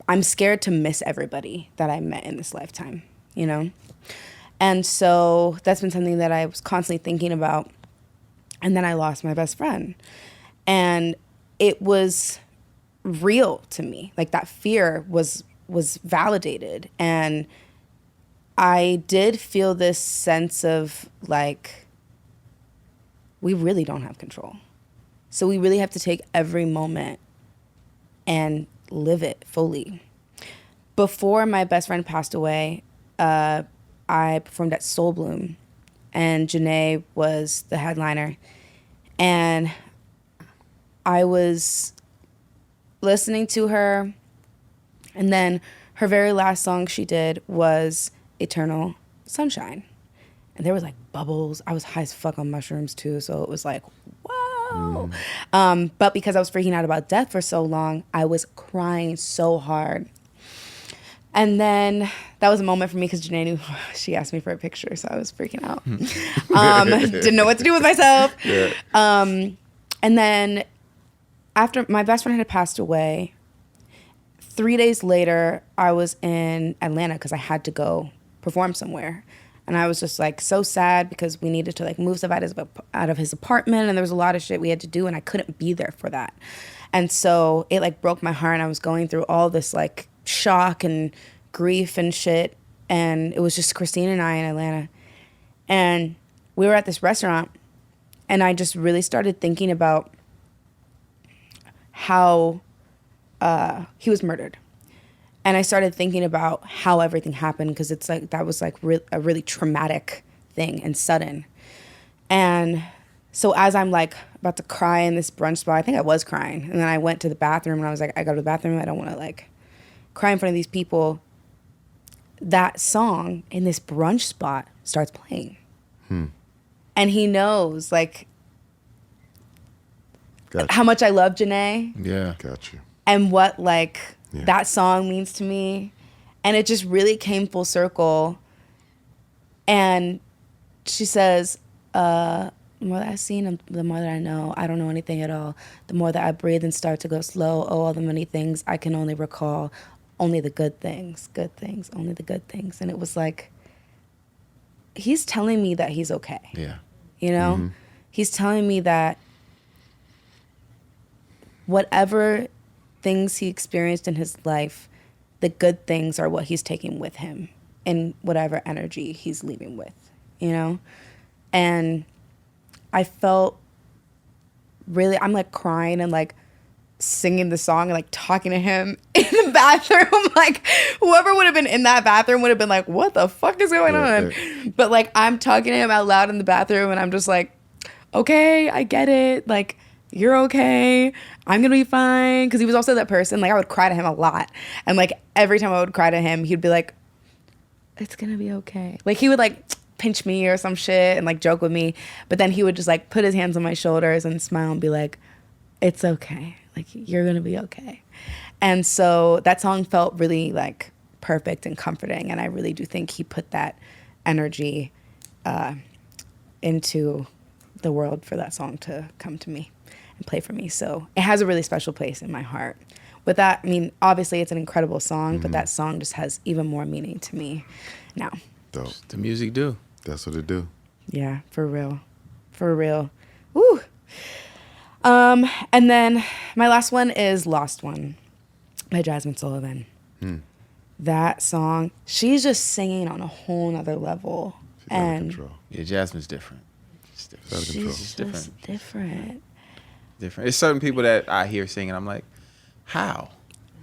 I'm scared to miss everybody that I met in this lifetime, you know? And so that's been something that I was constantly thinking about. And then I lost my best friend. And it was real to me. Like, that fear was validated. And I did feel this sense of like, we really don't have control. So we really have to take every moment and live it fully. Before my best friend passed away, I performed at Soul Bloom, and Janae was the headliner. And I was listening to her, and then her very last song she did was Eternal Sunshine. And there was like bubbles. I was high as fuck on mushrooms too, so it was like, whoa. But because I was freaking out about death for so long, I was crying so hard. And then that was a moment for me because Janae knew, she asked me for a picture, so I was freaking out. Didn't know what to do with myself. Yeah. And then after my best friend had passed away, 3 days later, I was in Atlanta because I had to go perform somewhere. And I was just like so sad because we needed to like move stuff out of his apartment, and there was a lot of shit we had to do, and I couldn't be there for that. And so it like broke my heart, and I was going through all this like shock and grief and shit. And it was just Christine and I in Atlanta. And we were at this restaurant, and I just really started thinking about how he was murdered. And I started thinking about how everything happened, because it's like that was like a really traumatic thing and sudden. And so as I'm like about to cry in this brunch spot, I think I was crying. And then I went to the bathroom, and I was like, I go to the bathroom. I don't want to like cry in front of these people. That song in this brunch spot starts playing. And he knows like how much I love Janae. Yeah. Got you. And what like Yeah. that song means to me. And it just really came full circle. And she says, the more that I've seen, the more that I know. I don't know anything at all. The more that I breathe and start to go slow, oh, all the many things I can only recall. Only the good things, only the good things. And it was like, he's telling me that he's okay. Yeah. You know? He's telling me that whatever things he experienced in his life, the good things are what he's taking with him in whatever energy he's leaving with, you know? And I felt really, I'm like crying and like singing the song and like talking to him in the bathroom. Like whoever would have been in that bathroom would have been like, what the fuck is going on? Yeah. But like I'm talking to him out loud in the bathroom, and I'm just like, okay, I get it. Like, you're okay. I'm gonna be fine. Because he was also that person. Like I would cry to him a lot, and like every time I would cry to him, he'd be like, it's gonna be okay. Like he would like pinch me or some shit and like joke with me, but then he would just like put his hands on my shoulders and smile and be like, it's okay. Like you're gonna be okay. And so that song felt really like perfect and comforting, and I really do think he put that energy into the world for that song to come to me and play for me. So it has a really special place in my heart. With that, I mean, obviously it's an incredible song, but that song just has even more meaning to me now. Dope. The music do. That's what it do. Yeah, for real. For real. Woo. And then my last one is Lost One by Jasmine Sullivan. That song, she's just singing on a whole nother level. She's out of And control. Yeah, Jasmine's different. She's different. Out of control. she's just different. Different. There's certain people that I hear singing, I'm like, how?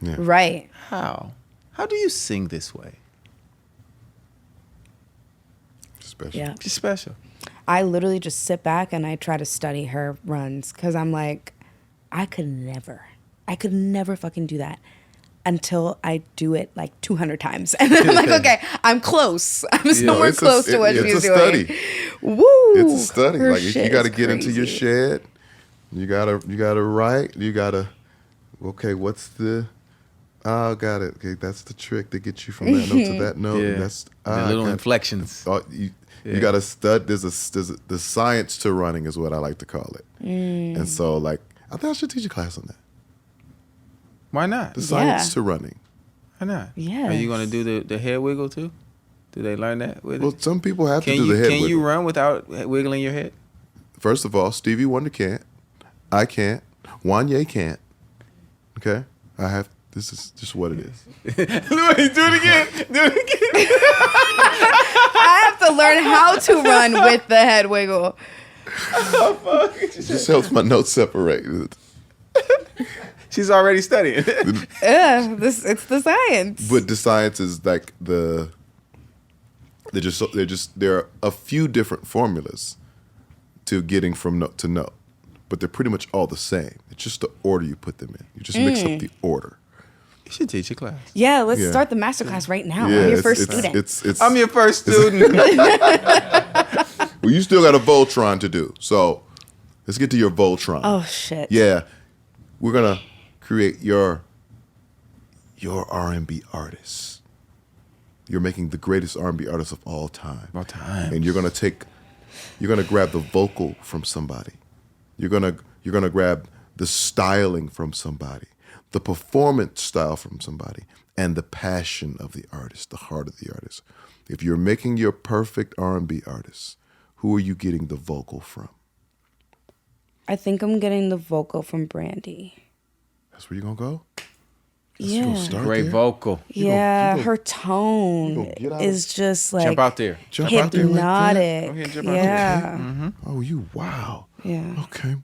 Yeah. Right. How? How do you sing this way? Special. Yeah. She's special. I literally just sit back and I try to study her runs, because I'm like, I could never fucking do that until I do it like 200 times. And then I'm like, okay, I'm close. I'm somewhere it's a- close to what it's she's a doing. study. Woo! It's a study. Her Like you shit got to is get into your crazy. shed. You gotta write. You gotta. Okay, what's the? Oh, got it. Okay, that's the trick to get you from that note to that note. Yeah. And that's The I little got- inflections. You Yeah. got to stud. There's the science to running is what I like to call it. And so, like, I think I should teach a class on that. Why not? The science Yeah. to running. Why not? Yes. Are you going to do the head wiggle too? Do they learn that with Well, it? some people have Can to do you the head can you wiggle. run without wiggling your head? First of all, Stevie Wonder can't. I can't. Wanye can't. Okay, I have. This is just what it is. Do it again. Do it again. I have to learn how to run with the head wiggle. It just helps my notes separate. She's already studying. It's the science. But the science is like There are a few different formulas to getting from note to note, but they're pretty much all the same. It's just the order you put them in. You just mix up the order. You should teach a class. Yeah, let's start the masterclass right now. Yeah, I'm your first student. I'm your first student. Well, you still got a Voltron to do, so let's get to your Voltron. Oh shit. Yeah, we're gonna create your R&B artist. You're making the greatest R&B artist of all time. And you're gonna grab the vocal from somebody. You're gonna grab the styling from somebody, the performance style from somebody, and the passion of the artist, the heart of the artist. If you're making your perfect R&B artist, who are you getting the vocal from? I think I'm getting the vocal from Brandy. That's where you're gonna go? Yeah. Great vocal. Yeah, her tone is just like Jump out there. hypnotic. Go ahead and jump out Yeah. there. Oh, wow. Yeah. Okay.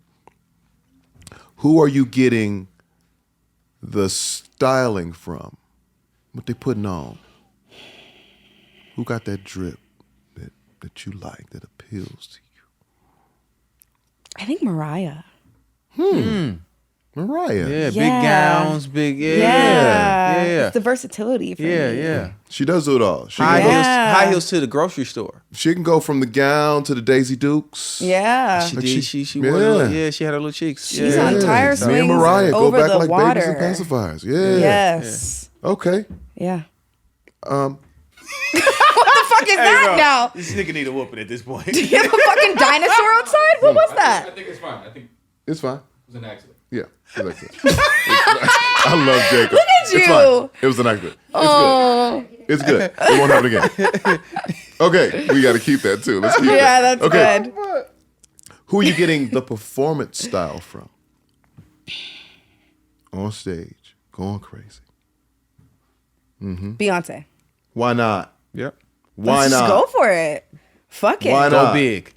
Who are you getting the styling from? What they putting on? Who got that drip that you like, that appeals to you? I think Mariah. Mariah. Yeah, big Yeah. gowns, big Yeah. yeah. It's the versatility for me. Yeah. She does do it all. She High can, high heels to the grocery store. she can go from the gown to the Daisy Dukes. Yeah. She Like did. she- She wore a little, yeah. she had her little cheeks. She's yeah. on tire swings Me and Mariah go over back the like water. babies and pacifiers. Yeah. Yes. Okay. Yeah. Um, What the fuck is that now? This nigga need a whooping at this point. Do you have a fucking dinosaur outside? What was I that? think it's fine. I think it it's fine. was an accident. Yeah. It's like that. I love Jacob. Look at It's you. fine. It was an accident. It's good. It's good. It won't happen again. Okay. We got to keep that too. Let's keep Yeah, that. that's Okay. good. Who are you getting the performance style from? On stage, going crazy. Beyonce. Why not? Yep. Why Let's not? just go for it. Fuck it. Why Go not? big.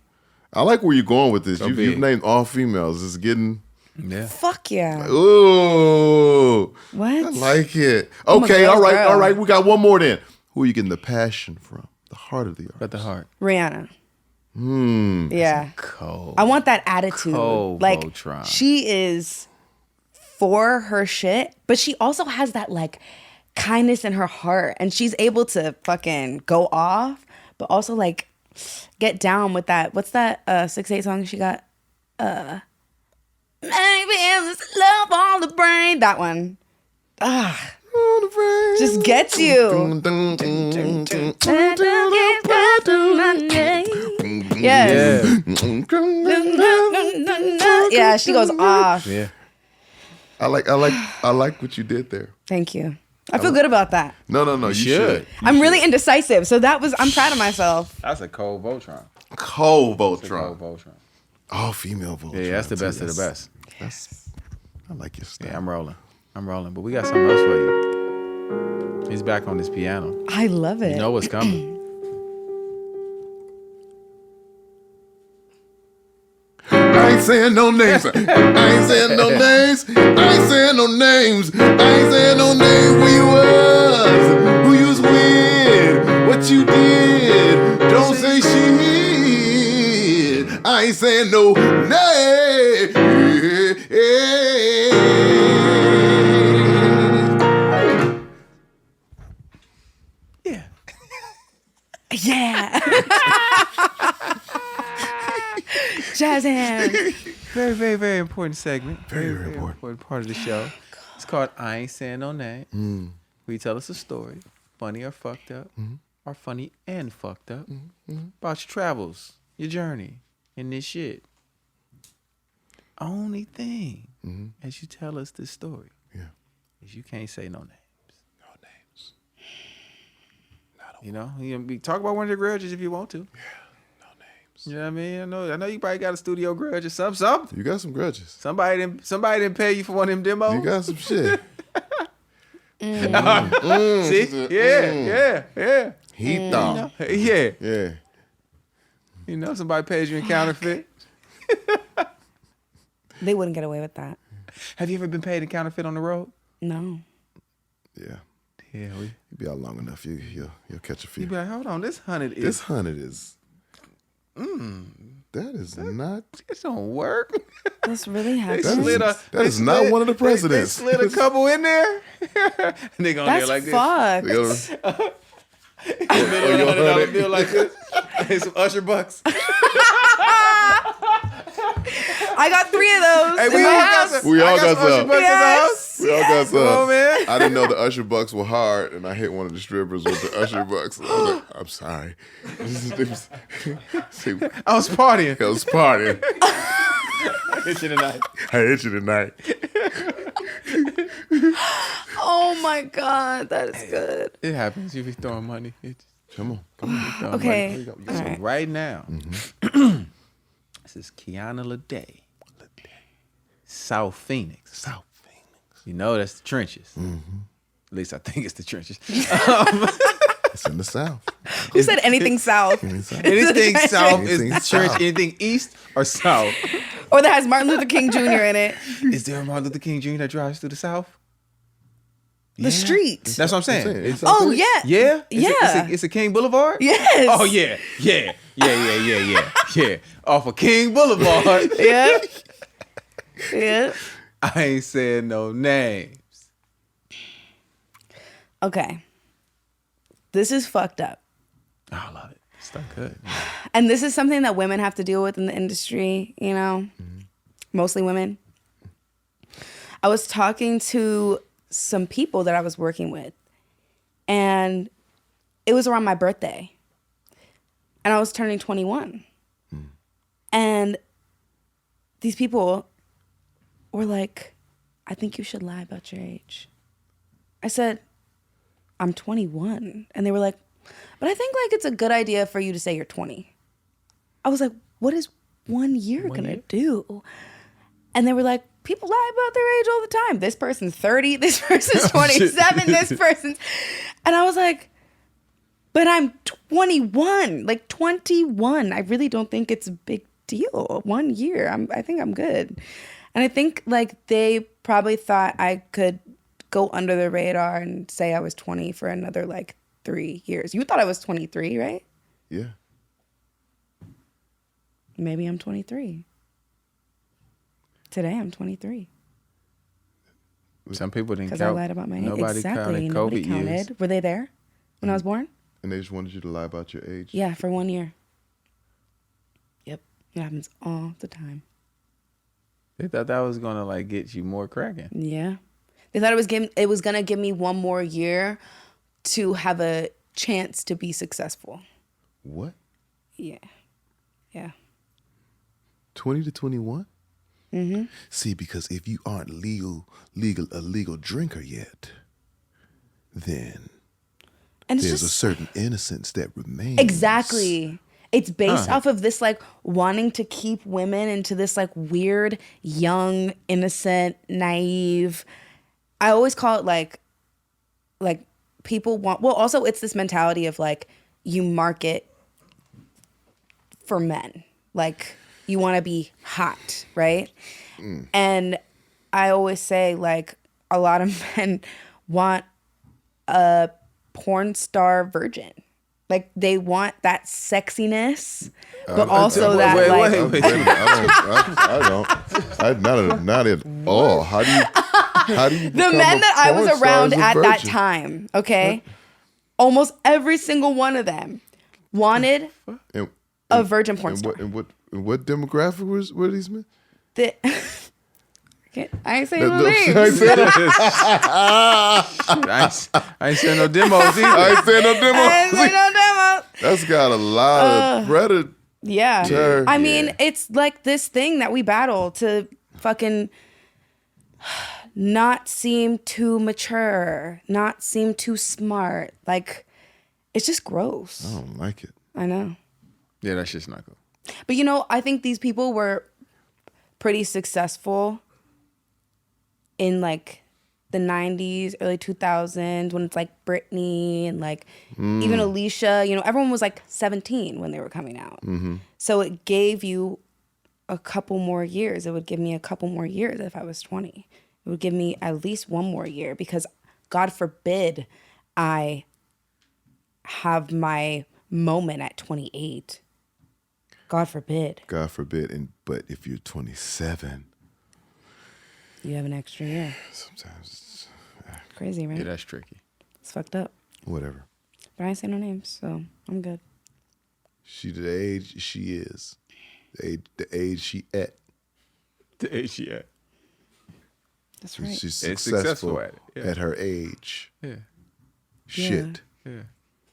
I like where you're going with this. Go You've big. named all females. It's getting. Yeah. Fuck yeah. Ooh. What? I like it. I'm a Okay. girl's All right. girl. All right. We got one more then. Who are you getting the passion from? The heart of the artist. Got the heart. Rihanna. Yeah. Cold. I want that attitude. Cold like Voltron. she is for her shit, but she also has that like kindness in her heart, and she's able to fucking go off, but also like get down with that. What's that 6-8 song she got? Maybe it's love on the brain. That one. Just gets you. Yes. Yeah, she goes off. Yeah. I like what you did there. Thank you. I feel good about that. No. You should. I'm really indecisive, so I'm proud of myself. That's a cold Voltron. Cold Cold Voltron. Voltron. Oh, female Voltron. Yeah, that's the best of the best. I like your style. Yeah, I'm rolling. But we got something else for you. He's back on this piano. I love it. You know what's coming. I ain't saying no names. I ain't saying no names. I ain't saying no names. I ain't saying no names. Where you was, who you was with, what you did. Don't say shit. I ain't saying no names. Yeah. Yeah. Jazz hands. Very, very, very important segment. Very important. Part of the show. It's called I Ain't Saying No Name. Where you tell us a story, funny or fucked up, or funny and fucked up, about your travels, your journey, and this shit. Only thing as you tell us this story is you can't say no names. You know, talk about one of your grudges if you want to. You know what I mean? I know you probably got a studio grudge or something. You got some grudges. Somebody didn't pay you for one of them demos. You got some shit. See? Yeah. He thought. Yeah. Yeah. You know, somebody pays you in counterfeit. They wouldn't get away with that. Have you ever been paid in counterfeit on the road? No. Yeah. Yeah, You'll be out long enough. You'll catch a few. you be like, hold on, this 100 is. This 100 is. That is not. It don't work. That's really They happening. slid a, that is not one of the presidents. They slid a couple in there. And they gonna That's get like this. fucked. $100 bill like this. And some Usher bucks. I got 3 of those. Hey, in my house. We all got Usher some. bucks in the house. Yes. We all got some. Come on, man. I didn't know the Usher bucks were hard, and I hit one of the strippers with the Usher bucks. I was like, I'm sorry. See, I was partying. I was partying. I hit you tonight. I hit you tonight. Oh my God, that is good. It happens. You be throwing money. Come on. Throwing Okay. money. All So right. right now, this is Kiana Ledé. South Phoenix. South Phoenix. You know that's the trenches. At least I think it's the trenches. It's in the South. Who said anything south? Anything south is Anything the trench. south. Anything east or south. Or that has Martin Luther King Jr. in it. Is there a Martin Luther King Jr. that drives through the south? The street. That's what I'm saying. It's Oh, South yeah. Yeah? Yeah. It's a King Boulevard? Yes. Oh, yeah. Yeah. Off of King Boulevard. Yeah. Yeah. I ain't saying no names. Okay. This is fucked up. Oh, I love it. It's not good. And this is something that women have to deal with in the industry, you know? Mostly women. I was talking to some people that I was working with, and it was around my birthday. And I was turning 21. And these people were like, I think you should lie about your age. I said, I'm 21. And they were like, but I think like it's a good idea for you to say you're 20. I was like, what is 1 year gonna do? And they were like, people lie about their age all the time. This person's 30, this person's 27, this person's. And I was like, but I'm 21, like 21. I really don't think it's a big deal. 1 year, I think I'm good. And I think like they probably thought I could go under the radar and say I was 20 for another like 3 years. You thought I was 23, right? Yeah. Maybe I'm 23. Today I'm 23. Some people didn't Because I count. lied about my age. Nobody Exactly. counted Nobody COVID counted. years. Were they there when I was born? And they just wanted you to lie about your age? Yeah, for 1 year. Yep. It happens all the time. They thought that was gonna like get you more cracking. Yeah. They thought it was gonna give me 1 more year to have a chance to be successful. What? Yeah. Yeah. 20 to 21? Mm-hmm. See, because if you aren't a legal drinker yet, then And it's there's a just certain innocence that remains. exactly. It's based off of this like wanting to keep women into this like weird, young, innocent, naive. I always call it like people want, well, also it's this mentality of like you market for men. Like you want to be hot, right? And I always say like a lot of men want a porn star virgin. Like they want that sexiness, but also that wait, like wait. I don't. Not at all. How do you? the men that I was around at that time, okay? Almost every single one of them wanted a virgin porn star. And what demographic were these men? I ain't saying no names. I ain't saying no demos either. I ain't saying no demo. I ain't saying no demo. That's got a lot of predator. Yeah. Sure. I mean, it's like this thing that we battle to fucking not seem too mature, not seem too smart. Like, it's just gross. I don't like it. I know. Yeah, that's just not cool. But you know, I think these people were pretty successful in like the 90s, early 2000s, when it's like Britney and like even Alicia, you know, everyone was like 17 when they were coming out. So it gave you a couple more years. It would give me a couple more years if I was 20. It would give me at least 1 more year because God forbid I have my moment at 28. God forbid. God forbid. But if you're 27, You have an extra year. sometimes it's Crazy, right? Yeah, that's tricky. It's fucked up. whatever. But I ain't say no names, so I'm good. She the age she is, the age she at. The age she at. That's right. She's It's successful successful at it, yeah. at her age. Yeah. Shit. Yeah.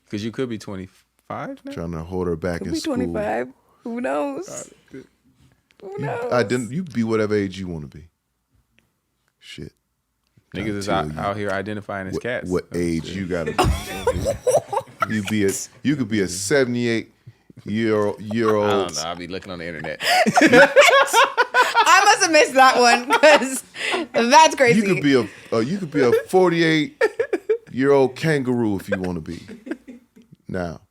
Because you could be 25 now. Trying to hold her back Could in be school. 25. Who knows? Who knows? You be whatever age you want to be. Shit. Niggas is Trying to tell out here identifying as cats. What Oh, age shit. you gotta be. You could be a 78-year-old. I don't know. I'll be looking on the internet. I must have missed that one because that's crazy. You could be a 48-year-old kangaroo if you want to be. Now,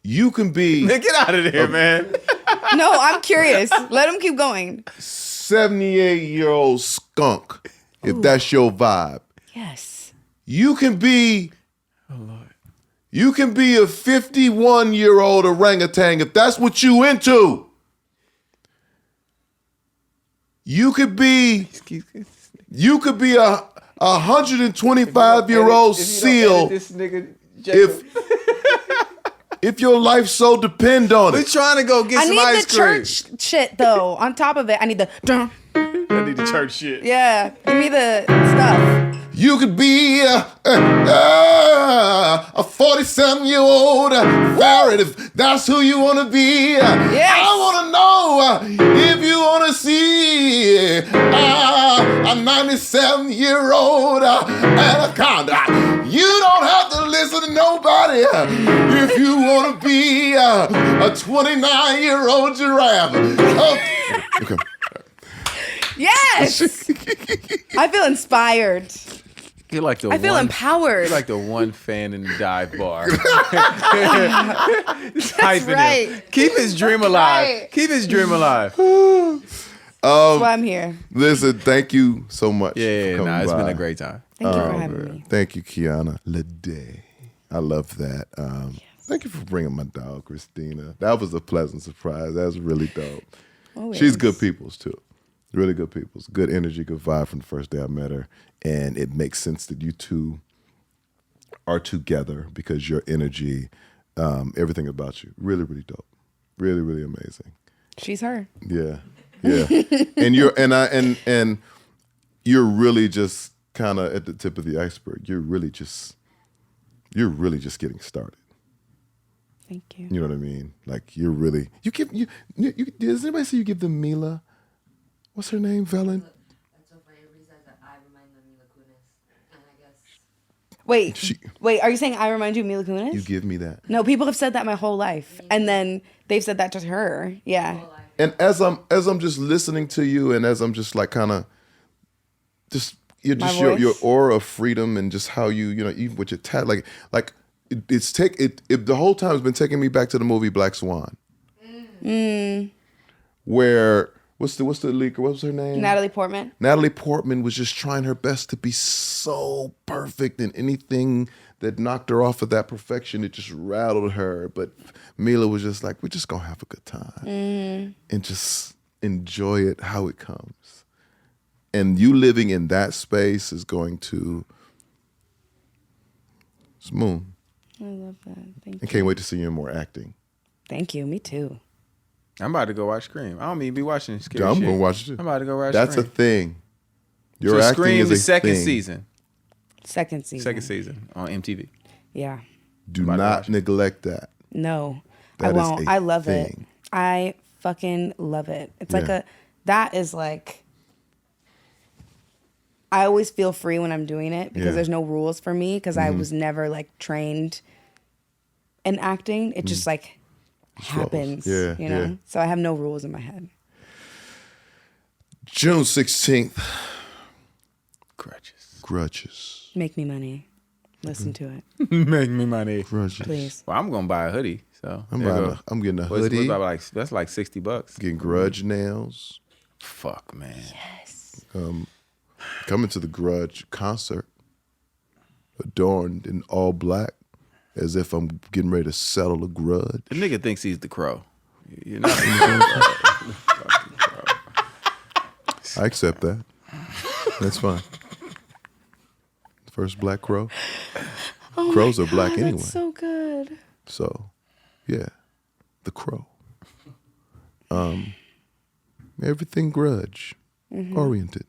you can be Man, get out of there, man. No, I'm curious. Let him keep going. 78-year-old skunk if that's your vibe. Yes. You can be Oh, Lord. You can be a 51-year-old orangutan if that's what you into. You could be a 125-year-old seal This nigga, if your life so depend on we're it. trying to go get I some need ice the cream. church shit though. On top of it, I need the dun. I need the church shit. Yeah. Give me the stuff. You could be a 47-year-old ferret if that's who you want to be. Yes. I want to know if you want to see a 97-year-old anaconda. You don't have to listen to nobody if you want to be a 29-year-old giraffe. Okay. Yes. I feel inspired. You're like the I feel empowered. You're like the one fan in the dive bar. That's right. Keep his dream alive. right. Keep his dream alive. That's why I'm here. Listen, thank you so much. Yeah, for coming it's been by. a great time. Thank you for having me. Thank you, Kiana Ledé. I love that. Thank you for bringing my dog, Christina. That was a pleasant surprise. That was really dope. Always. She's good people's too. Really good people's. Good energy, good vibe from the first day I met her. And it makes sense that you two are together because your energy, everything about you, really, really dope. Really, really amazing. She's her. Yeah. Yeah. and you're really just kind of at the tip of the iceberg. You're really just getting started. Thank you. You know what I mean? Like you does anybody say you give them Mila? What's her name? Valen? That's so funny. Everybody says that I remind them of Mila Kunis. And I guess Wait, are you saying I remind you of Mila Kunis? You give me that. No, people have said that my whole life. And then they've said that to her. Yeah. And as I'm just listening to you, and as I'm just like kind of just you're just My your voice? aura of freedom and just how you know even with your the whole time has been taking me back to the movie Black Swan, where what's the leaker? What was her name? Natalie Portman. Natalie Portman was just trying her best to be so perfect, and anything that knocked her off of that perfection, it just rattled her. But Mila was just like, we're just gonna have a good time and just enjoy it how it comes. And you living in that space is going to smooth. I love that. Thank And you. can't wait to see you in more acting. Thank you. Me too. I'm about to go watch Scream. I don't even be watching scary I'm shit. gonna watch it too. I'm about to go watch That's Scream. a thing. Your So acting Scream is the a second thing. season. Second season. Second season on MTV. Yeah. Do About to not watch it. neglect that. No, That I is won't. a I love thing. it. I fucking love it. It's like Yeah. that is like, I always feel free when I'm doing it because Yeah. there's no rules for me because I was never like trained in acting. It just like happens. Yeah, You know? yeah. So I have no rules in my head. June 16th, Grudges. Make me money. Listen to it, Make me money. Grudges. please. Well, I'm gonna buy a hoodie. So I'm there you go. getting a What's hoodie, about like that's like $60. getting grudge nails, Fuck, man. Yes. coming to the Grudge concert. adorned in all black, as if I'm getting ready to settle a grudge. The nigga thinks he's the crow. You're not. I accept that. That's fine. First black crow. Crows are black anyway. That's so good. So, yeah, the crow. Everything grudge oriented.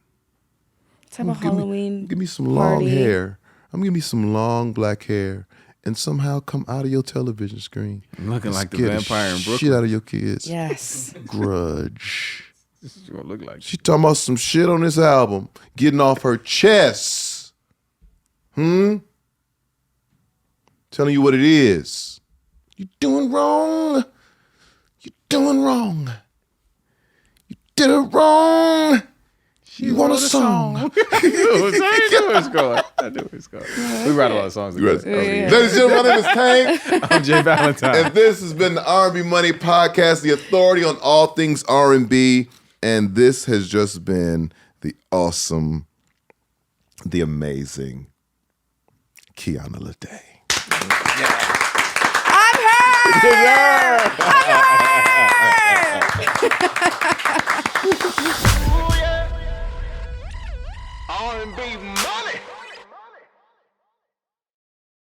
Let's have a Halloween. Give me some long party. hair. I'm gonna give me some long black hair, and somehow come out of your television screen. Looking like the Scare vampire in Brooklyn. Shit out of your kids. Yes. This Grudge. is what it look like. She talking about some shit on this album, getting off her chest. Telling you what it is. You doing wrong. You doing wrong. You did it wrong. You want a song. I knew it's going. We write a lot of songs together. Ladies and gentlemen, my name is Tank. I'm J Valentine. And this has been the R&B Money Podcast, the authority on all things R&B. And this has just been the awesome, the amazing Kiana Ledé. I'm her. R&B money.